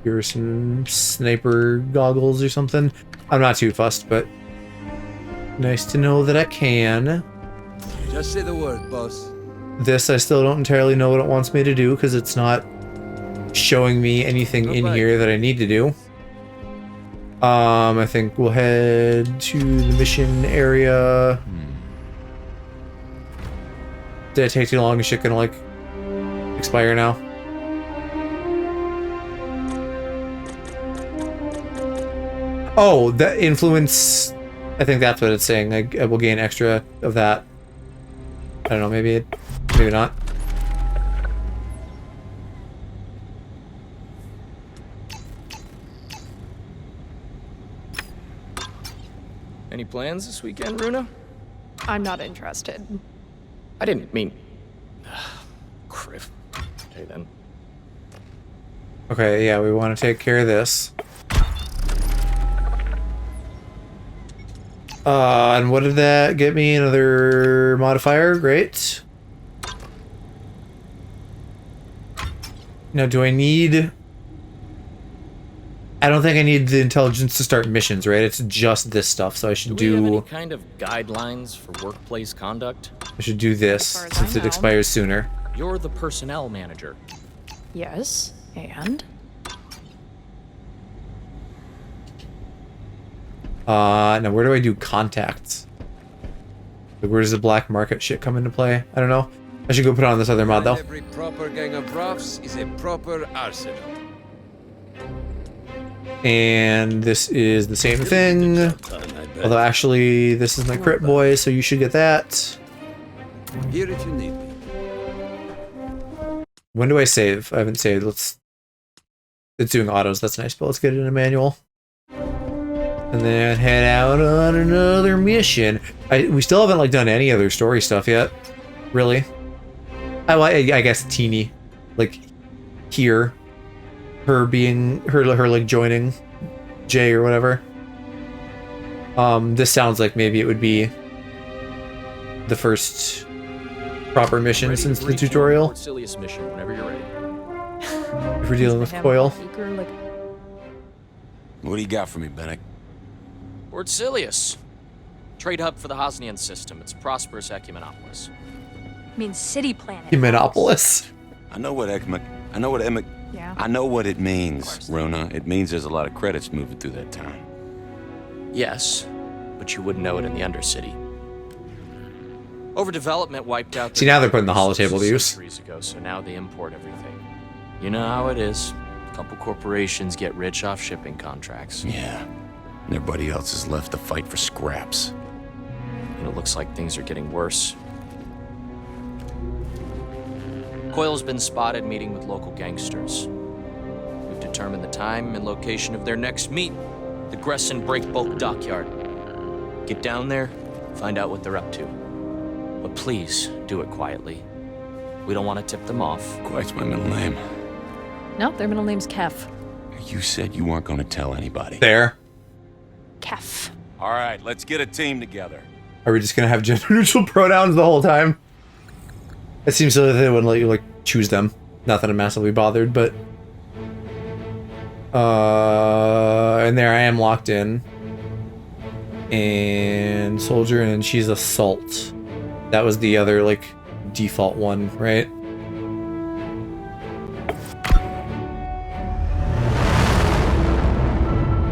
Here are some sniper goggles or something. I'm not too fussed, but nice to know that I can. Just say the word, boss. This I still don't entirely know what it wants me to do because it's not showing me anything in here that I need to do. I think we'll head to the mission area. Did it take too long? Is shit gonna like expire now? Oh, the influence. I think that's what it's saying. I will gain extra of that. I don't know, maybe not. Any plans this weekend, Runa? I'm not interested. I didn't mean... Criff. Okay, then. Okay, yeah, we want to take care of this. And what did that get me? Another modifier? Great. Now, do I need... I don't think I need the intelligence to start missions, right? It's just this stuff, so I should Do we have do... any kind of guidelines for workplace conduct? I should do this, since it expires sooner. You're the personnel manager. Yes, and? Now where do I do contacts? Like, where does the black market shit come into play? I don't know. I should go put on this other mod, though. Every proper gang of roughs is a proper arsenal. And this is the same thing. Although, actually, this is my crit boy, so you should get that. Here if you need me. When do I save? I haven't saved. It's doing autos. That's nice, but let's get it in a manual. And then head out on another mission. We still haven't like done any other story stuff yet, really. I guess teeny, like here, her like joining Jay or whatever. This sounds like maybe it would be the first proper mission since the tutorial. Silius mission whenever you're ready. If we're dealing with Coil. What do you got for me, Bennett? Port Silius. Trade hub for the Hosnian system. It's prosperous Ecumenopolis. Means city planet. Ecumenopolis. I know what it means, Rona. It means there's a lot of credits moving through that town. Yes, but you wouldn't know it in the Undercity. Overdevelopment wiped out. See, now they're putting the holotable to use. Centuries ago, so now they import everything. You know how it is. A couple corporations get rich off shipping contracts. Yeah. And everybody else is left to fight for scraps. And it looks like things are getting worse. Coil's been spotted meeting with local gangsters. We've determined the time and location of their next meet. The Gresson Break Bulk Dockyard. Get down there, find out what they're up to. But please, do it quietly. We don't want to tip them off. Quiet's my middle name. No, their middle name's Kef. You said you weren't going to tell anybody. There. Kef. All right, let's get a team together. Are we just gonna have gender neutral pronouns the whole time? It seems silly that they wouldn't let you like choose them. Not that I'm massively bothered, but and there I am locked in. And soldier, and she's assault. That was the other like default one, right?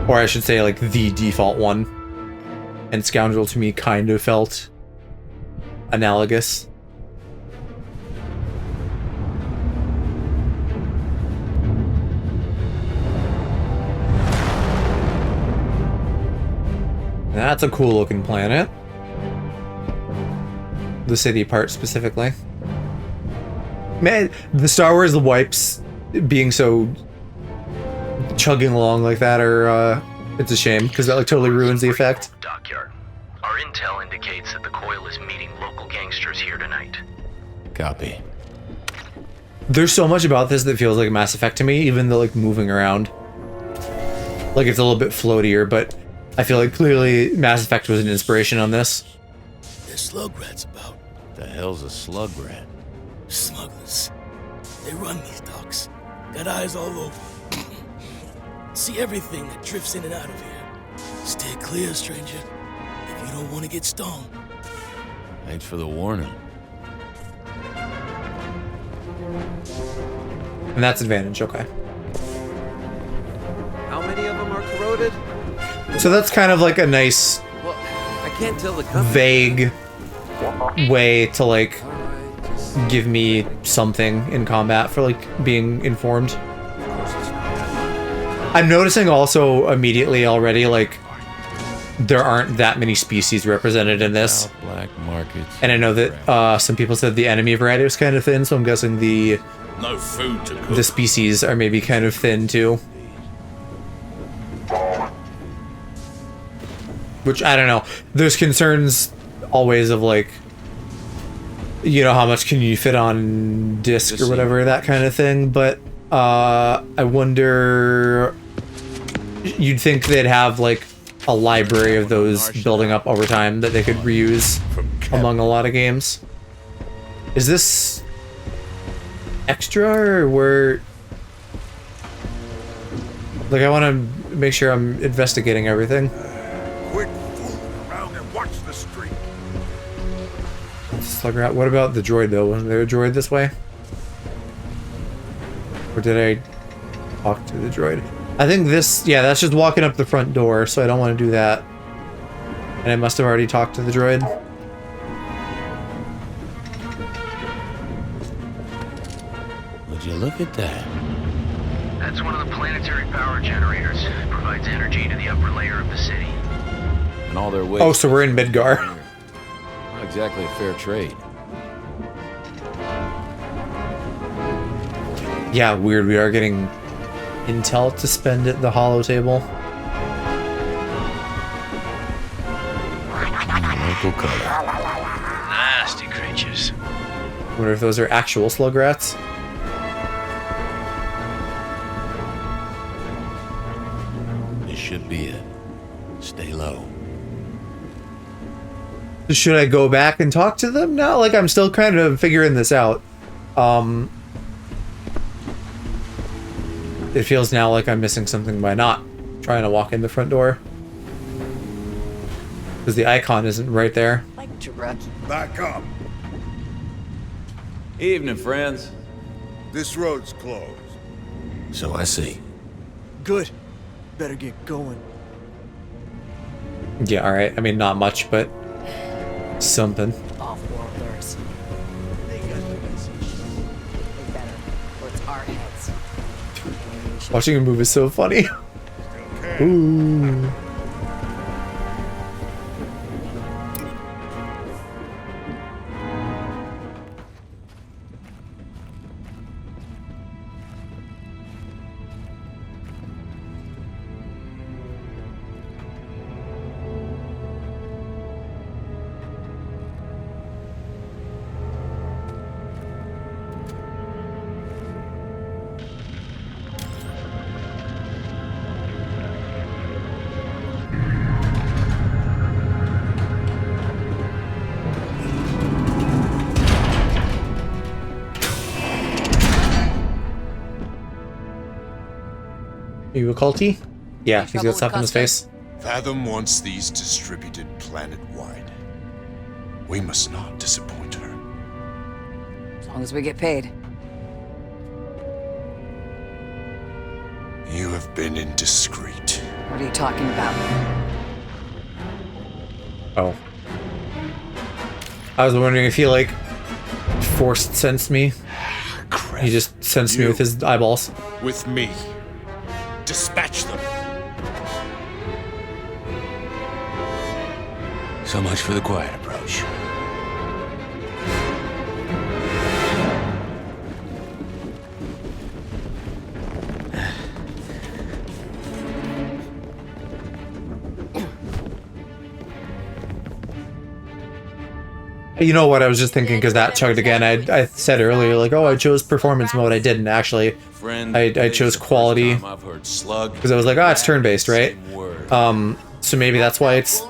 Or I should say, like, the default one. And Scoundrel to me kind of felt analogous. That's a cool looking planet. The city part specifically. Man, the Star Wars wipes being so chugging along like that are it's a shame because that like totally ruins the effect. Dockyard. Our intel indicates that the Coil is meeting local gangsters here tonight. Copy. There's so much about this that feels like Mass Effect to me, even though like moving around. Like it's a little bit floatier, but I feel like clearly Mass Effect was an inspiration on this. There's slug rats about. The hell's a slug rat? Smugglers. They run these docks. Got eyes all over. See everything that drifts in and out of here. Stay clear, stranger. If you don't want to get stoned. Thanks for the warning. And that's advantage, okay. How many of them are corroded? So that's kind of like a nice, Well, I can't tell the company. vague way to like give me something in combat for like being informed. I'm noticing also immediately already like there aren't that many species represented in this. Black markets. And I know that some people said the enemy variety was kind of thin, so I'm guessing the No food to cook. the species are maybe kind of thin too. Which, I don't know. There's concerns always of like, you know, how much can you fit on disc or whatever, that kind of thing. But I wonder, you'd think they'd have like a library of those building up over time that they could reuse among a lot of games. Is this extra or where? Like, I want to make sure I'm investigating everything. Quit fooling around and watch the street. Slug rat. What about the droid though? Wasn't there a droid this way? Or did I talk to the droid? I think this, yeah, that's just walking up the front door, so I don't want to do that. And I must have already talked to the droid. Would you look at that? That's one of the planetary power generators. It provides energy to the upper layer of the city. And all their waste. Oh, so we're in Midgar. Not exactly a fair trade. Yeah, weird. We are getting intel to spend at the holo table. Local color. Nasty creatures. Wonder if those are actual slug rats. This should be it. Stay low. Should I go back and talk to them now? Like, I'm still kind of figuring this out. It feels now like I'm missing something by not trying to walk in the front door. Because the icon isn't right there. Like Drucky. Back up. Evening, friends. This road's closed. So I see. Good. Better get going. Yeah, alright. I mean, not much, but something. Off-worlders. They got the message. They better. Or it's our heads. Watching him move is so funny. Ooh. Are you a culty? Yeah, he's got stuff in his face. Fathom wants these distributed planet-wide. We must not disappoint her. As long as we get paid. You have been indiscreet. What are you talking about? Oh. I was wondering if he, like, forced sensed me. He just sensed me with his eyeballs. With me. Dispatch them. So much for the quiet approach. You know what, I was just thinking, because that chugged again. I said earlier, like, oh, I chose performance mode. I didn't, actually. I chose quality. Because I was like, oh, it's turn-based, right? So maybe that's why it's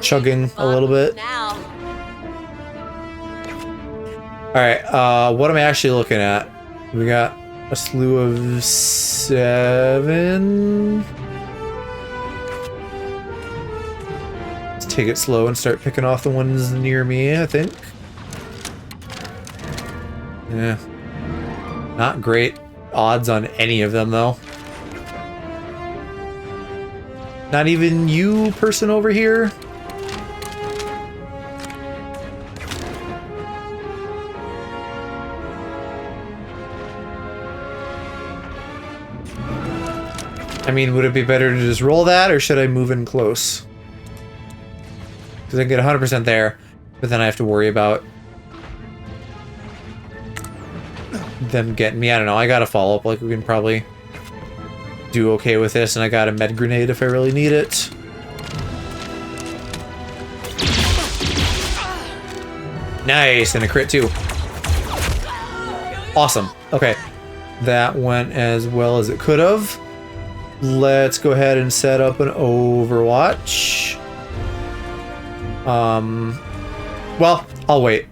chugging a little bit. Alright, what am I actually looking at? We got a slew of 7... Take it slow and start picking off the ones near me, I think. Yeah. Not great odds on any of them, though. Not even you, person over here? I mean, would it be better to just roll that, or should I move in close? Because I can get 100% there, but then I have to worry about them getting me. I don't know. I gotta follow up. Like, we can probably do okay with this, and I got a med grenade if I really need it. Nice, and a crit too. Awesome. Okay, that went as well as it could have. Let's go ahead and set up an Overwatch. Well, I'll wait.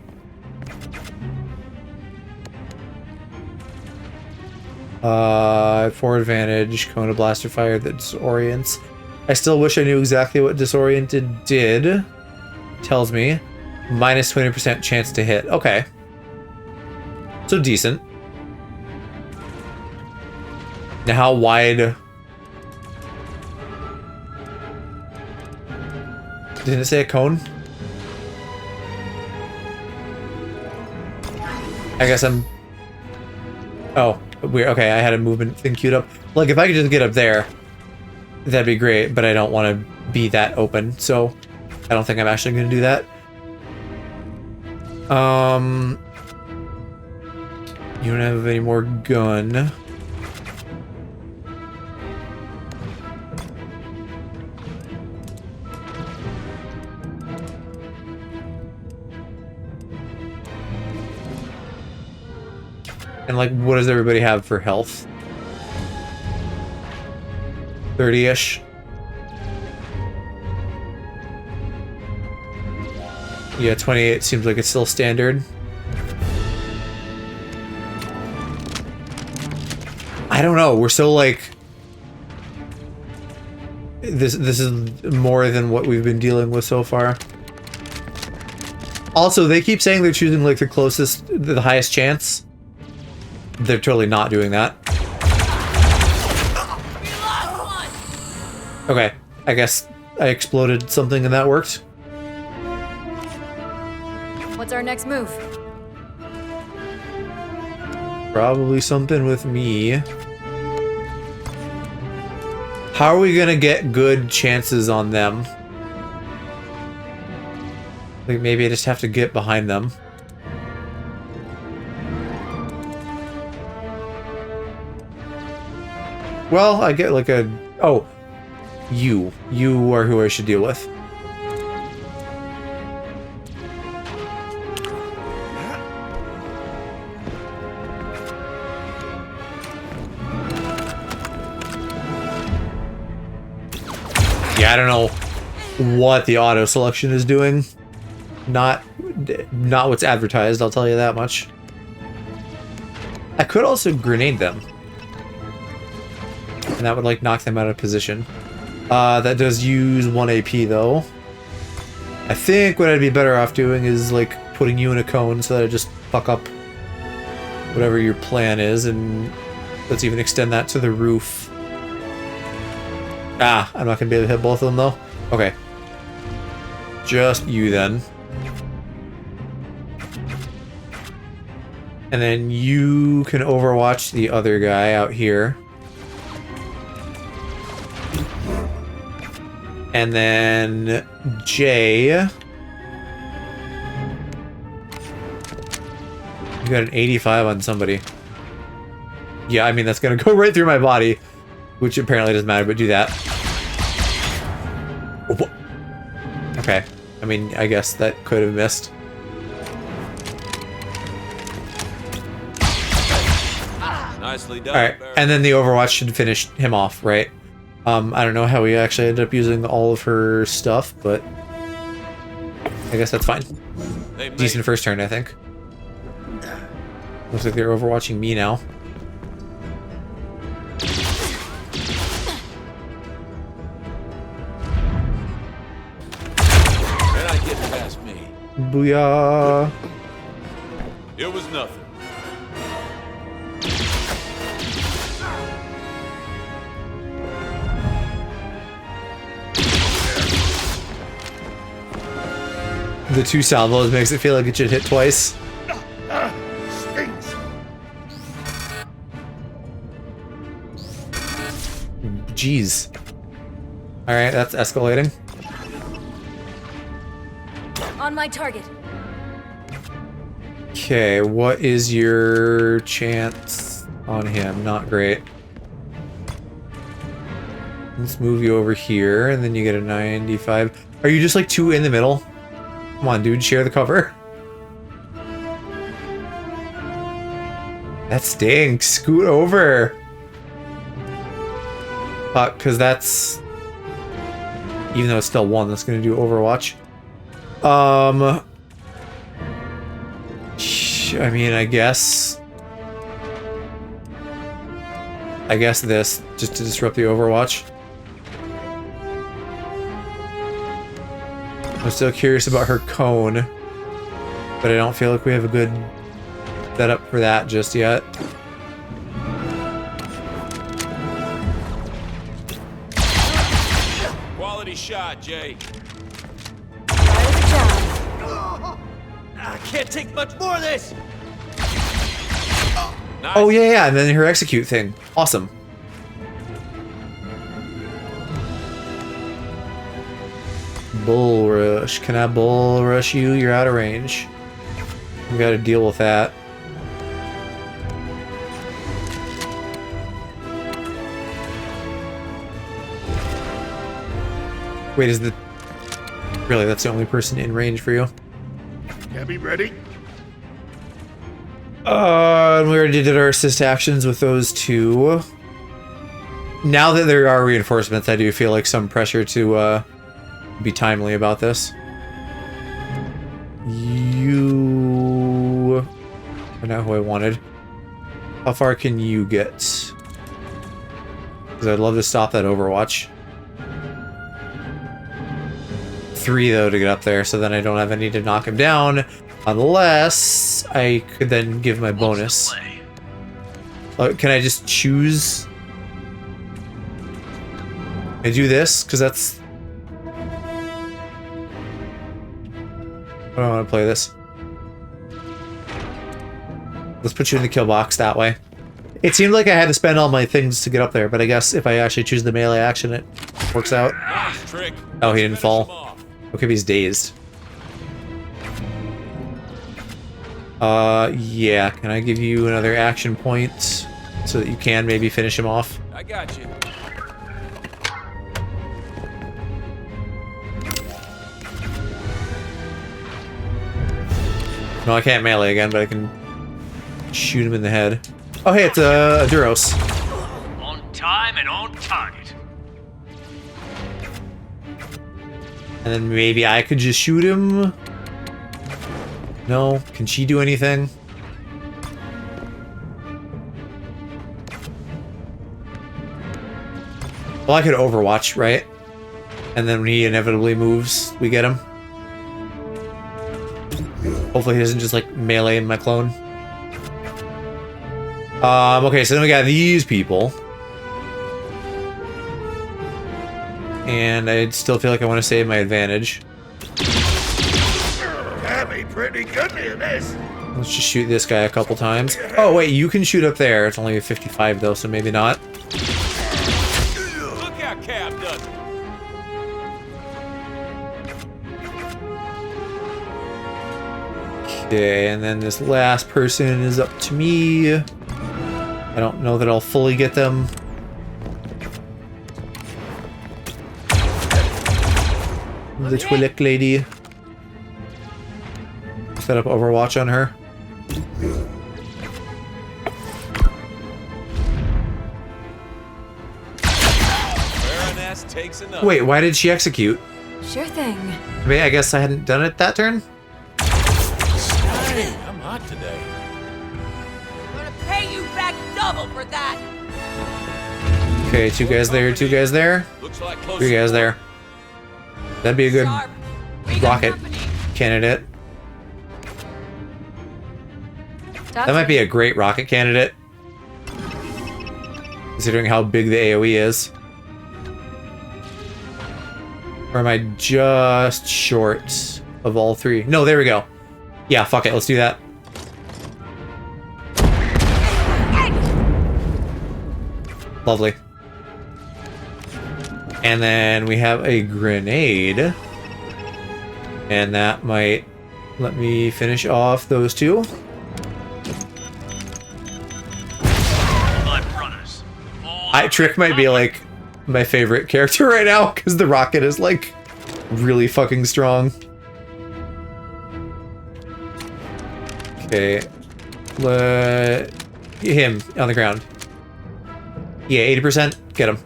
For advantage, Kona Blaster Fire that disorients. I still wish I knew exactly what disoriented did. Tells me. Minus 20% chance to hit. Okay. So decent. Now how wide... Didn't it say a cone? I guess I'm... Oh, weird. Okay, I had a movement thing queued up. Like, if I could just get up there, that'd be great, but I don't want to be that open, so I don't think I'm actually going to do that. You don't have any more gun. And, like, what does everybody have for health? 30-ish? Yeah, 28 seems like it's still standard. I don't know, we're so, like... This is more than what we've been dealing with so far. Also, they keep saying they're choosing, like, the closest, the highest chance. They're totally not doing that. Okay, I guess I exploded something and that worked. What's our next move? Probably something with me. How are we gonna get good chances on them? Like, maybe I just have to get behind them. Well, I get like a... Oh. You. You are who I should deal with. Yeah, I don't know what the auto selection is doing. Not what's advertised, I'll tell you that much. I could also grenade them. And that would, like, knock them out of position. That does use 1 AP, though. I think what I'd be better off doing is, like, putting you in a cone so that I just fuck up whatever your plan is, and let's even extend that to the roof. Ah, I'm not gonna be able to hit both of them, though. Okay. Just you, then. And then you can overwatch the other guy out here. And then Jay, You got an 85 on somebody. Yeah, I mean, that's gonna go right through my body, which apparently doesn't matter, but do that. Okay. I mean, I guess that could have missed. Nicely done. Alright, and then the Overwatch should finish him off, right? I don't know how we actually ended up using all of her stuff, but I guess that's fine. Decent first turn, I think. Looks like they're overwatching me now. They're not getting past me. Booyah! It was nothing. The 2 salvos makes it feel like it should hit twice. Stinks. Jeez. Alright, that's escalating. On my target. Okay, what is your chance on him? Not great. Let's move you over here, and then you get a 95. Are you just like 2 in the middle? Come on, dude, share the cover. That stinks. Scoot over. Fuck, because that's... Even though it's still 1, that's going to do Overwatch. I mean, I guess this, just to disrupt the Overwatch. I'm still curious about her cone, but I don't feel like we have a good setup for that just yet. Quality shot, Jay. I can't take much more of this. Nice. Oh yeah, and then her execute thing. Awesome. Bull rush. Can I bull rush you? You're out of range. We gotta deal with that. Wait, is the... Really, that's the only person in range for you? Gabby, ready? We already did our assist actions with those 2. Now that there are reinforcements, I do feel like some pressure to, be timely about this. You are not who I wanted. How far can you get? Because I'd love to stop that Overwatch. 3 though to get up there, so then I don't have any to knock him down, unless I could then give my bonus. Can I just choose? I do this because that's... I don't want to play this. Let's put you in the kill box that way. It seemed like I had to spend all my things to get up there, but I guess if I actually choose the melee action, it works out. Nice trick. Oh, he didn't fall. Okay, he's dazed. Yeah. Can I give you another action point so that you can maybe finish him off? I got you. No, I can't melee again, but I can shoot him in the head. Oh, hey, it's a Duros. On time and on target. And then maybe I could just shoot him. No? Can she do anything? Well, I could Overwatch, right? And then when he inevitably moves, we get him. Hopefully he doesn't just like melee in my clone. Okay, so then we got these people. And I still feel like I want to save my advantage. Gabby, pretty good near this. Let's just shoot this guy a couple times. Oh wait, you can shoot up there. It's only a 55 though, so maybe not. Look how Cab does it. Okay, and then this last person is up to me. I don't know that I'll fully get them. The Twi'lek lady. Set up Overwatch on her. Baroness takes another. Wait, why did she execute? Sure thing. I mean, I guess I hadn't done it that turn? Hey, I'm hot today. I'm gonna pay you back double for that. Okay, two guys there, two guys there. Looks like close. Three guys there. That'd be a good Sharp. We got rocket company. candidate. That might be a great rocket candidate. Considering how big the AoE is. Or am I just short of all three? No, there we go. Yeah, fuck it, let's do that. Lovely. And then we have a grenade. And that might let me finish off those two. Trick might be like my favorite character right now because the rocket is like really fucking strong. Okay, let him on the ground. Yeah, 80%. Get him.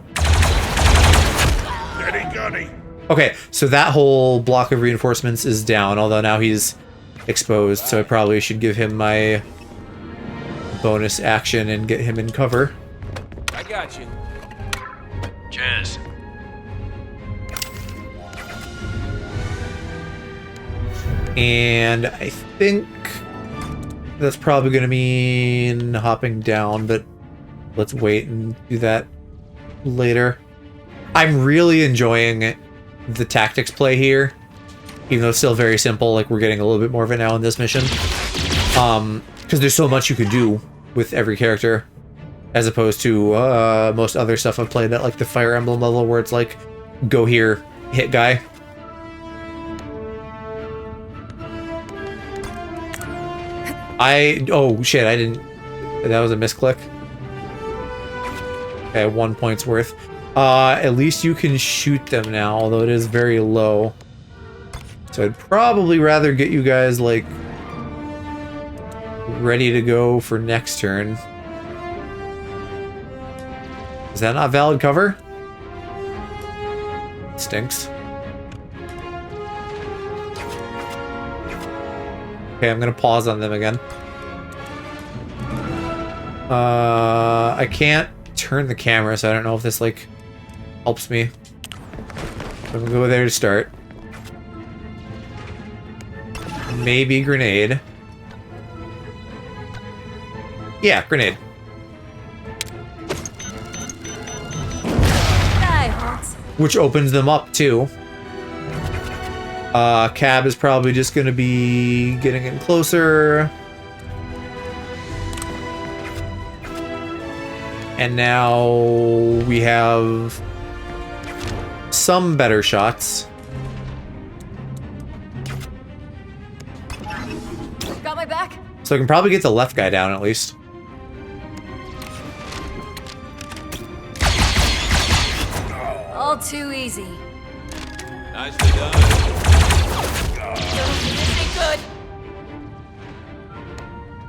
Okay, so that whole block of reinforcements is down, although now he's exposed, so I probably should give him my bonus action and get him in cover. I got you. Cheers. And I think that's probably going to mean hopping down, but let's wait and do that later. I'm really enjoying the tactics play here, even though it's still very simple. Like, we're getting a little bit more of it now in this mission. Because there's so much you could do with every character, as opposed to most other stuff I've played at like the Fire Emblem level, where it's like, go here, hit guy. Oh shit, I didn't, that was a misclick. Okay, 1 point's worth. At least you can shoot them now, although it is very low. So I'd probably rather get you guys, like, ready to go for next turn. Is that not valid cover? Stinks. Okay, I'm gonna pause on them again. I can't turn the camera, so I don't know if this, like, helps me. I'm gonna go there to start. Maybe grenade. Yeah, grenade. Which opens them up, too. Cab is probably just gonna be getting in closer. And now we have some better shots. Got my back? So I can probably get the left guy down at least. All too easy. Nicely done. This ain't good.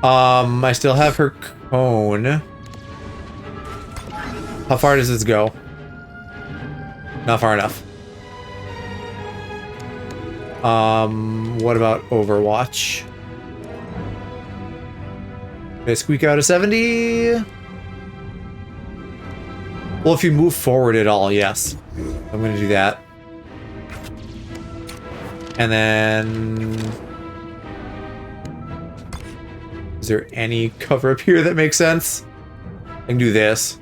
I still have her cone. How far does this go? Not far enough. What about Overwatch? Did I squeak out a 70? Well, if you move forward at all, yes. I'm gonna do that. And then... is there any cover up here that makes sense? I can do this.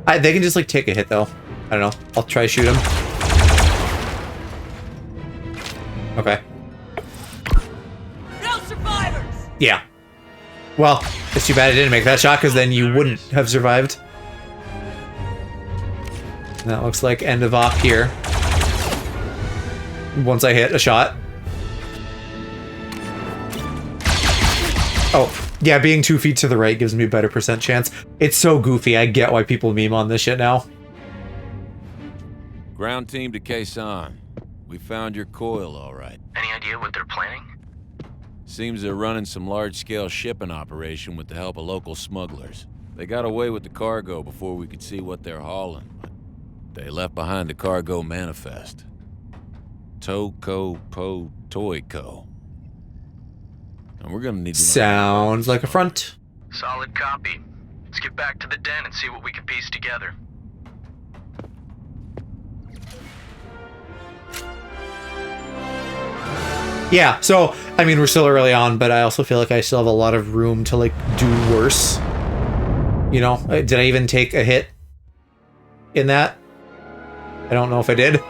They can just, like, take a hit, though. I don't know. I'll try to shoot him. Okay. No survivors. Yeah. Well, it's too bad I didn't make that shot, because then you wouldn't have survived. And that looks like end of op here. Once I hit a shot. Oh, yeah, being 2 feet to the right gives me a better percent chance. It's so goofy, I get why people meme on this shit now. Ground team to Quezon. We found your coil, all right. Any idea what they're planning? Seems they're running some large-scale shipping operation with the help of local smugglers. They got away with the cargo before we could see what they're hauling, but they left behind the cargo manifest. Toco Po Toyco. And we're gonna need to... Sounds like a front. Solid copy. Let's get back to the den and see what we can piece together. Yeah, so, I mean, we're still early on, but I also feel like I still have a lot of room to, like, do worse. You know? Did I even take a hit in that? I don't know if I did.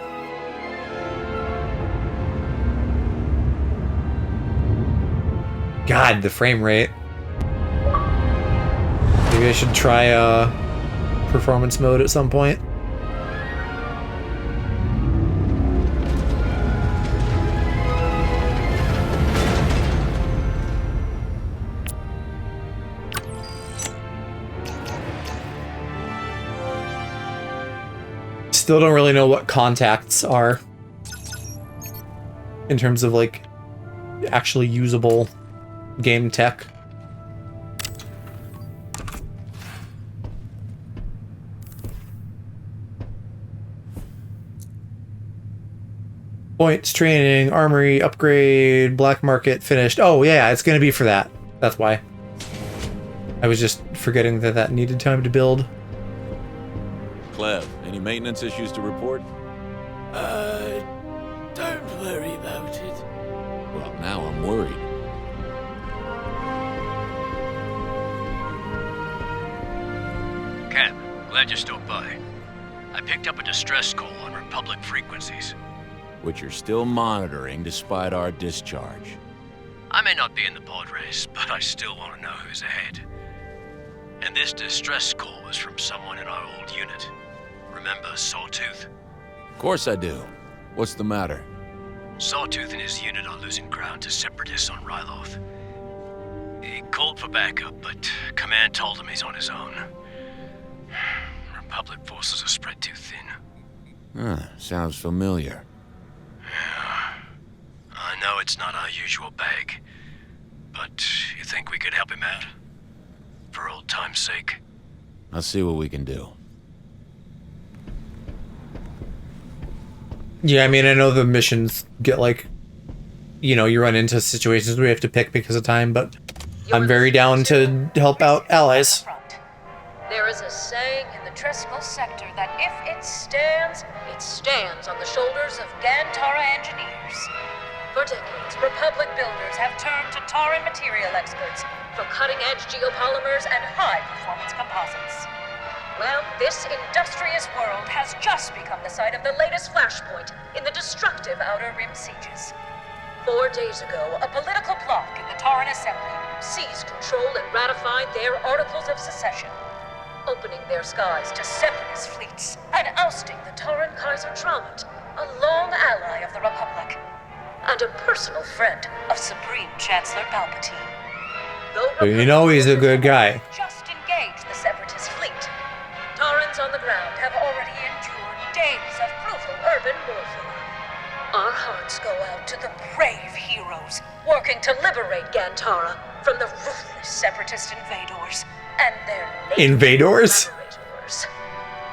God, the frame rate. Maybe I should try performance mode at some point. Still don't really know what contacts are in terms of like actually usable game tech. Points, training, armory, upgrade, black market, finished. Oh yeah, it's gonna be for that. That's why. I was just forgetting that that needed time to build. Clev, any maintenance issues to report? Don't worry about it. Well, now I'm worried. Cap, glad you stopped by. I picked up a distress call on Republic frequencies. Which you're still monitoring despite our discharge. I may not be in the pod race, but I still want to know who's ahead. And this distress call was from someone in our old unit. Remember Sawtooth? Of course I do. What's the matter? Sawtooth and his unit are losing ground to separatists on Ryloth. He called for backup, but Command told him he's on his own. Republic forces are spread too thin. Sounds familiar. Yeah. I know it's not our usual bag, but you think we could help him out? For old time's sake? I'll see what we can do. Yeah, I mean, I know the missions get like, you know, you run into situations where you have to pick because of time, but I'm very down to help out allies. There is a saying in the Treskel sector that if it stands on the shoulders of Gantara engineers. For decades, Republic builders have turned to Tauran material experts for cutting-edge geopolymers and high-performance composites. Well, this industrious world has just become the site of the latest flashpoint in the destructive Outer Rim sieges. 4 days ago, a political bloc in the Tauran Assembly seized control and ratified their Articles of Secession, opening their skies to separatist fleets and ousting the Tauran Kaiser Traumut, a long ally of the Republic, and a personal friend of Supreme Chancellor Palpatine. Though You know he's a good guy. just engaged the separatist fleet, Taurans on the ground have already endured days of brutal urban warfare. Our hearts go out to the brave heroes working to liberate Gantara from the ruthless separatist invaders and their Invaders?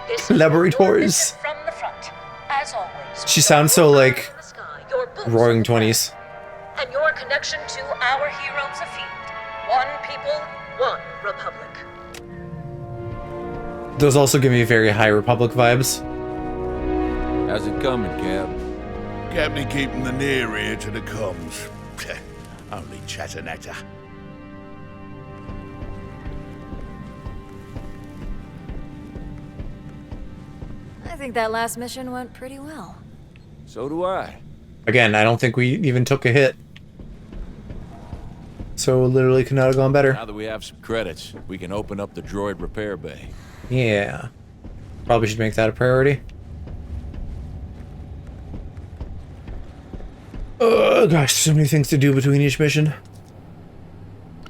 This Collaborators. from the front, as always. She sounds so like Your boots Roaring 20s. and your connection to our heroes afield. One people, one republic. Those also give me very High Republic vibes. How's it coming, Cap? Captain keeping the near ear to the comms. Only chatter-natter. I think that last mission went pretty well. So do I. Again, I don't think we even took a hit. So literally could not have gone better. Now that we have some credits, we can open up the droid repair bay. Yeah. Probably should make that a priority. Gosh, so many things to do between each mission.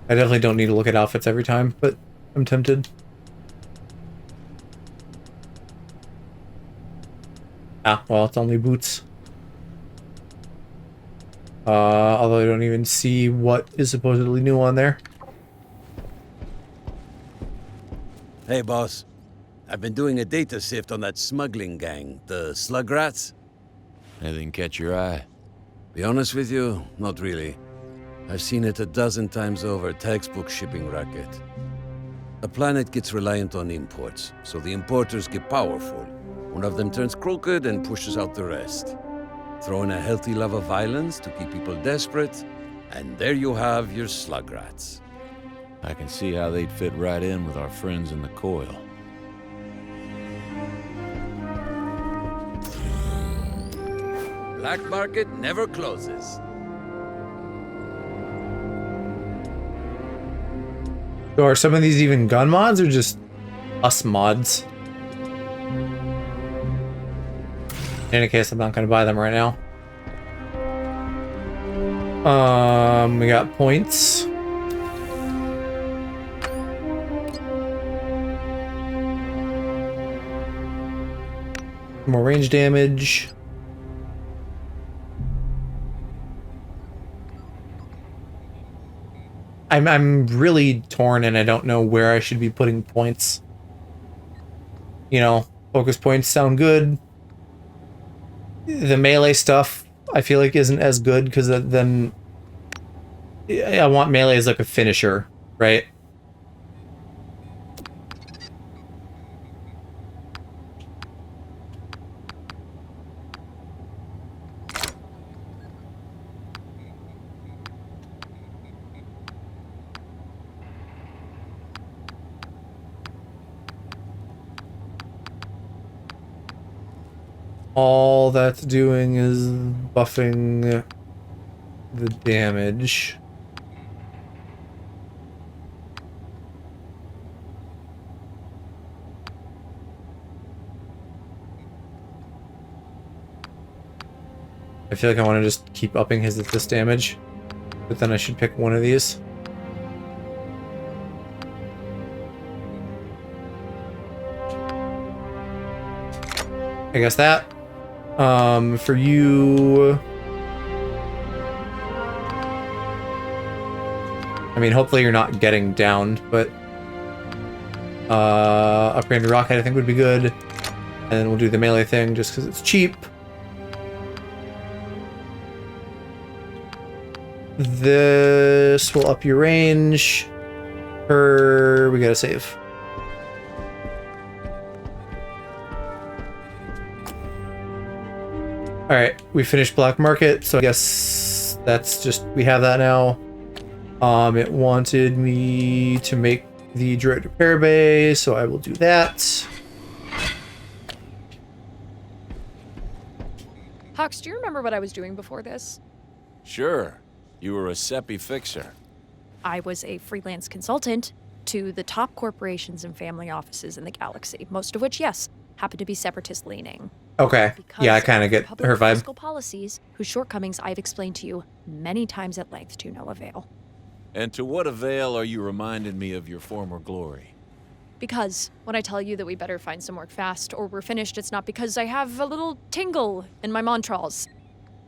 I definitely don't need to look at outfits every time, but I'm tempted. Ah, well, it's only boots. Although I don't even see what is supposedly new on there. Hey, boss. I've been doing a data sift on that smuggling gang, the Slugrats. Anything catch your eye? Be honest with you, not really. I've seen it a dozen times over, textbook shipping racket. A planet gets reliant on imports, so the importers get powerful. One of them turns crooked and pushes out the rest. Throw in a healthy love of violence to keep people desperate, and there you have your Slugrats. I can see how they'd fit right in with our friends in the coil. Black market never closes. So are some of these even gun mods or just us mods? In any case, I'm not going to buy them right now. We got points. More range damage. I'm really torn and I don't know where I should be putting points. You know, focus points sound good. The melee stuff I feel like isn't as good because then I want melee as like a finisher, right? All that's doing is buffing the damage. I feel like I want to just keep upping his assist damage, but then I should pick one of these. I guess that. For you... I mean, hopefully you're not getting downed, but... upgrade to rocket I think would be good. And then we'll do the melee thing just because it's cheap. This will up your range. We gotta save. Alright, we finished Black Market, so I guess that's just, we have that now. It wanted me to make the droid repair bay, so I will do that. Hux, do you remember what I was doing before this? Sure. You were a SEPI fixer. I was a freelance consultant to the top corporations and family offices in the galaxy, most of which, yes, happen to be separatist leaning. Okay. Yeah, I kind of get her vibe. Fiscal policies, whose shortcomings I've explained to you many times at length to no avail. And to what avail are you reminding me of your former glory? Because when I tell you that we better find some work fast or we're finished, it's not because I have a little tingle in my Montrals.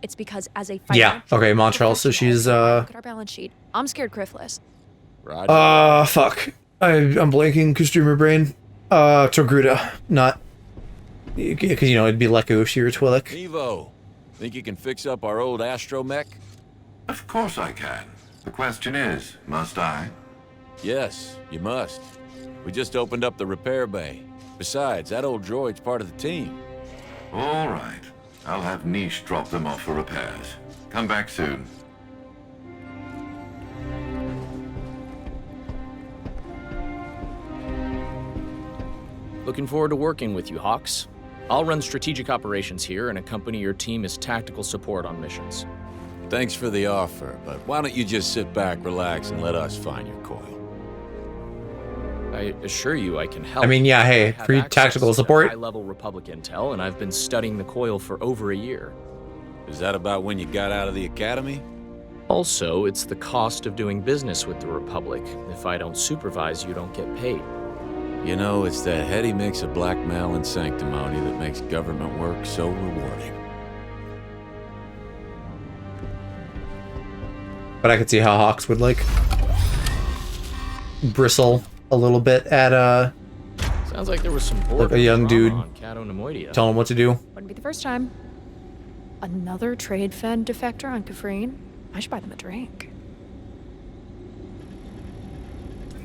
It's because as a yeah, okay, Montreal, so she's look at our balance sheet. I'm scared Criffless. Roger. Fuck. I'm blanking Kustreamer brain. Togruta, not because you know it'd be Leku if she were Twillick. Evo, think you can fix up our old astromech? Of course I can. The question is, must I? Yes, you must. We just opened up the repair bay. Besides, that old droid's part of the team. All right. I'll have Niche drop them off for repairs. Come back soon. Looking forward to working with you, Hawks. I'll run strategic operations here and accompany your team as tactical support on missions. Thanks for the offer, but why don't you just sit back, relax, and let us find your coil? I assure you I can help. I mean, yeah, hey, I have free access tactical to support. high-level Republic intel, and I've been studying the coil for over a year. Is that about when you got out of the academy? Also, it's the cost of doing business with the Republic. If I don't supervise, you don't get paid. You know, it's that heady mix of blackmail and sanctimony that makes government work so rewarding. But I could see how Hawks would, like, bristle a little bit at, Sounds like there was some like a young dude telling telling him what to do. Wouldn't be the first time. Another trade Fed defector on Kafrene? I should buy them a drink.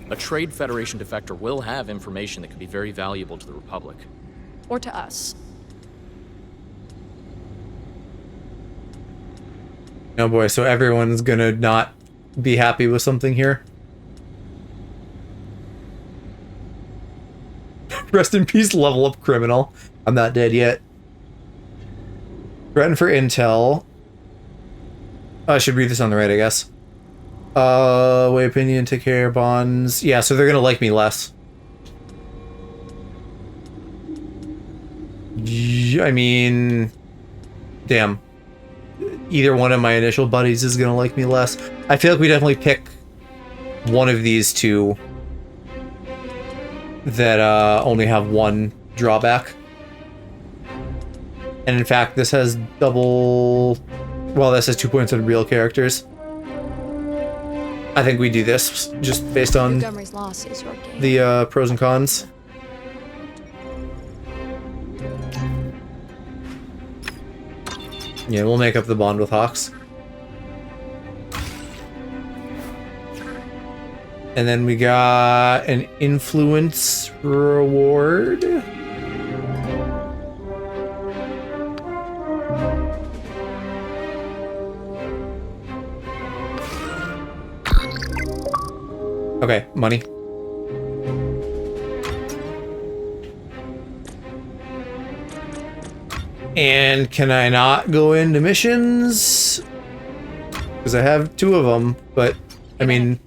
A Trade Federation defector will have information that could be very valuable to the Republic. Or to us. Oh boy, so everyone's gonna not be happy with something here. Rest in peace, level up criminal. I'm not dead yet. Threaten for intel. I should read this on the right, I guess. Way opinion, take care, bonds. Yeah, so they're gonna like me less. I mean, damn. Either one of my initial buddies is gonna like me less. I feel like we definitely pick one of these two that only have one drawback. And in fact, this has double... Well, this has 2 points on real characters. I think we do this just based on Montgomery's loss is your game. the pros and cons. Yeah, we'll make up the bond with Hawks. And then we got an influence reward. Okay, money. And can I not go into missions? Because I have 2 of them, but I mean,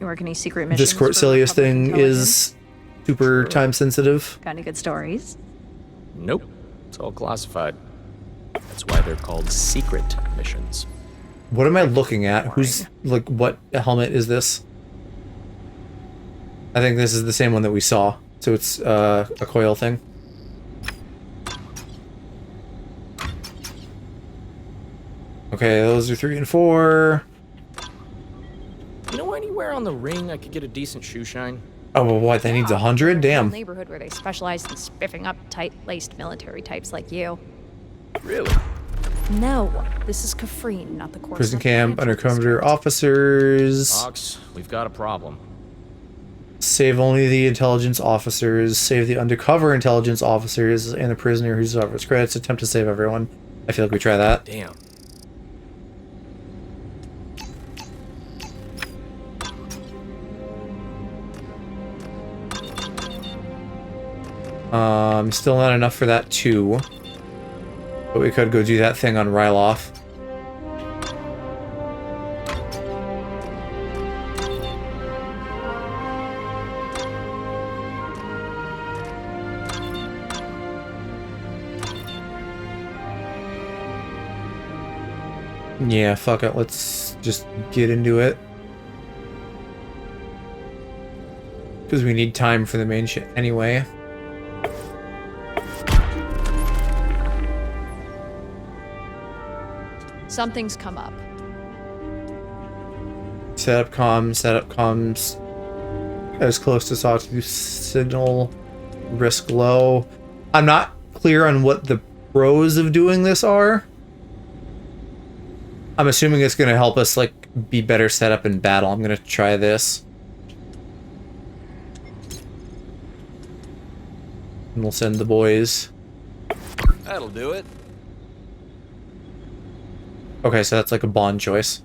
You work any secret missions? this Court for Celius Republic thing intelligence? is super time sensitive. Got any good stories? Nope. It's all classified. That's why they're called secret missions. What am I looking at? Who's, like, what helmet is this? I think this is the same one that we saw. So it's a coil thing. Okay, those are 3 and 4. You know anywhere on the ring I could get a decent shoe shine? Oh, well, what? That needs 100? Damn. Neighborhood where they specialize in spiffing up tight-laced military types like you. Really? No, this is Kafrene, not the course. Prison camp, undercover officers. Hawks, we've got a problem. Save only the intelligence officers. Save the undercover intelligence officers and the prisoner who suffers credits. Attempt to save everyone. I feel like we try that. Damn. Still not enough for that too. But we could go do that thing on Ryloth. Yeah, fuck it. Let's just get into it. Because we need time for the main shit anyway. Something's come up. Set up comms. As close to sawtooth signal. Risk low. I'm not clear on what the pros of doing this are. I'm assuming it's going to help us, like, be better set up in battle. I'm going to try this. And we'll send the boys. That'll do it. Okay, so that's like a bond choice.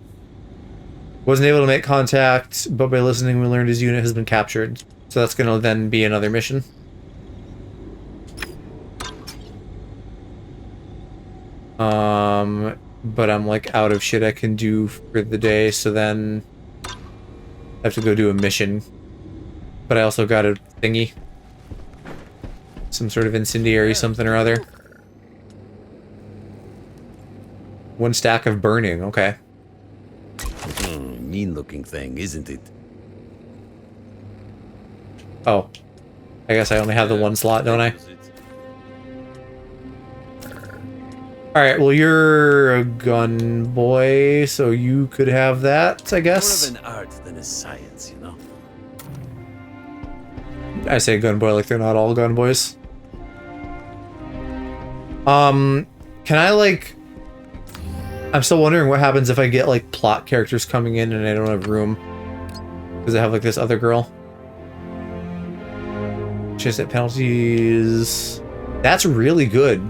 Wasn't able to make contact, but by listening we learned his unit has been captured. So that's going to then be another mission. But I'm like out of shit I can do for the day, so then I have to go do a mission. But I also got a thingy. Some sort of incendiary something or other. 1 stack of burning, okay. mean-looking thing, isn't it? Oh. I guess I only have the one slot, don't I? Alright, well you're a gun boy, so you could have that, I guess. More of an art than a science, you know? I say gun boy like they're not all gun boys. Can I like... I'm still wondering what happens if I get like plot characters coming in and I don't have room. Because I have like this other girl. Chase at penalties. That's really good.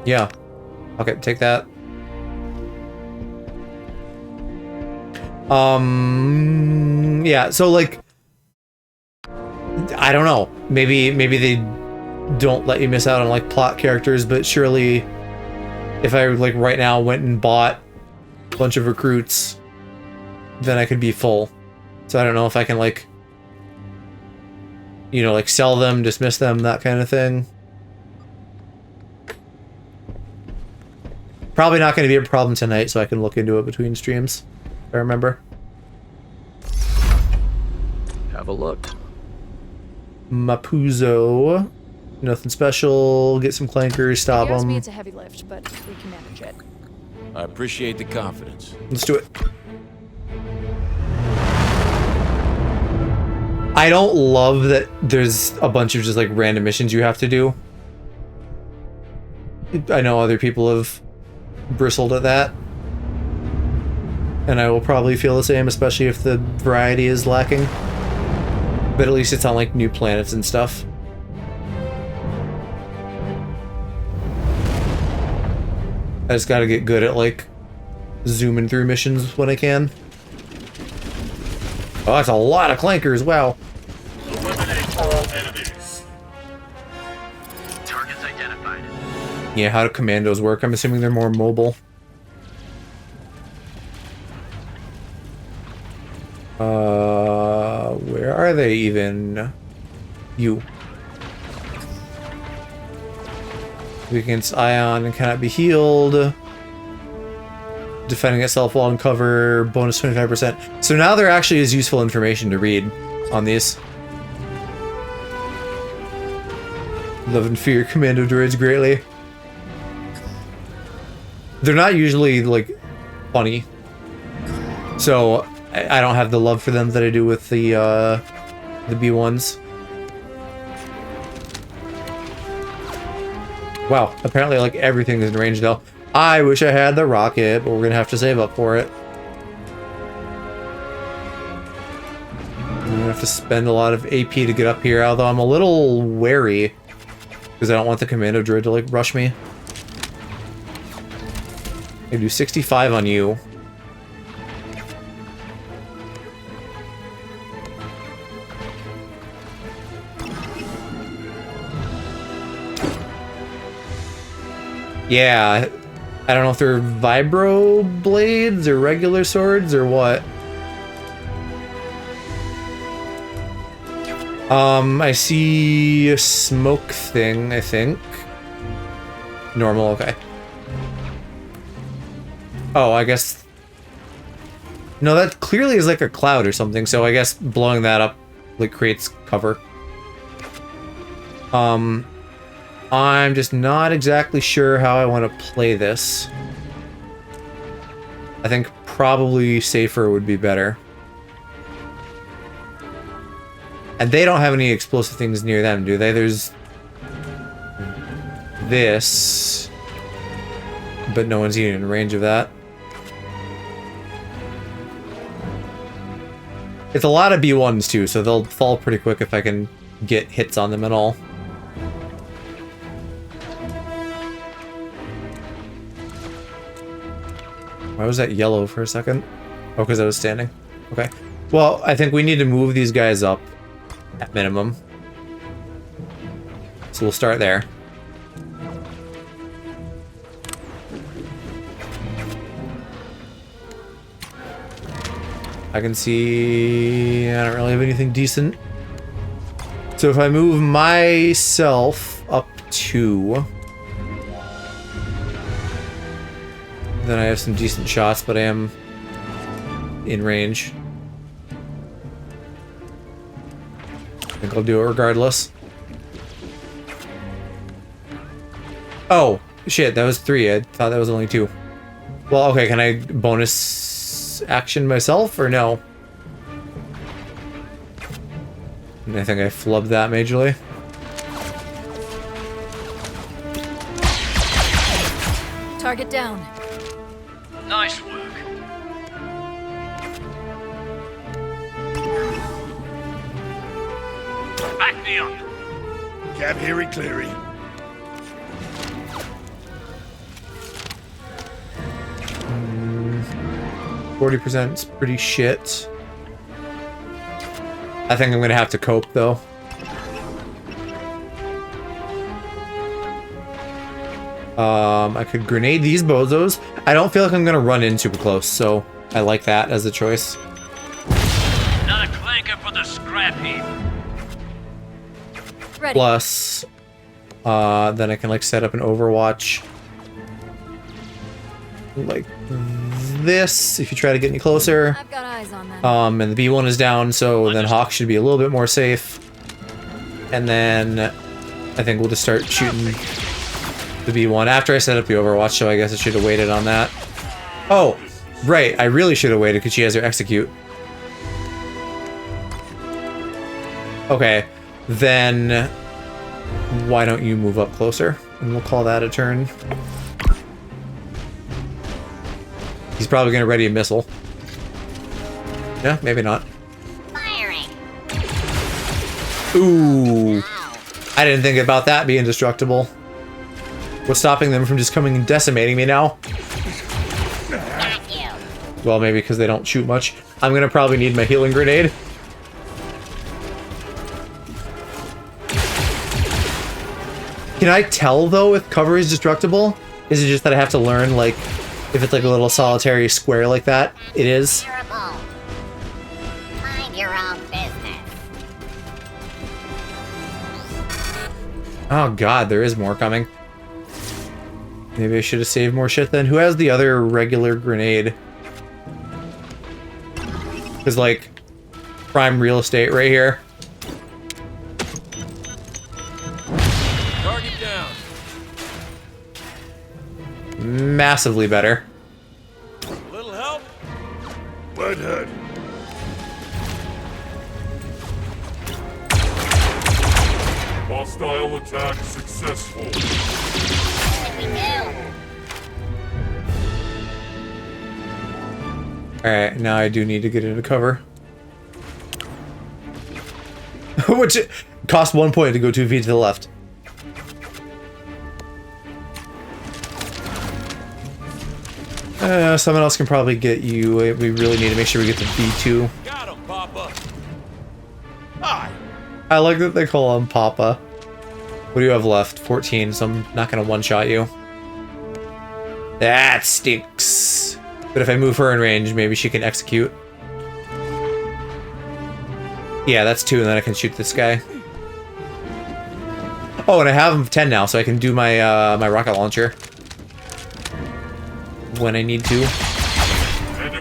Yeah. Okay, take that. Yeah, so like I don't know. Maybe they don't let you miss out on like plot characters, but surely if I like right now went and bought a bunch of recruits, then I could be full. So I don't know if I can like, you know, like sell them, dismiss them, that kind of thing. Probably not going to be a problem tonight, so I can look into it between streams, if I remember. Have a look. Mapuzo. Nothing special. Get some clankers, stop You asked me them. it's a heavy lift, but we can manage it. I appreciate the confidence. Let's do it. I don't love that there's a bunch of just like random missions you have to do. I know other people have bristled at that. And I will probably feel the same, especially if the variety is lacking. But at least it's on like new planets and stuff. I just gotta get good at like zooming through missions when I can. Oh, that's a lot of clankers, wow. Targets identified. Yeah, how do commandos work? I'm assuming they're more mobile. Where are they even? You. Weak against ion and cannot be healed. Defending itself while in cover, bonus 25%. So now there actually is useful information to read on these. Love and fear commando droids greatly. They're not usually, like, funny. So, I don't have the love for them that I do with the B1s. Wow, apparently, like, everything is in range, though. I wish I had the rocket, but we're gonna have to save up for it. I'm gonna have to spend a lot of AP to get up here, although I'm a little wary. Because I don't want the commando droid to, like, rush me. I do 65 on you. Yeah, I don't know if they're vibro blades or regular swords or what. I see a smoke thing, I think. Normal, okay. Oh, I guess... No, that clearly is like a cloud or something, so I guess blowing that up, like, creates cover. I'm just not exactly sure how I want to play this. I think probably safer would be better. And they don't have any explosive things near them, do they? There's... this... but no one's even in range of that. It's a lot of B1s too, so they'll fall pretty quick if I can get hits on them at all. Why was that yellow for a second? Oh, because I was standing. Okay. Well, I think we need to move these guys up at minimum. So we'll start there. I can see I don't really have anything decent. So if I move myself up 2, then I have some decent shots, but I am in range. I think I'll do it regardless. Oh, shit, that was 3. I thought that was only 2. Well, okay, can I bonus action myself, or no? I think I flubbed that majorly. Target down. Nice work. Back me up. Cab Harry Cleary. 40% is pretty shit. I think I'm gonna have to cope though. I could grenade these bozos. I don't feel like I'm gonna run in super close, so I like that as a choice. Another clanker for the scrap heap. Ready. Plus, then I can like set up an Overwatch like this if you try to get any closer. I've got eyes on that. And the B1 is down, so then Hawk should be a little bit more safe. And then I think we'll just start shooting the B1 after I set up the Overwatch, so I guess I should have waited on that. Oh, right, I really should have waited because she has her execute. Okay, then why don't you move up closer? And we'll call that a turn. He's probably going to ready a missile. Yeah, maybe not. Firing. Ooh. I didn't think about that being destructible. What's stopping them from just coming and decimating me now? Well, maybe because they don't shoot much. I'm going to probably need my healing grenade. Can I tell, though, if cover is destructible? Is it just that I have to learn, like, if it's like a little solitary square like that? It is. Mind your own business. Oh god, there is more coming. Maybe I should have saved more shit then. Who has the other regular grenade? Because, like, prime real estate right here. Target down. Massively better. Little help? Bloodhood. Hostile attack successful. Alright, now I do need to get into cover. Which costs 1 point to go 2 feet to the left. Someone else can probably get you. We really need to make sure we get the B2. Got him, Papa. Hi. I like that they call him Papa. What do you have left? 14, so I'm not gonna one-shot you. That stinks. But if I move her in range, maybe she can execute. Yeah, that's 2, and then I can shoot this guy. Oh, and I have 10 now, so I can do my my rocket launcher when I need to.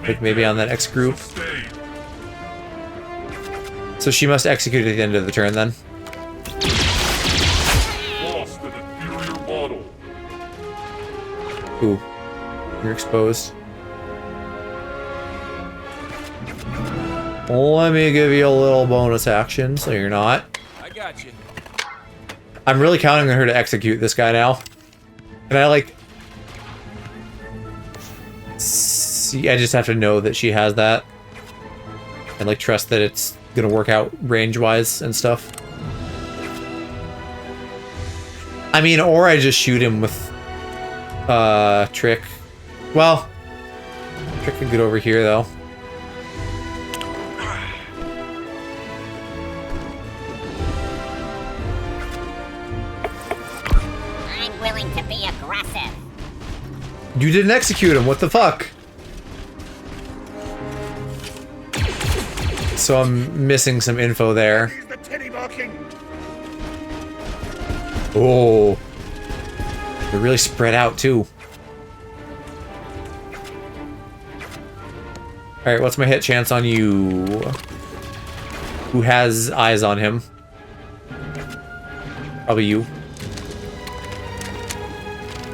Like maybe on that X group. So she must execute at the end of the turn then. Lost an inferior model. Ooh, you're exposed. Let me give you a little bonus action, so you're not. I got you. I'm really counting on her to execute this guy now. And I like... See, I just have to know that she has that. And like trust that it's gonna work out range-wise and stuff. I mean, or I just shoot him with... Trick. Well... Trick can get over here, though. I'm willing to be aggressive. You didn't execute him, what the fuck? So I'm missing some info there. The titty barking. Oh. They're really spread out too. Alright, what's my hit chance on you? Who has eyes on him? Probably you.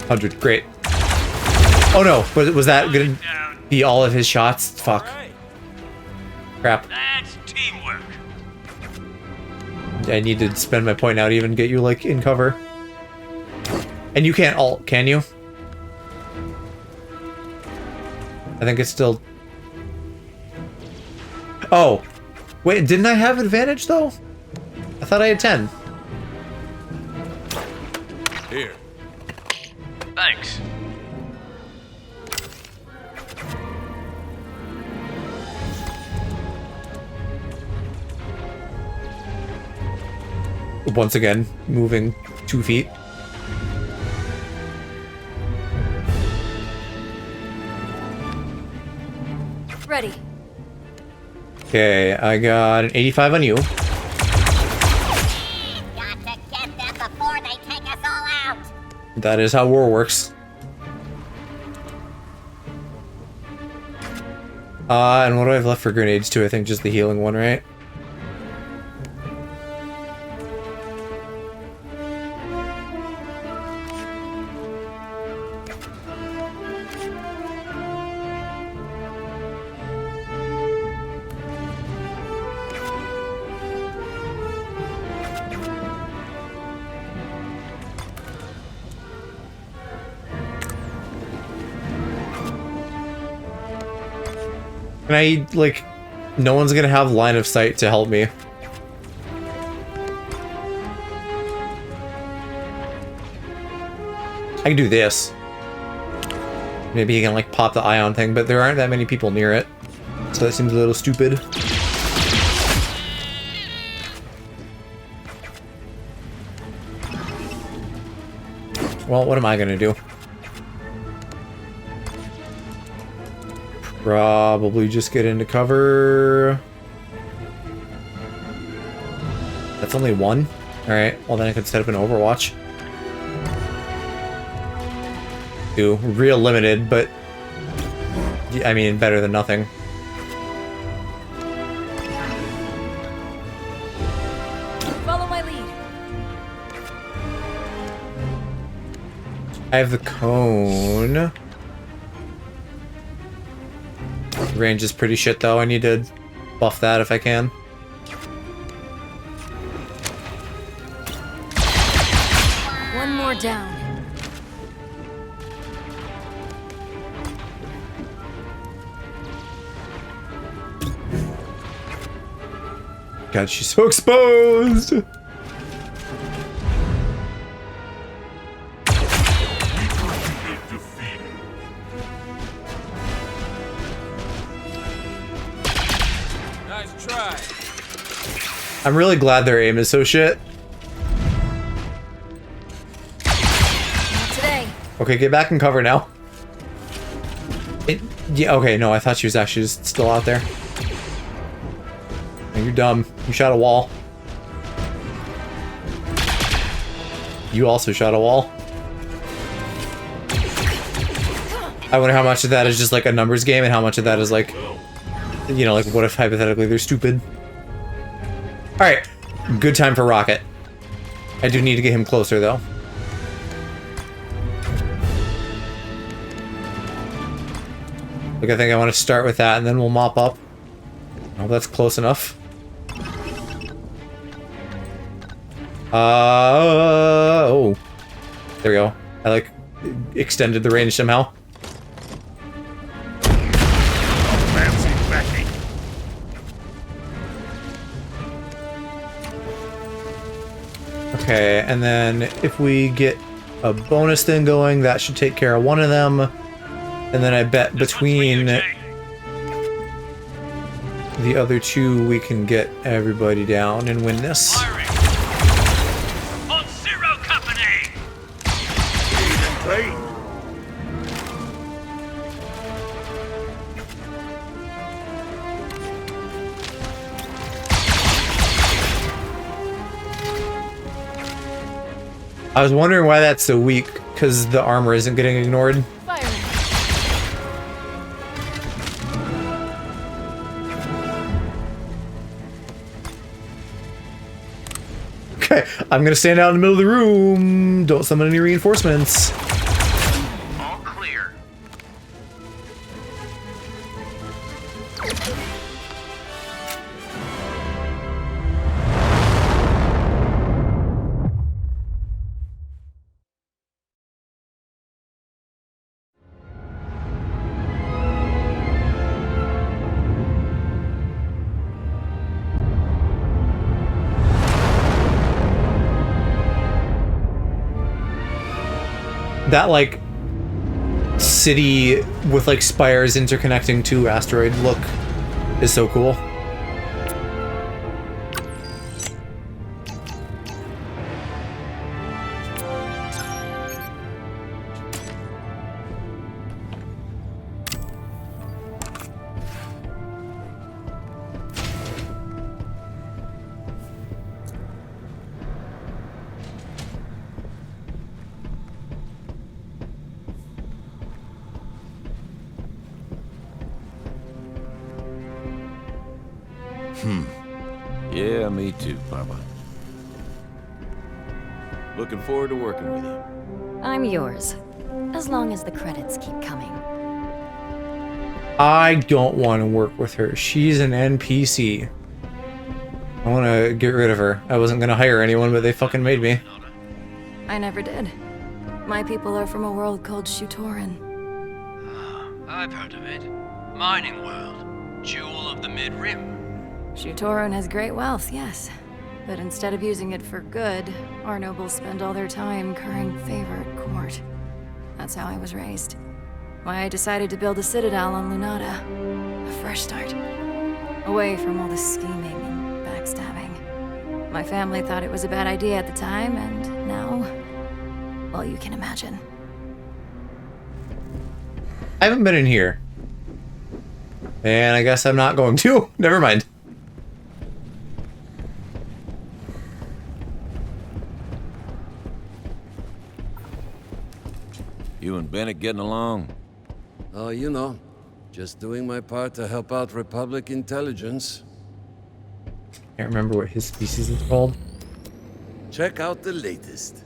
100, great. Oh no, was that gonna be all of his shots? Fuck. Crap. That's teamwork. I need to spend my point now to even get you, like, in cover. And you can't ult, can you? I think it's still... Oh! Wait, didn't I have advantage, though? I thought I had 10. Here. Thanks. Once again, moving 2 feet. Ready. Okay, I got an 85 on you. Got to get them before they take us all out. That is how war works. And what do I have left for grenades too? I think just the healing one, right? Can I, like, no one's gonna have line of sight to help me. I can do this. Maybe you can, like, pop the ion thing, but there aren't that many people near it. So that seems a little stupid. Well, what am I gonna do? Probably just get into cover. That's only one? Alright, well then I could set up an Overwatch. Do real limited, but I mean better than nothing. Follow my lead. I have the cone. Range is pretty shit though. I need to buff that if I can. One more down. God, she's so exposed! I'm really glad their aim is so shit. Not today. Okay, get back in cover now. Yeah, okay, no, I thought she was actually just still out there. No, you're dumb. You shot a wall. You also shot a wall. I wonder how much of that is just like a numbers game and how much of that is like, you know, like what if hypothetically they're stupid. Alright, good time for Rocket. I do need to get him closer, though. Like, I think I want to start with that, and then we'll mop up. I hope that's close enough. Oh. There we go. I, like, extended the range somehow. Okay, and then if we get a bonus thing going, that should take care of one of them. And then I bet between the other two, we can get everybody down and win this. On Zero Company! I was wondering why that's so weak, because the armor isn't getting ignored. I'm gonna stand out in the middle of the room. Don't summon any reinforcements. All clear. That like city with like spires interconnecting to asteroid look is so cool. Yeah, me too, Papa. Looking forward to working with you. I'm yours. As long as the credits keep coming. I don't want to work with her. She's an NPC. I want to get rid of her. I wasn't going to hire anyone, but they fucking made me. I never did. My people are from a world called Shutoran. I've heard of it. Mining world. Jewel of the Mid-Rim. Shutoran has great wealth, yes. But instead of using it for good, our nobles spend all their time currying favor at court. That's how I was raised. Why I decided to build a citadel on Lunata. A fresh start. Away from all the scheming and backstabbing. My family thought it was a bad idea at the time, and now... well, you can imagine. I haven't been in here. And I guess I'm not going to. Never mind. You and Bennett getting along? Oh, you know, just doing my part to help out Republic intelligence. Can't remember what his species is called. Check out the latest.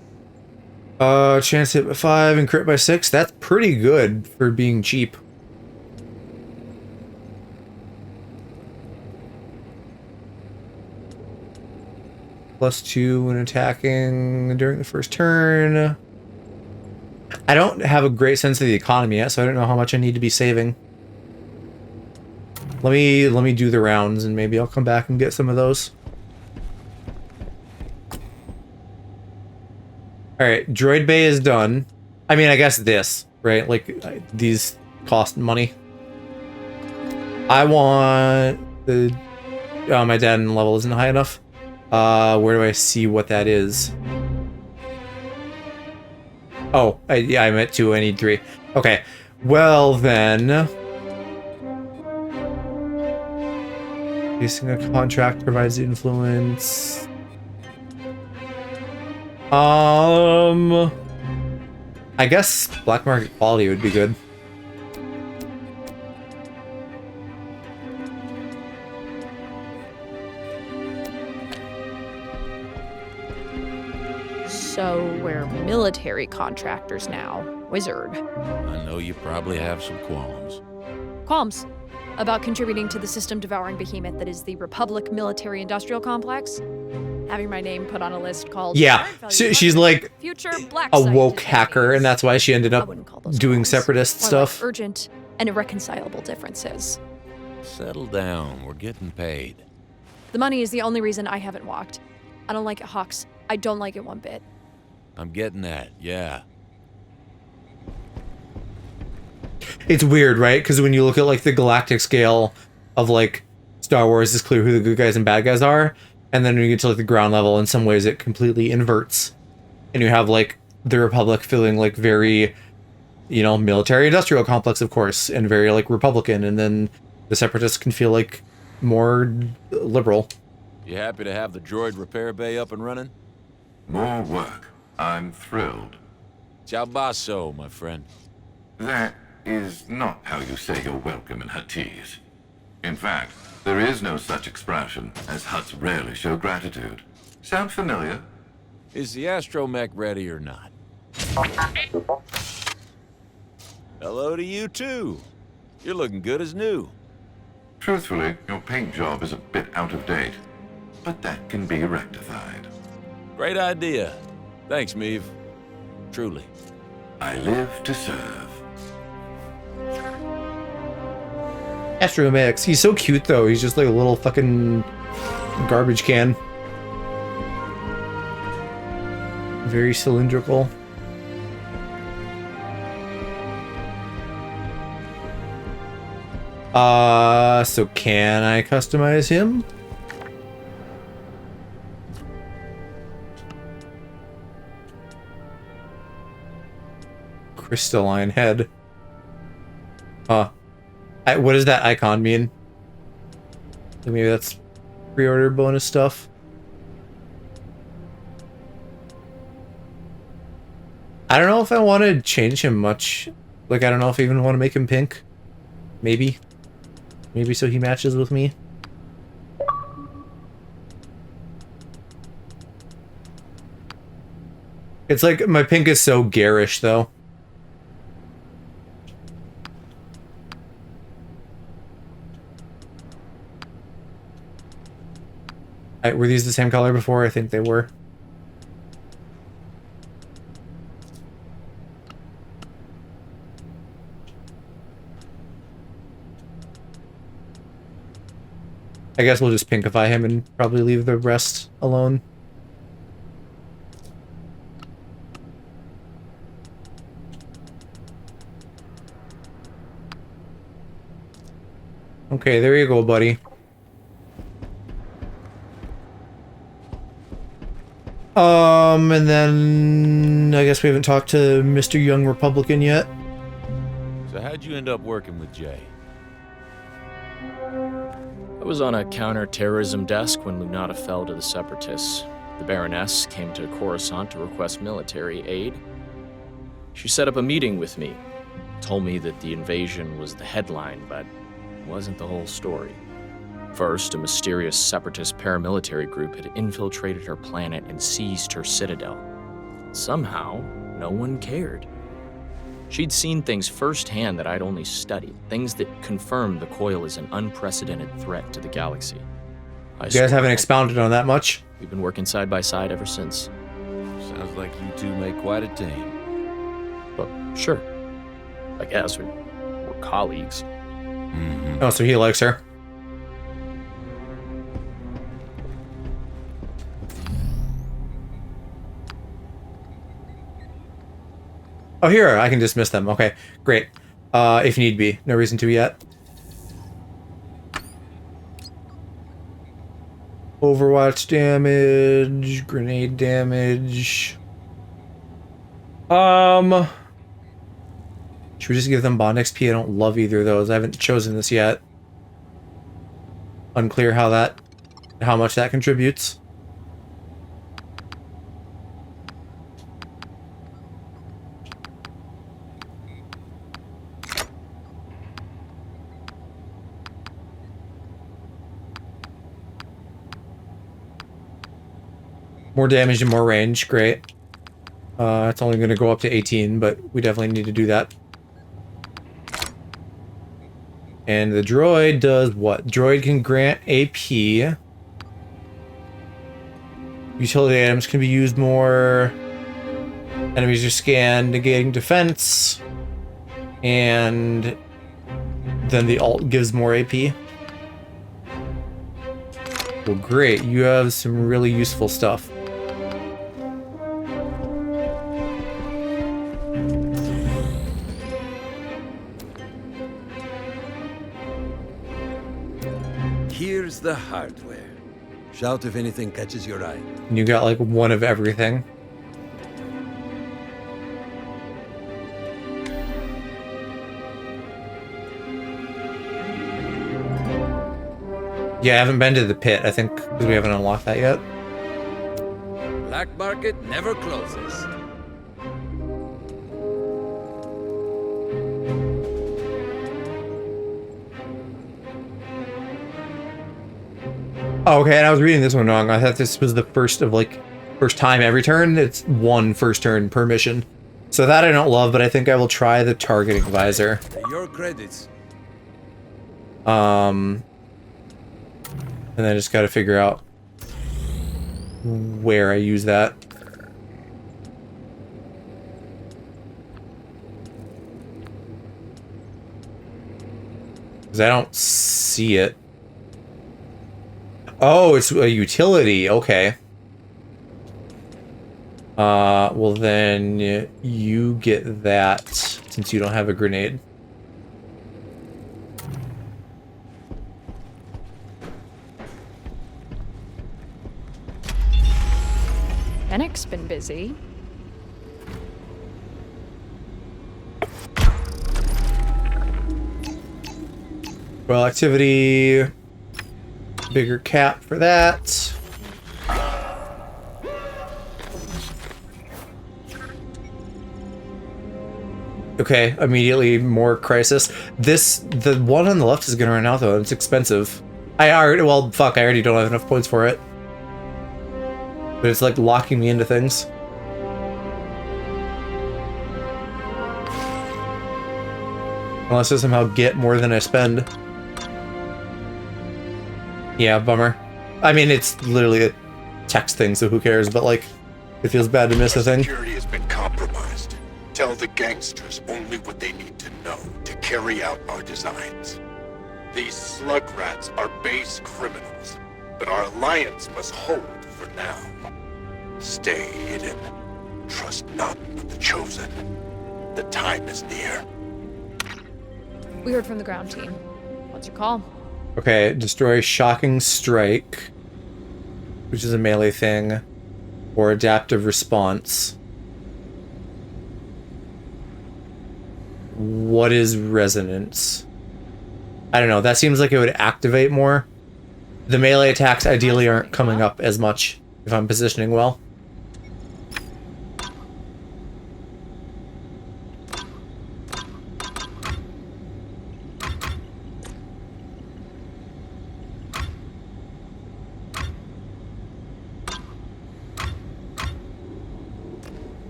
Chance hit by 5 and crit by 6. That's pretty good for being cheap. +2 when attacking during the first turn. I don't have a great sense of the economy yet, so I don't know how much I need to be saving. Let me do the rounds and maybe I'll come back and get some of those. Alright, Droid Bay is done. I mean, I guess this, right? Like, these cost money. I want the... oh, my data level isn't high enough. Where do I see what that is? Oh, yeah, I'm at 2, I need 3. Okay, well then... Facing a contract provides influence... I guess black market quality would be good. So we're military contractors now. Wizard. I know you probably have some qualms. Qualms about contributing to the system-devouring behemoth that is the Republic Military-Industrial Complex. Having my name put on a list called... yeah, she's like Future Black a Site woke hacker, and that's why she ended up doing separatist More stuff. like urgent and irreconcilable differences. Settle down. We're getting paid. The money is the only reason I haven't walked. I don't like it, Hawks. I don't like it one bit. I'm getting that, yeah. It's weird, right? Because when you look at like the galactic scale of like Star Wars, it's clear who the good guys and bad guys are. And then when you get to like the ground level, in some ways it completely inverts. And you have like the Republic feeling like very, you know, military industrial complex, of course, and very like Republican. And then the Separatists can feel like more liberal. You happy to have the droid repair bay up and running? More work. I'm thrilled. Ciao basso, my friend. That is not how you say you're welcome in Huttese. In fact, there is no such expression, as Hutts rarely show gratitude. Sound familiar? Is the astromech ready or not? Hello to you too. You're looking good as new. Truthfully, your paint job is a bit out of date, but that can be rectified. Great idea. Thanks, Meave. Truly. I live to serve. Astromech. He's so cute though. He's just like a little fucking garbage can. Very cylindrical. So can I customize him? Crystalline head. Huh. What does that icon mean? Maybe that's pre-order bonus stuff. I don't know if I want to change him much. Like, I don't know if I even want to make him pink. Maybe. Maybe so he matches with me. It's like, my pink is so garish, though. Were these the same color before? I think they were. I guess we'll just pinkify him and probably leave the rest alone. Okay, there you go, buddy. And then I guess we haven't talked to Mr. Young Republican yet. So how'd you end up working with Jay? I was on a counter-terrorism desk when Lunata fell to the Separatists. The Baroness came to Coruscant to request military aid. She set up a meeting with me, told me that the invasion was the headline, but it wasn't the whole story. First, a mysterious Separatist paramilitary group had infiltrated her planet and seized her citadel. Somehow, no one cared. She'd seen things firsthand that I'd only studied, things that confirmed the coil is an unprecedented threat to the galaxy. You guys haven't expounded on that much? We've been working side by side ever since. Sounds like you two make quite a team. But sure. I guess we're colleagues. Mm-hmm. Oh, so he likes her. Oh, here, I can dismiss them. Okay, great. If need be. No reason to yet. Overwatch damage, grenade damage. Should we just give them Bond XP? I don't love either of those. I haven't chosen this yet. Unclear how much that contributes. More damage and more range, great. It's only going to go up to 18, but we definitely need to do that. And the droid does what? Droid can grant AP. Utility items can be used more. Enemies are scanned, negating defense. And then the alt gives more AP. Well, great. You have some really useful stuff. Here's the hardware. Shout if anything catches your eye. And you got like one of everything. Yeah, I haven't been to the pit, I think, because we haven't unlocked that yet. Black market never closes. Oh, okay, and I was reading this one wrong. I thought this was the first of like first time every turn. It's one first turn per mission. So that I don't love, but I think I will try the targeting visor. Your credits. And then I just got to figure out where I use that. Because I don't see it. Oh, it's a utility. Okay. Well then you get that since you don't have a grenade. Fennec's been busy. Well, activity, bigger cap for that. Okay, immediately more crisis. The one on the left is gonna run out though. It's expensive. I already don't have enough points for it. But it's like locking me into things. Unless I somehow get more than I spend. Yeah, bummer. I mean, it's literally a text thing, so who cares? But like, it feels bad to miss a thing. Security has been compromised. Tell the gangsters only what they need to know to carry out our designs. These slug rats are base criminals, but our alliance must hold for now. Stay hidden. Trust not the chosen. The time is near. We heard from the ground team. What's your call? Okay, destroy Shocking Strike, which is a melee thing, or Adaptive Response. What is Resonance? I don't know, that seems like it would activate more. The melee attacks ideally aren't coming up as much if I'm positioning well.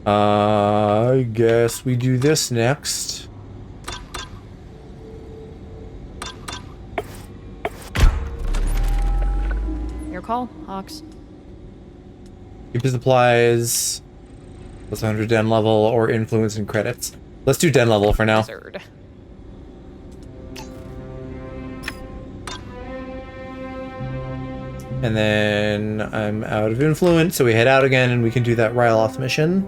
I guess we do this next. Your call, Hawks. Keep the supplies. Plus 100 den level or influence and credits. Let's do den level for now. Wizard. And then I'm out of influence, so we head out again and we can do that Ryloth mission.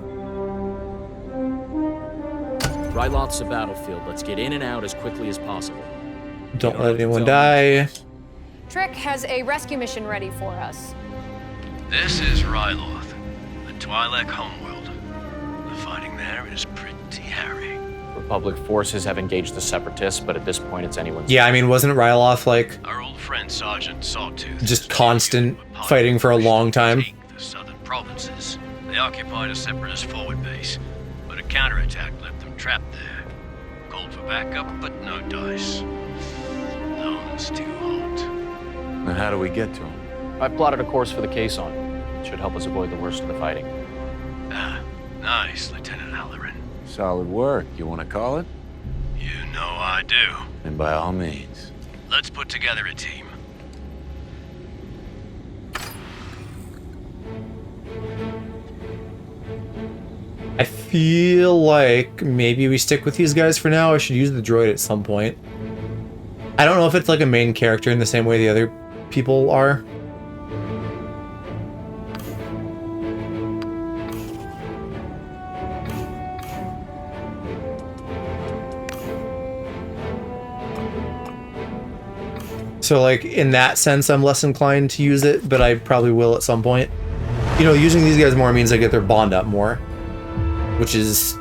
Ryloth's a battlefield. Let's get in and out as quickly as possible. Don't let anyone die. Trick has a rescue mission ready for us. This is Ryloth, the Twi'lek homeworld. The fighting there is pretty hairy. Republic forces have engaged the Separatists, but at this point it's anyone's... Yeah, I mean, wasn't Ryloth like Our old friend Sergeant Sawtooth just constant fighting for a long time? the southern provinces. They occupied a Separatist forward base, but a counterattack left them trapped there. Called for backup, but no dice. Lone's too hot. Then how do we get to him? I've plotted a course for the caisson. Should help us avoid the worst of the fighting. Ah, nice, Lieutenant Halloran. Solid work. You want to call it? You know I do. And by all means. Let's put together a team. I feel like maybe we stick with these guys for now. I should use the droid at some point. I don't know if it's like a main character in the same way the other people are. So like in that sense, I'm less inclined to use it, but I probably will at some point. You know, using these guys more means I get their bond up more, which is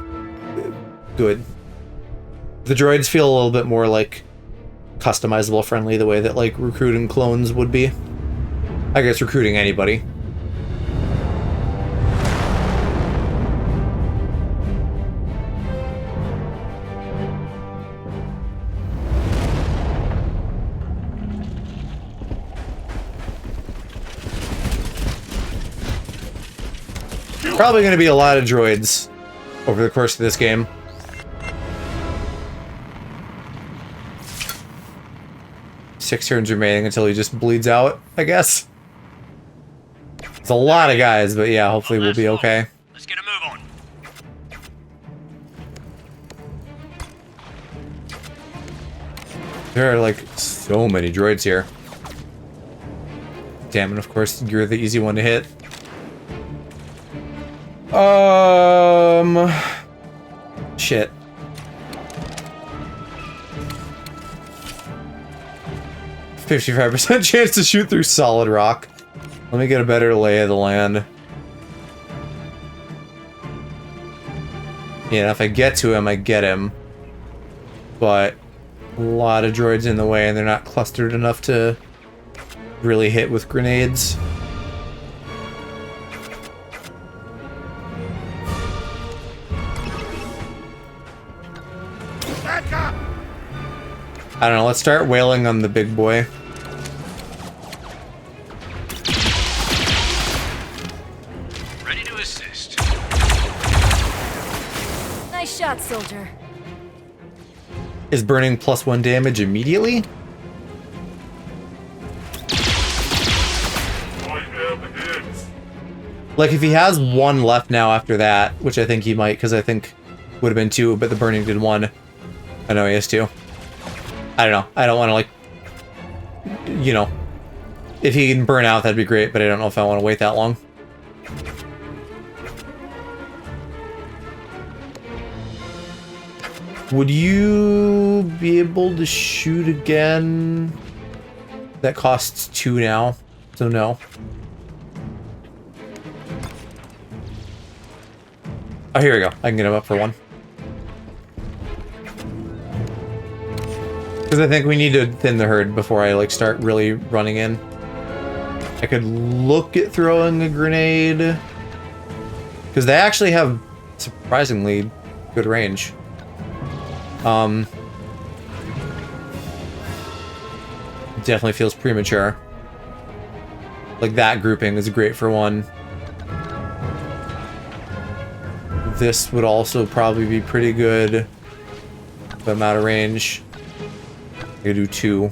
good. The droids feel a little bit more like customizable friendly, the way that like recruiting clones would be. I guess recruiting anybody. Probably going to be a lot of droids over the course of this game. Six turns remaining until he just bleeds out, I guess. It's a lot of guys, but yeah, hopefully we'll be okay. Let's get a move on. There are like so many droids here. Damn, and of course you're the easy one to hit. Shit. %55% chance to shoot through solid rock. Let me get a better lay of the land. Yeah, if I get to him, I get him. But a lot of droids in the way, and they're not clustered enough to really hit with grenades. I don't know, let's start wailing on the big boy. Ready to assist. Nice shot, soldier. Is burning +1 damage immediately? Like, if he has 1 left now after that, which I think he might, because I think would have been 2, but the burning did 1. I know he has 2. I don't know. I don't want to, like, you know, if he can burn out, that'd be great, but I don't know if I want to wait that long. Would you be able to shoot again? That costs 2 now, so no. Oh, here we go. I can get him up for 1. Because I think we need to thin the herd before I, like, start really running in. I could look at throwing a grenade. Because they actually have surprisingly good range. Definitely feels premature. Like, that grouping is great for 1. This would also probably be pretty good. But I'm out of range. I could do 2.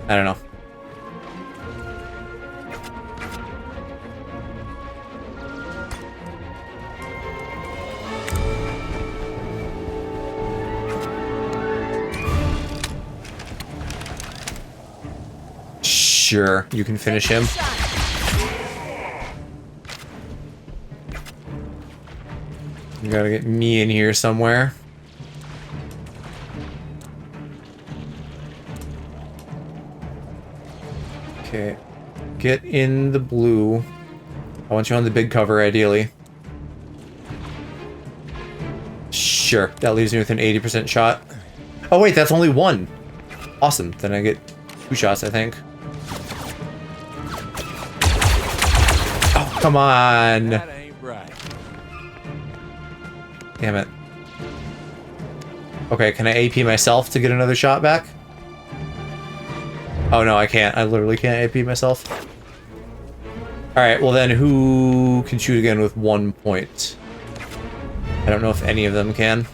I don't know. Sure, you can finish him. You gotta get me in here somewhere. Okay. Get in the blue. I want you on the big cover, ideally. Sure, that leaves me with an 80% shot. Oh wait, that's only 1. Awesome, then I get 2 shots, I think. Oh, come on! That ain't right. Damn it. Okay, can I AP myself to get another shot back? Oh no, I can't. I literally can't AP myself. Alright, well then who can shoot again with 1 point? I don't know if any of them can.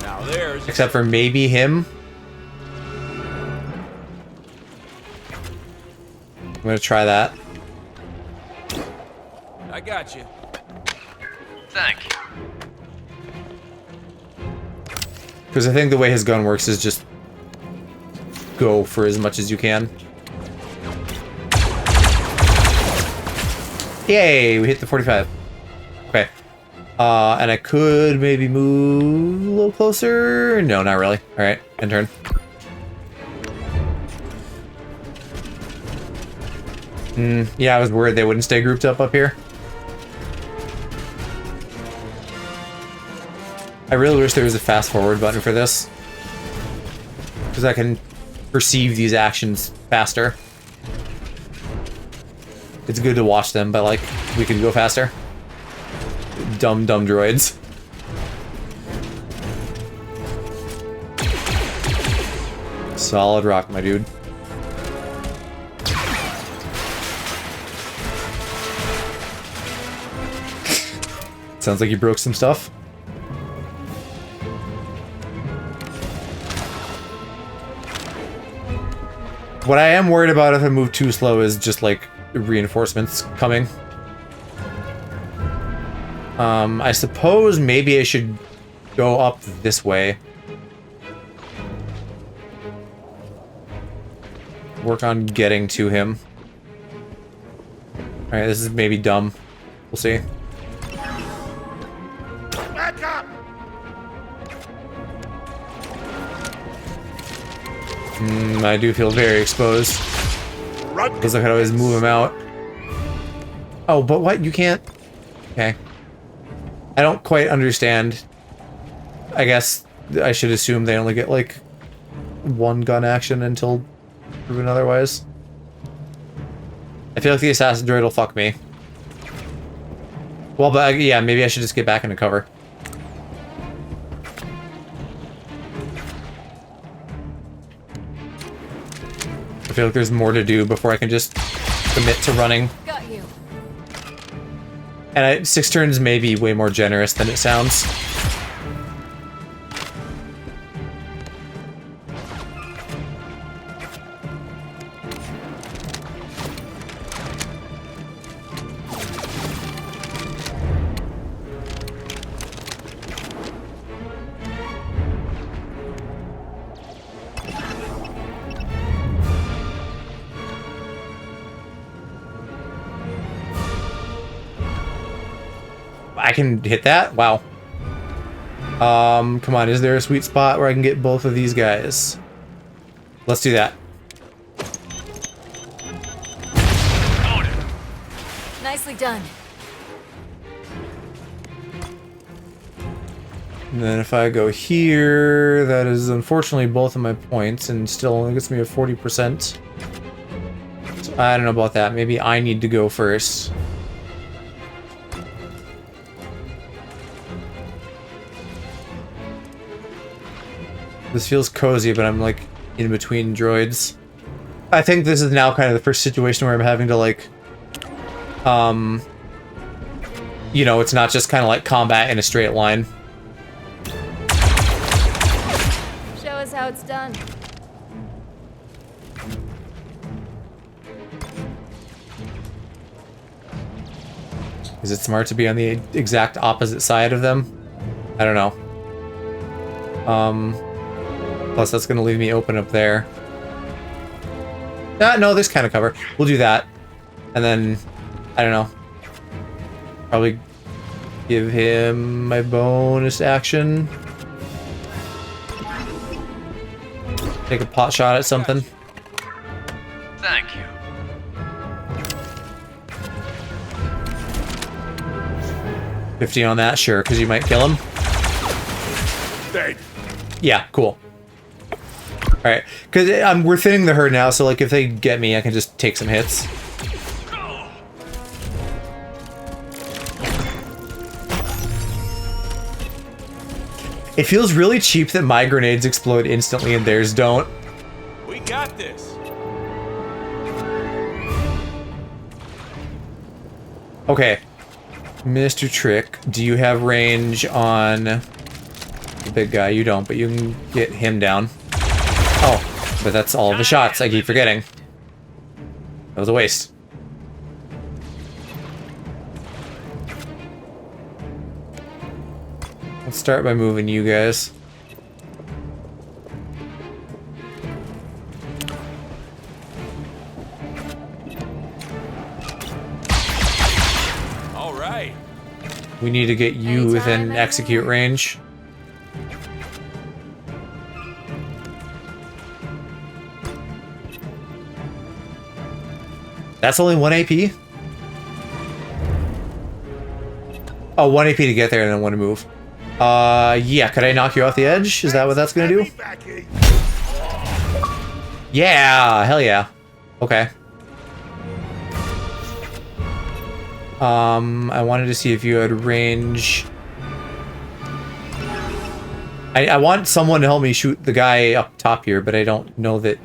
Now there's... Except for maybe him. I'm gonna try that. I got you. Thank you. Because I think the way his gun works is just go for as much as you can. Yay, we hit the 45. Okay. And I could maybe move a little closer. No, not really. Alright, end turn. Yeah, I was worried they wouldn't stay grouped up here. I really wish there was a fast forward button for this. Because I can perceive these actions faster. It's good to watch them, but like, we could go faster. dumb droids. Solid rock, my dude. Sounds like you broke some stuff. What I am worried about if I move too slow is just like reinforcements coming. I suppose maybe I should go up this way. Work on getting to him. Alright, this is maybe dumb. We'll see. Back up! I do feel very exposed. Because I could always move him out. Oh, but what? You can't? Okay. I don't quite understand. I guess I should assume they only get, like, one gun action until proven otherwise. I feel like the assassin droid will fuck me. Well, but yeah, maybe I should just get back into cover. I feel like there's more to do before I can just commit to running. Got you. And 6 turns may be way more generous than it sounds. I can hit that? Wow. Come on, is there a sweet spot where I can get both of these guys? Let's do that. Nicely done. And then if I go here, that is unfortunately both of my points and still only gets me a 40%. So I don't know about that. Maybe I need to go first. This feels cozy, but I'm like in between droids. I think this is now kind of the first situation where I'm having to like, you know, it's not just kind of like combat in a straight line. Show us how it's done. Is it smart to be on the exact opposite side of them? I don't know. Plus that's gonna leave me open up there. No, there's kind of cover. We'll do that. And then, I don't know. Probably give him my bonus action. Take a pot shot at something. Thank you. $50 on that, sure, because you might kill him. Dead. Yeah, cool. Alright, because we're thinning the herd now, so like if they get me, I can just take some hits. It feels really cheap that my grenades explode instantly and theirs don't. We got this. Okay. Mr. Trick, do you have range on the big guy? You don't, but you can get him down. Oh, but that's all of the shots. I keep forgetting. That was a waste. Let's start by moving you guys. All right. We need to get you within execute range. That's only 1 AP? Oh, 1 AP to get there and then 1 to move. Yeah, could I knock you off the edge? Is that what that's gonna do? Yeah, hell yeah. Okay. I wanted to see if you had range. I want someone to help me shoot the guy up top here, but I don't know that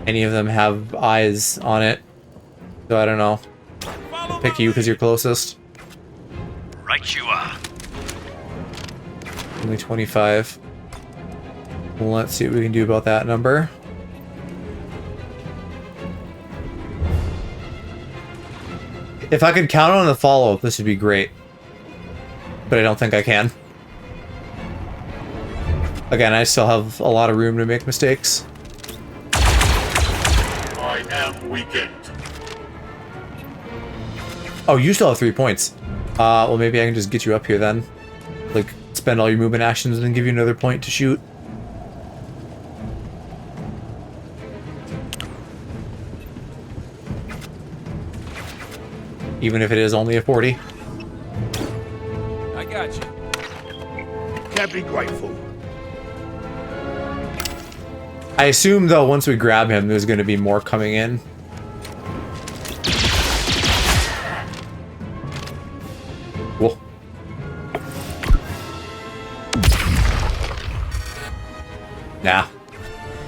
any of them have eyes on it. So I don't know. I'll pick you because you're closest. Right you are. Only 25. Well, let's see what we can do about that number. If I could count on the follow-up, this would be great. But I don't think I can. Again, I still have a lot of room to make mistakes. I am weakened. Oh, you still have 3 points. Well, maybe I can just get you up here then. Like, spend all your movement actions and then give you another point to shoot. Even if it is only a 40. I got you. Can't be grateful. I assume, though, once we grab him, there's going to be more coming in. Whoa. Nah.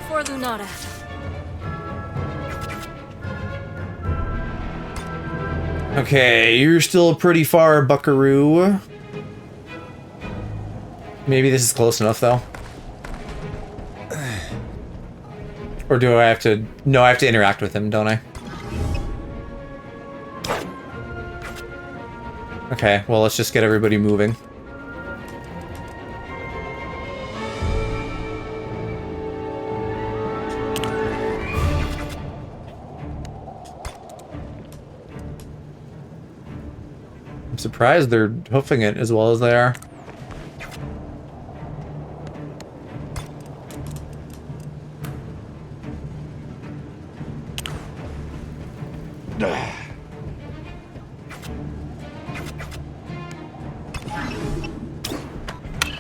For Lunata. Okay, you're still pretty far, buckaroo. Maybe this is close enough, though. Or do I have to... No, I have to interact with him, don't I? Okay, well, let's just get everybody moving. I'm surprised they're hoofing it as well as they are.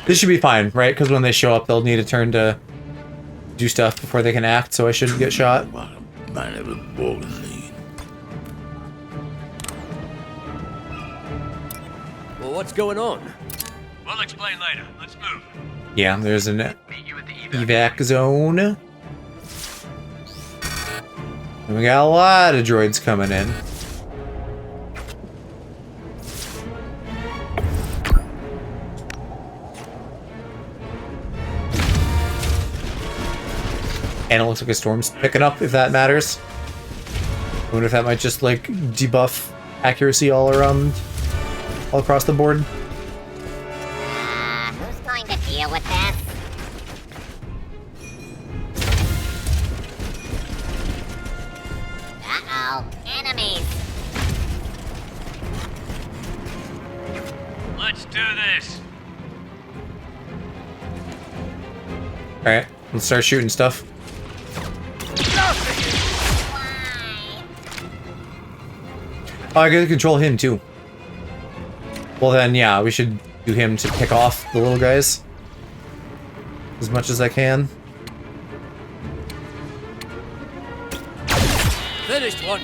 This should be fine, right? Because when they show up, they'll need a turn to do stuff before they can act, so I shouldn't get shot. Well, what's going on? We'll explain later. Let's move. Yeah, there's an evac zone. And we got a lot of droids coming in. And it looks like a storm's picking up, if that matters. I wonder if that might just, like, debuff accuracy all around, all across the board. Who's going to deal with this? Uh-oh, enemies. Let's do this. Alright, let's start shooting stuff. Oh, I gotta control him too. Well then, yeah, we should do him to pick off the little guys. As much as I can. Finished one.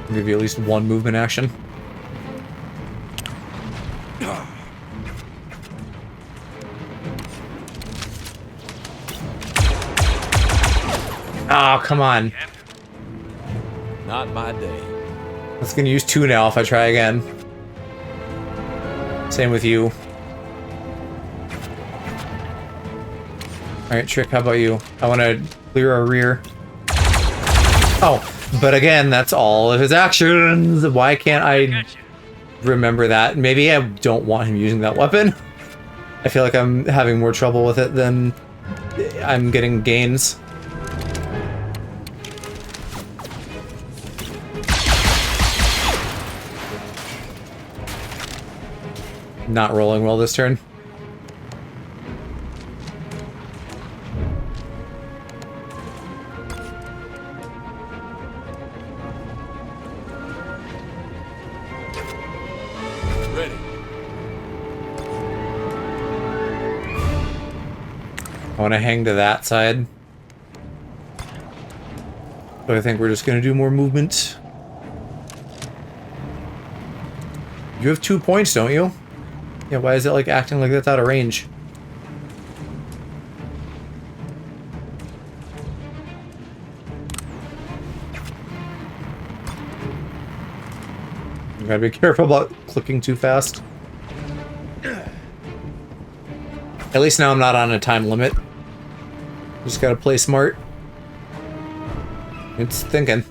I'll give you at least one movement action. Oh, come on. Not my day. I was gonna use 2 now if I try again. Same with you. Alright, Trick, how about you? I want to clear our rear. Oh, but again, that's all of his actions. Why can't I remember that? Maybe I don't want him using that weapon. I feel like I'm having more trouble with it than I'm getting gains. Not rolling well this turn. Ready. I want to hang to that side. But I think we're just gonna do more movement. You have 2 points, don't you? Yeah, why is it like acting like that's out of range? You gotta be careful about clicking too fast. At least now I'm not on a time limit. Just gotta play smart. It's thinking.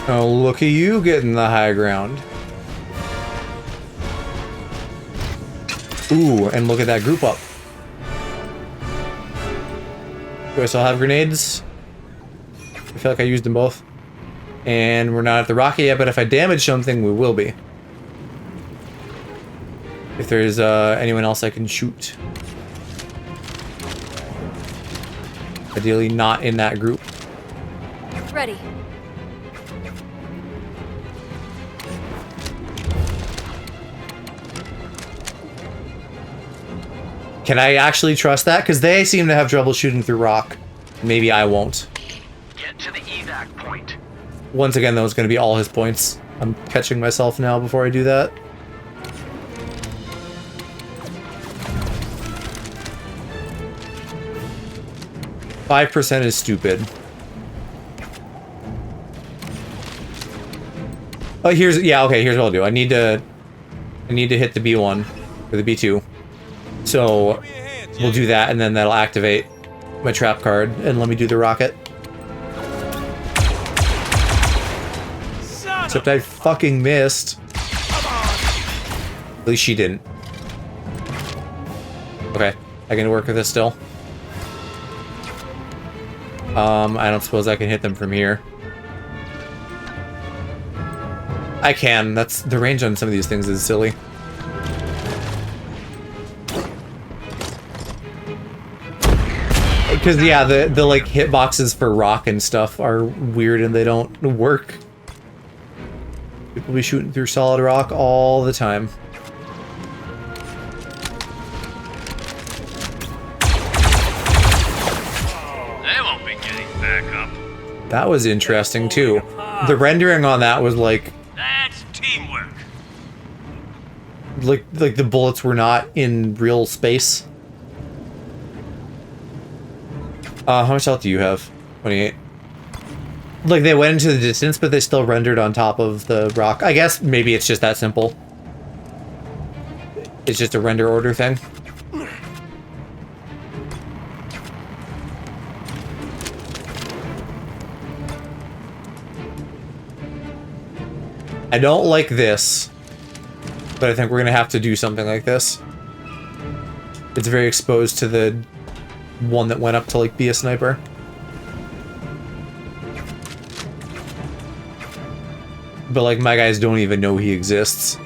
Oh, look at you getting the high ground. Ooh, and look at that group up. Do I still have grenades? I feel like I used them both. And we're not at the rocket yet, but if I damage something, we will be. If there's anyone else I can shoot. Ideally not in that group. Ready. Can I actually trust that? Because they seem to have trouble shooting through rock. Maybe I won't. Get to the evac point. Once again, that was going to be all his points. I'm catching myself now before I do that. %5 is stupid. Oh, here's yeah. Okay, here's what I'll do. I need to hit the B1 or the B2. So we'll do that, and then that'll activate my trap card and let me do the rocket. Except I fucking missed. At least she didn't. Okay, I can work with this still. I don't suppose I can hit them from here. I can. That's the range on some of these things is silly. Because yeah, the like hitboxes for rock and stuff are weird and they don't work. People be shooting through solid rock all the time. They won't be getting back up. That was interesting too. The rendering on that was like That's teamwork. like the bullets were not in real space. How much health do you have? 28. Like, they went into the distance, but they still rendered on top of the rock. I guess maybe it's just that simple. It's just a render order thing. I don't like this, but I think we're gonna have to do something like this. It's very exposed to the one that went up to like be a sniper. But like my guys don't even know he exists.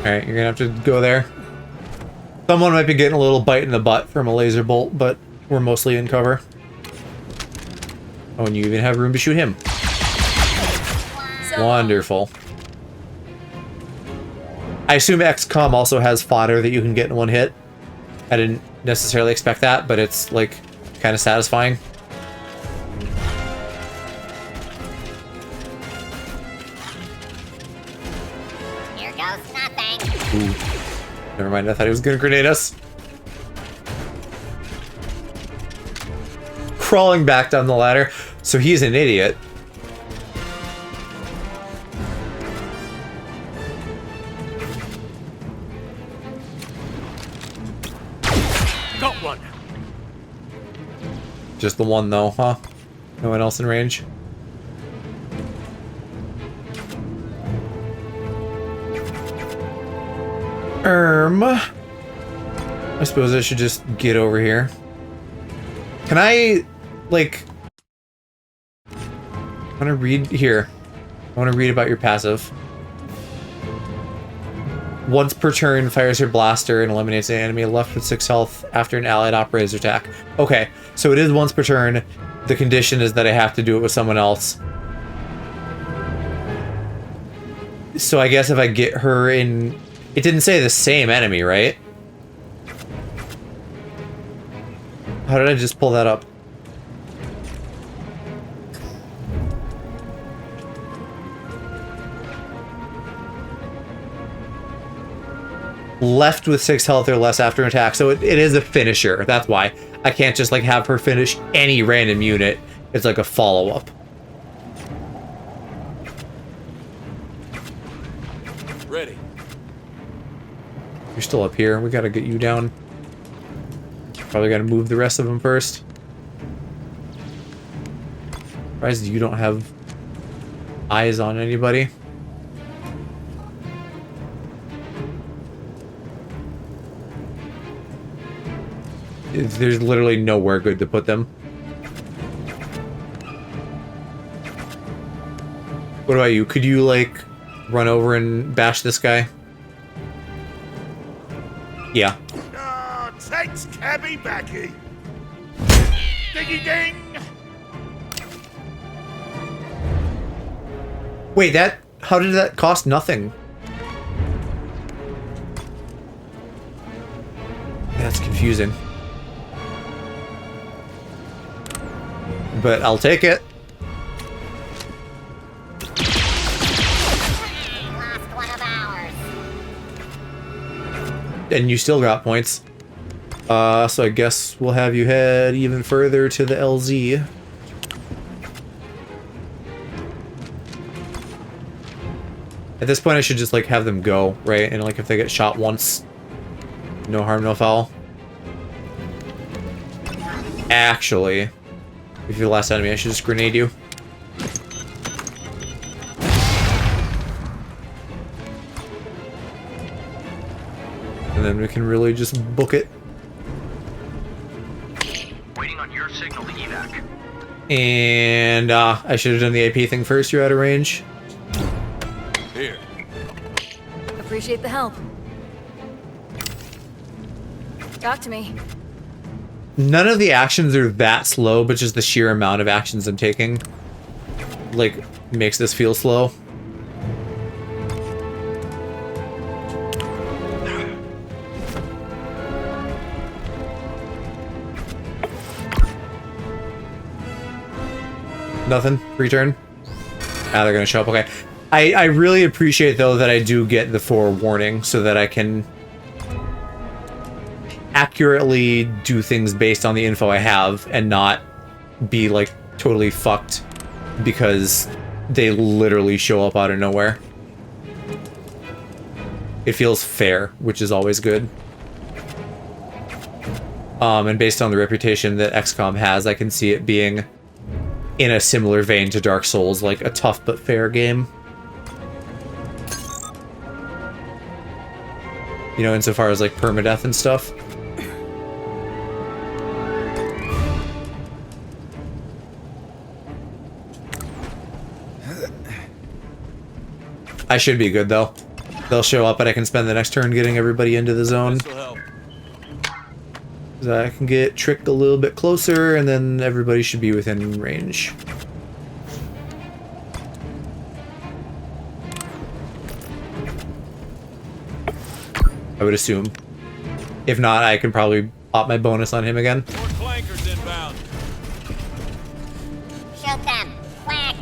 Alright, you're gonna have to go there. Someone might be getting a little bite in the butt from a laser bolt, but we're mostly in cover. Oh, and you even have room to shoot him. Wonderful. I assume XCOM also has fodder that you can get in one hit. I didn't necessarily expect that, but it's, like, kind of satisfying. Here goes nothing. Ooh. Never mind, I thought he was gonna grenade us. Crawling back down the ladder. So he's an idiot. Got one. Just the one though, huh? No one else in range? I suppose I should just get over here. Can I, like... I want to read here. I want to read about your passive. Once per turn, fires her blaster and eliminates an enemy left with 6 health after an allied operator's attack. Okay, so it is once per turn. The condition is that I have to do it with someone else. So I guess if I get her in... It didn't say the same enemy, right? How did I just pull that up? Left with 6 health or less after an attack. So it is a finisher. That's why. I can't just like have her finish any random unit. It's like a follow-up. Ready. You're still up here. We gotta get you down. Probably gotta move the rest of them first. Surprised you don't have eyes on anybody. There's literally nowhere good to put them. What about you? Could you, like, run over and bash this guy? Yeah. Ah, takes cabby backy. Diggy ding! Wait, that... How did that cost nothing? That's confusing. But I'll take it. Last one of ours. And you still got points. So I guess we'll have you head even further to the LZ. At this point I should just like have them go, right? And like if they get shot once, no harm, no foul. Actually, if you're the last enemy, I should just grenade you. And then we can really just book it. Waiting on your signal to evac. And I should have done the AP thing first. You're out of range. Here. Appreciate the help. Talk to me. None of the actions are that slow, but just the sheer amount of actions I'm taking, like, makes this feel slow. Nothing? Return? Ah, they're gonna show up. Okay. I really appreciate, though, that I do get the forewarning so that I can accurately do things based on the info I have and not be, like, totally fucked because they literally show up out of nowhere. It feels fair, which is always good. And based on the reputation that XCOM has, I can see it being in a similar vein to Dark Souls, like a tough but fair game. You know, insofar as, like, permadeath and stuff. I should be good, though. They'll show up and I can spend the next turn getting everybody into the zone. So I can get tricked a little bit closer, and then everybody should be within range. I would assume. If not, I can probably pop my bonus on him again. More clankers inbound. Shoot them. Quick.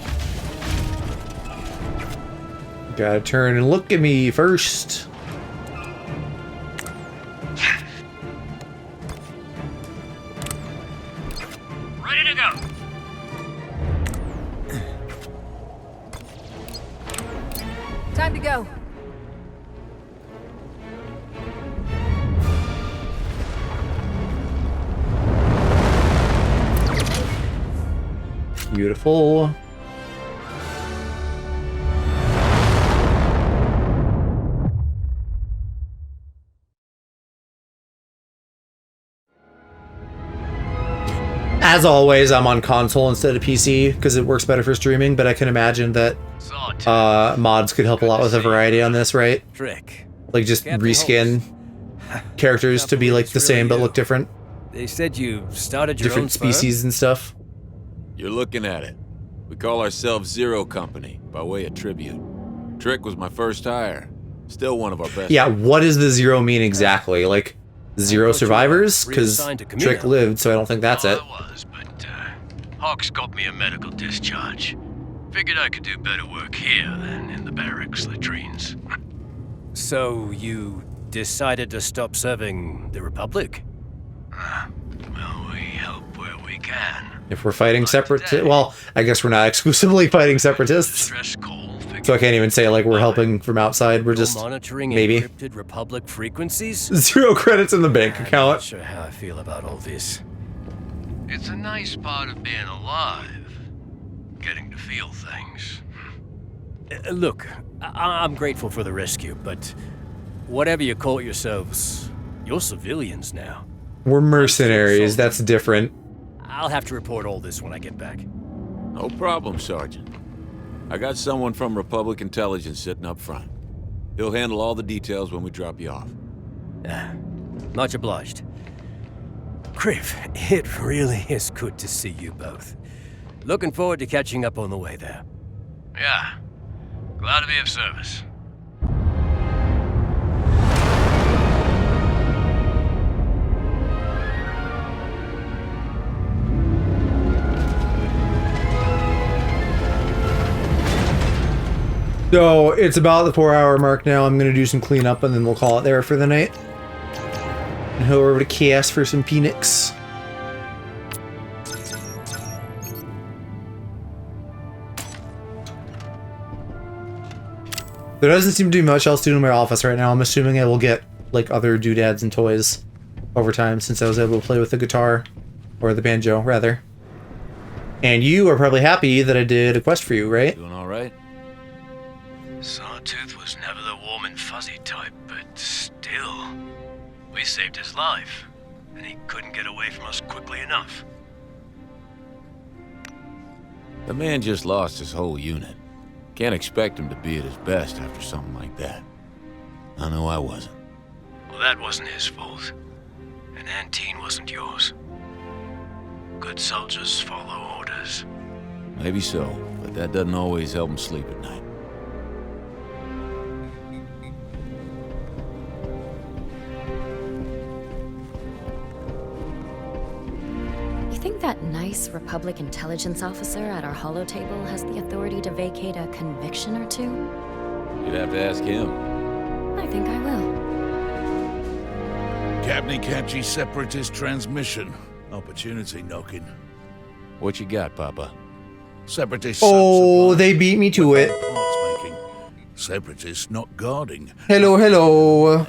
Gotta turn and look at me first. Ready to go. Time to go. Beautiful. As always, I'm on console instead of PC because it works better for streaming, but I can imagine that mods could help a lot with a variety on this, right? Trick. Like just reskin characters to be like the same but look different. They said you started your Different own firm? species and stuff. You're looking at it. We call ourselves Zero Company, by way of tribute. Trick was my first hire. Still one of our best. Yeah, what does the zero mean exactly? Like, zero survivors? Because reassigned to Trick Camino. lived, so I don't think that's it. Hawks got me a medical discharge. Figured I could do better work here than in the barracks latrines. So you decided to stop serving the Republic? Well, we help where we can. If we're fighting separatists, well, I guess we're not exclusively fighting separatists. So I can't even say like we're helping from outside. We're just Monitoring maybe encrypted Republic frequencies? 0 credits in the bank I'm account. not sure how I feel about all this. It's a nice part of being alive. Getting to feel things. Look, I'm grateful for the rescue, but whatever you call yourselves, you're civilians now. We're mercenaries. That's different. I'll have to report all this when I get back. No problem, Sergeant. I got someone from Republic Intelligence sitting up front. He'll handle all the details when we drop you off. Much obliged. Criv, it really is good to see you both. Looking forward to catching up on the way there. Yeah. Glad to be of service. So it's about the 4-hour mark now. I'm gonna do some cleanup and then we'll call it there for the night. And head over to Chaos for some Phoenix. There doesn't seem to be much else to do in my office right now. I'm assuming I will get like other doodads and toys over time since I was able to play with the guitar, or the banjo rather. And you are probably happy that I did a quest for you, right? Doing all right? Sawtooth was never the warm and fuzzy type, but still, we saved his life, and he couldn't get away from us quickly enough. The man just lost his whole unit. Can't expect him to be at his best after something like that. I know I wasn't. Well, that wasn't his fault, and Antine wasn't yours. Good soldiers follow orders. Maybe so, but that doesn't always help him sleep at night. You think that nice Republic intelligence officer at our holotable has the authority to vacate a conviction or two? You'd have to ask him. I think I will. Capney separatist transmission. Opportunity knocking. What you got, Papa? Separatists. Oh, they beat me to it. Parts making. Separatists not guarding. Hello, hello.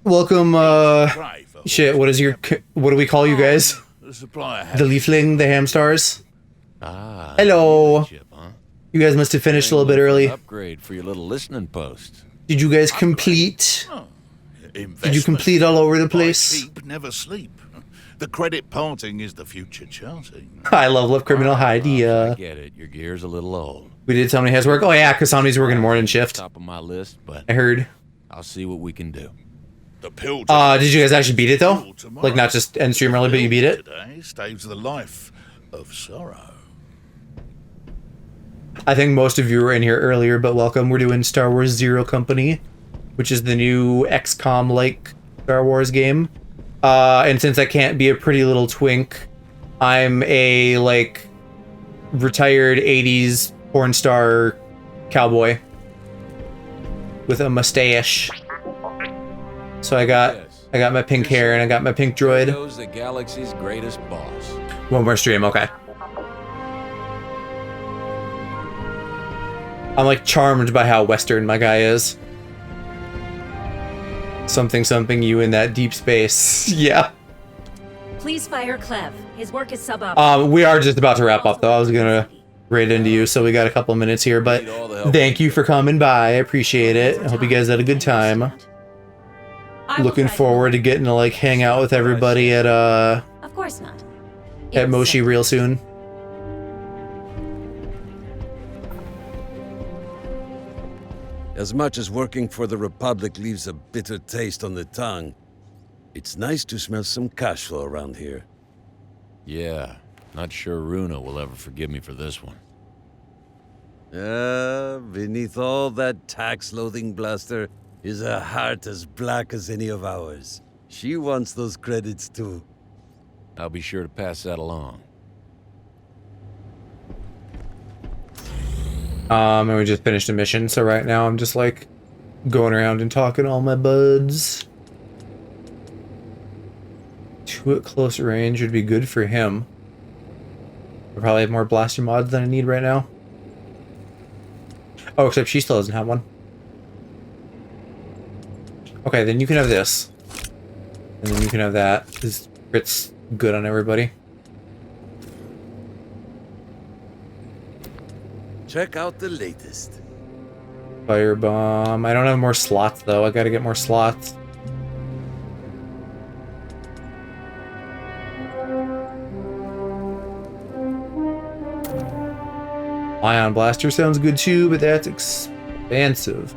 Welcome, shit, what do we call you guys? The supplier The Leafling, the Hamstars? Ah. Hello. You guys must have finished a little bit early. Upgrade for your little listening post. Did you guys complete? Did you complete all over the place? Keep, never sleep. The credit parting is the future charting. I love Criminal Idea. I get it. Your gear's a little old. We did tell me he has work. Oh yeah, because Somni's working morning shift. Top of my list, but I heard. I'll see what we can do. The pill. Did you guys actually beat it though? Like not just end stream early, but you beat it? Today staves the life of sorrow. I think most of you were in here earlier, but welcome. We're doing Star Wars Zero Company, which is the new XCOM-like Star Wars game. And since I can't be a pretty little twink, I'm a, like, retired 80s porn star cowboy with a mustache. So I got my pink hair and I got my pink droid. Goes the galaxy's greatest boss. One more stream, okay. I'm like charmed by how Western my guy is. Something you in that deep space. Yeah. Please fire Clev. His work is suboptimal. We are just about to wrap up though. I was gonna raid into you, so we got a couple of minutes here, but thank you for coming by. I appreciate it. I hope you guys had a good time. Looking forward to getting to like hang out with everybody at Of course not. At Moshi real soon. As much as working for the Republic leaves a bitter taste on the tongue, it's nice to smell some cash flow around here. Yeah, not sure Runa will ever forgive me for this one. Beneath all that tax-loathing bluster is a heart as black as any of ours. She wants those credits too. I'll be sure to pass that along. And we just finished a mission, so right now I'm just like going around and talking to all my buds. 2 at close range would be good for him. I probably have more blaster mods than I need right now. Oh, except she still doesn't have one. Okay, then you can have this. And then you can have that, because it's good on everybody. Check out the latest. Firebomb. I don't have more slots, though. I gotta get more slots. Ion Blaster sounds good too, but that's expensive.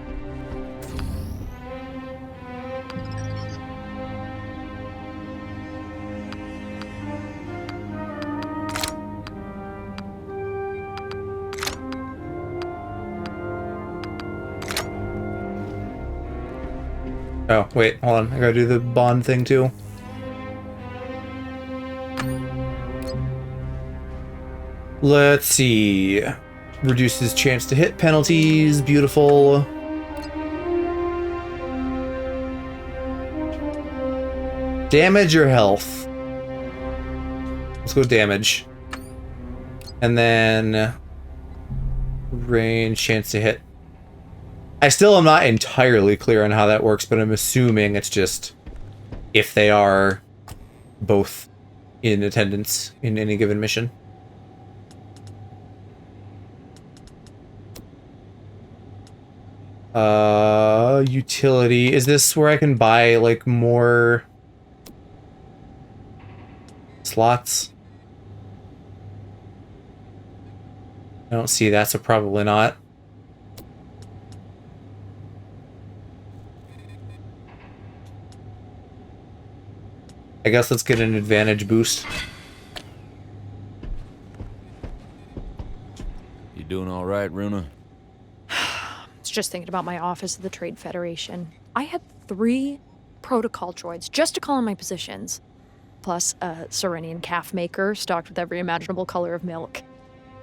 Oh, wait, hold on. I gotta do the bond thing too. Let's see. Reduces chance to hit penalties. Beautiful. Damage or health? Let's go damage. And then range, chance to hit. I still am not entirely clear on how that works, but I'm assuming it's just if they are both in attendance in any given mission. Utility. Is this where I can buy, like, more slots? I don't see that, so probably not. I guess let's get an advantage boost. You doing all right, Runa? Just thinking about my office of the Trade Federation. I had 3 protocol droids just to call in my positions, plus a Serenian calf maker stocked with every imaginable color of milk.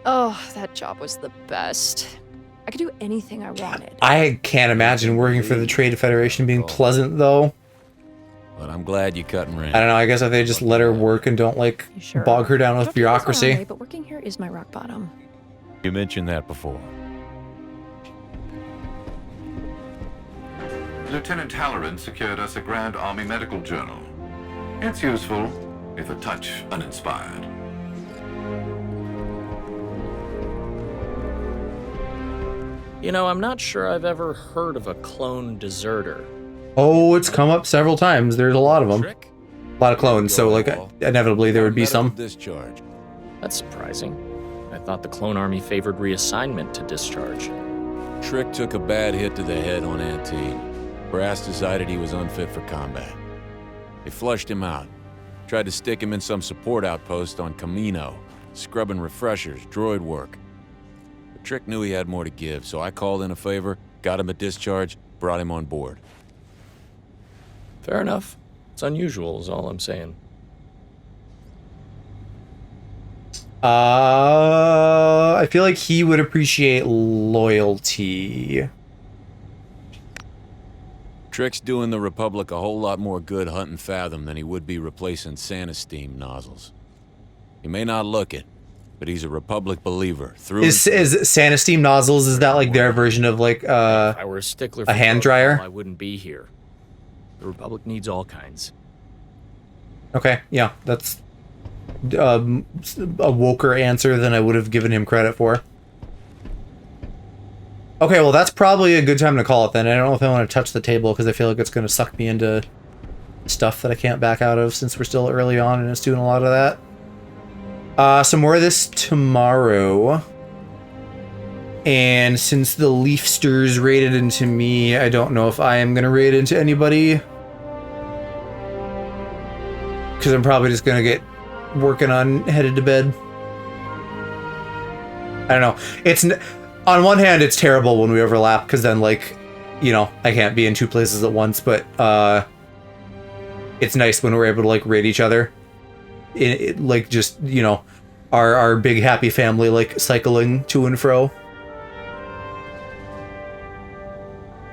Oh, that job was the best. I could do anything I wanted. I can't imagine working for the Trade Federation being pleasant, though. But I'm glad you cut and ran. I don't know, I guess if they just let her work and don't, like, bog her down with bureaucracy. Right, but working here is my rock bottom. You mentioned that before. Lieutenant Halloran secured us a Grand Army medical journal. It's useful, if a touch uninspired. You know, I'm not sure I've ever heard of a clone deserter. Oh, it's come up several times. There's a lot of them. A lot of clones, so, like, inevitably there would be some. Discharge. That's surprising. I thought the clone army favored reassignment to discharge. Trick took a bad hit to the head on Antine. Brass decided he was unfit for combat. They flushed him out. Tried to stick him in some support outpost on Camino, scrubbing refreshers, droid work. But Trick knew he had more to give, so I called in a favor, got him a discharge, brought him on board. Fair enough. It's unusual is all I'm saying. I feel like he would appreciate loyalty. Trick's doing the Republic a whole lot more good hunting Fathom than he would be replacing Santa-Steam nozzles. He may not look it, but he's a Republic believer. Is Santa-Steam nozzles, is that like their version of like if I were a stickler for hand protocol, dryer? I wouldn't be here. The Republic needs all kinds. Okay, yeah, that's a woker answer than I would have given him credit for. Okay, well that's probably a good time to call it then. I don't know if I want to touch the table because I feel like it's going to suck me into stuff that I can't back out of since we're still early on and it's doing a lot of that. Some more of this tomorrow. And since the Leafsters raided into me, I don't know if I am going to raid into anybody. Because I'm probably just going to get working on headed to bed. I don't know. It's on one hand, it's terrible when we overlap because then, like, you know, I can't be in two places at once. But it's nice when we're able to like raid each other. Like just, you know, our big happy family like cycling to and fro.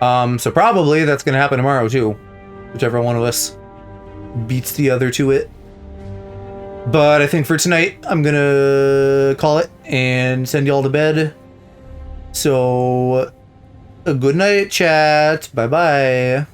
So probably that's gonna happen tomorrow too, whichever one of us beats the other to it. But I think for tonight, I'm gonna call it and send y'all to bed. So, a good night, chat. Bye-bye.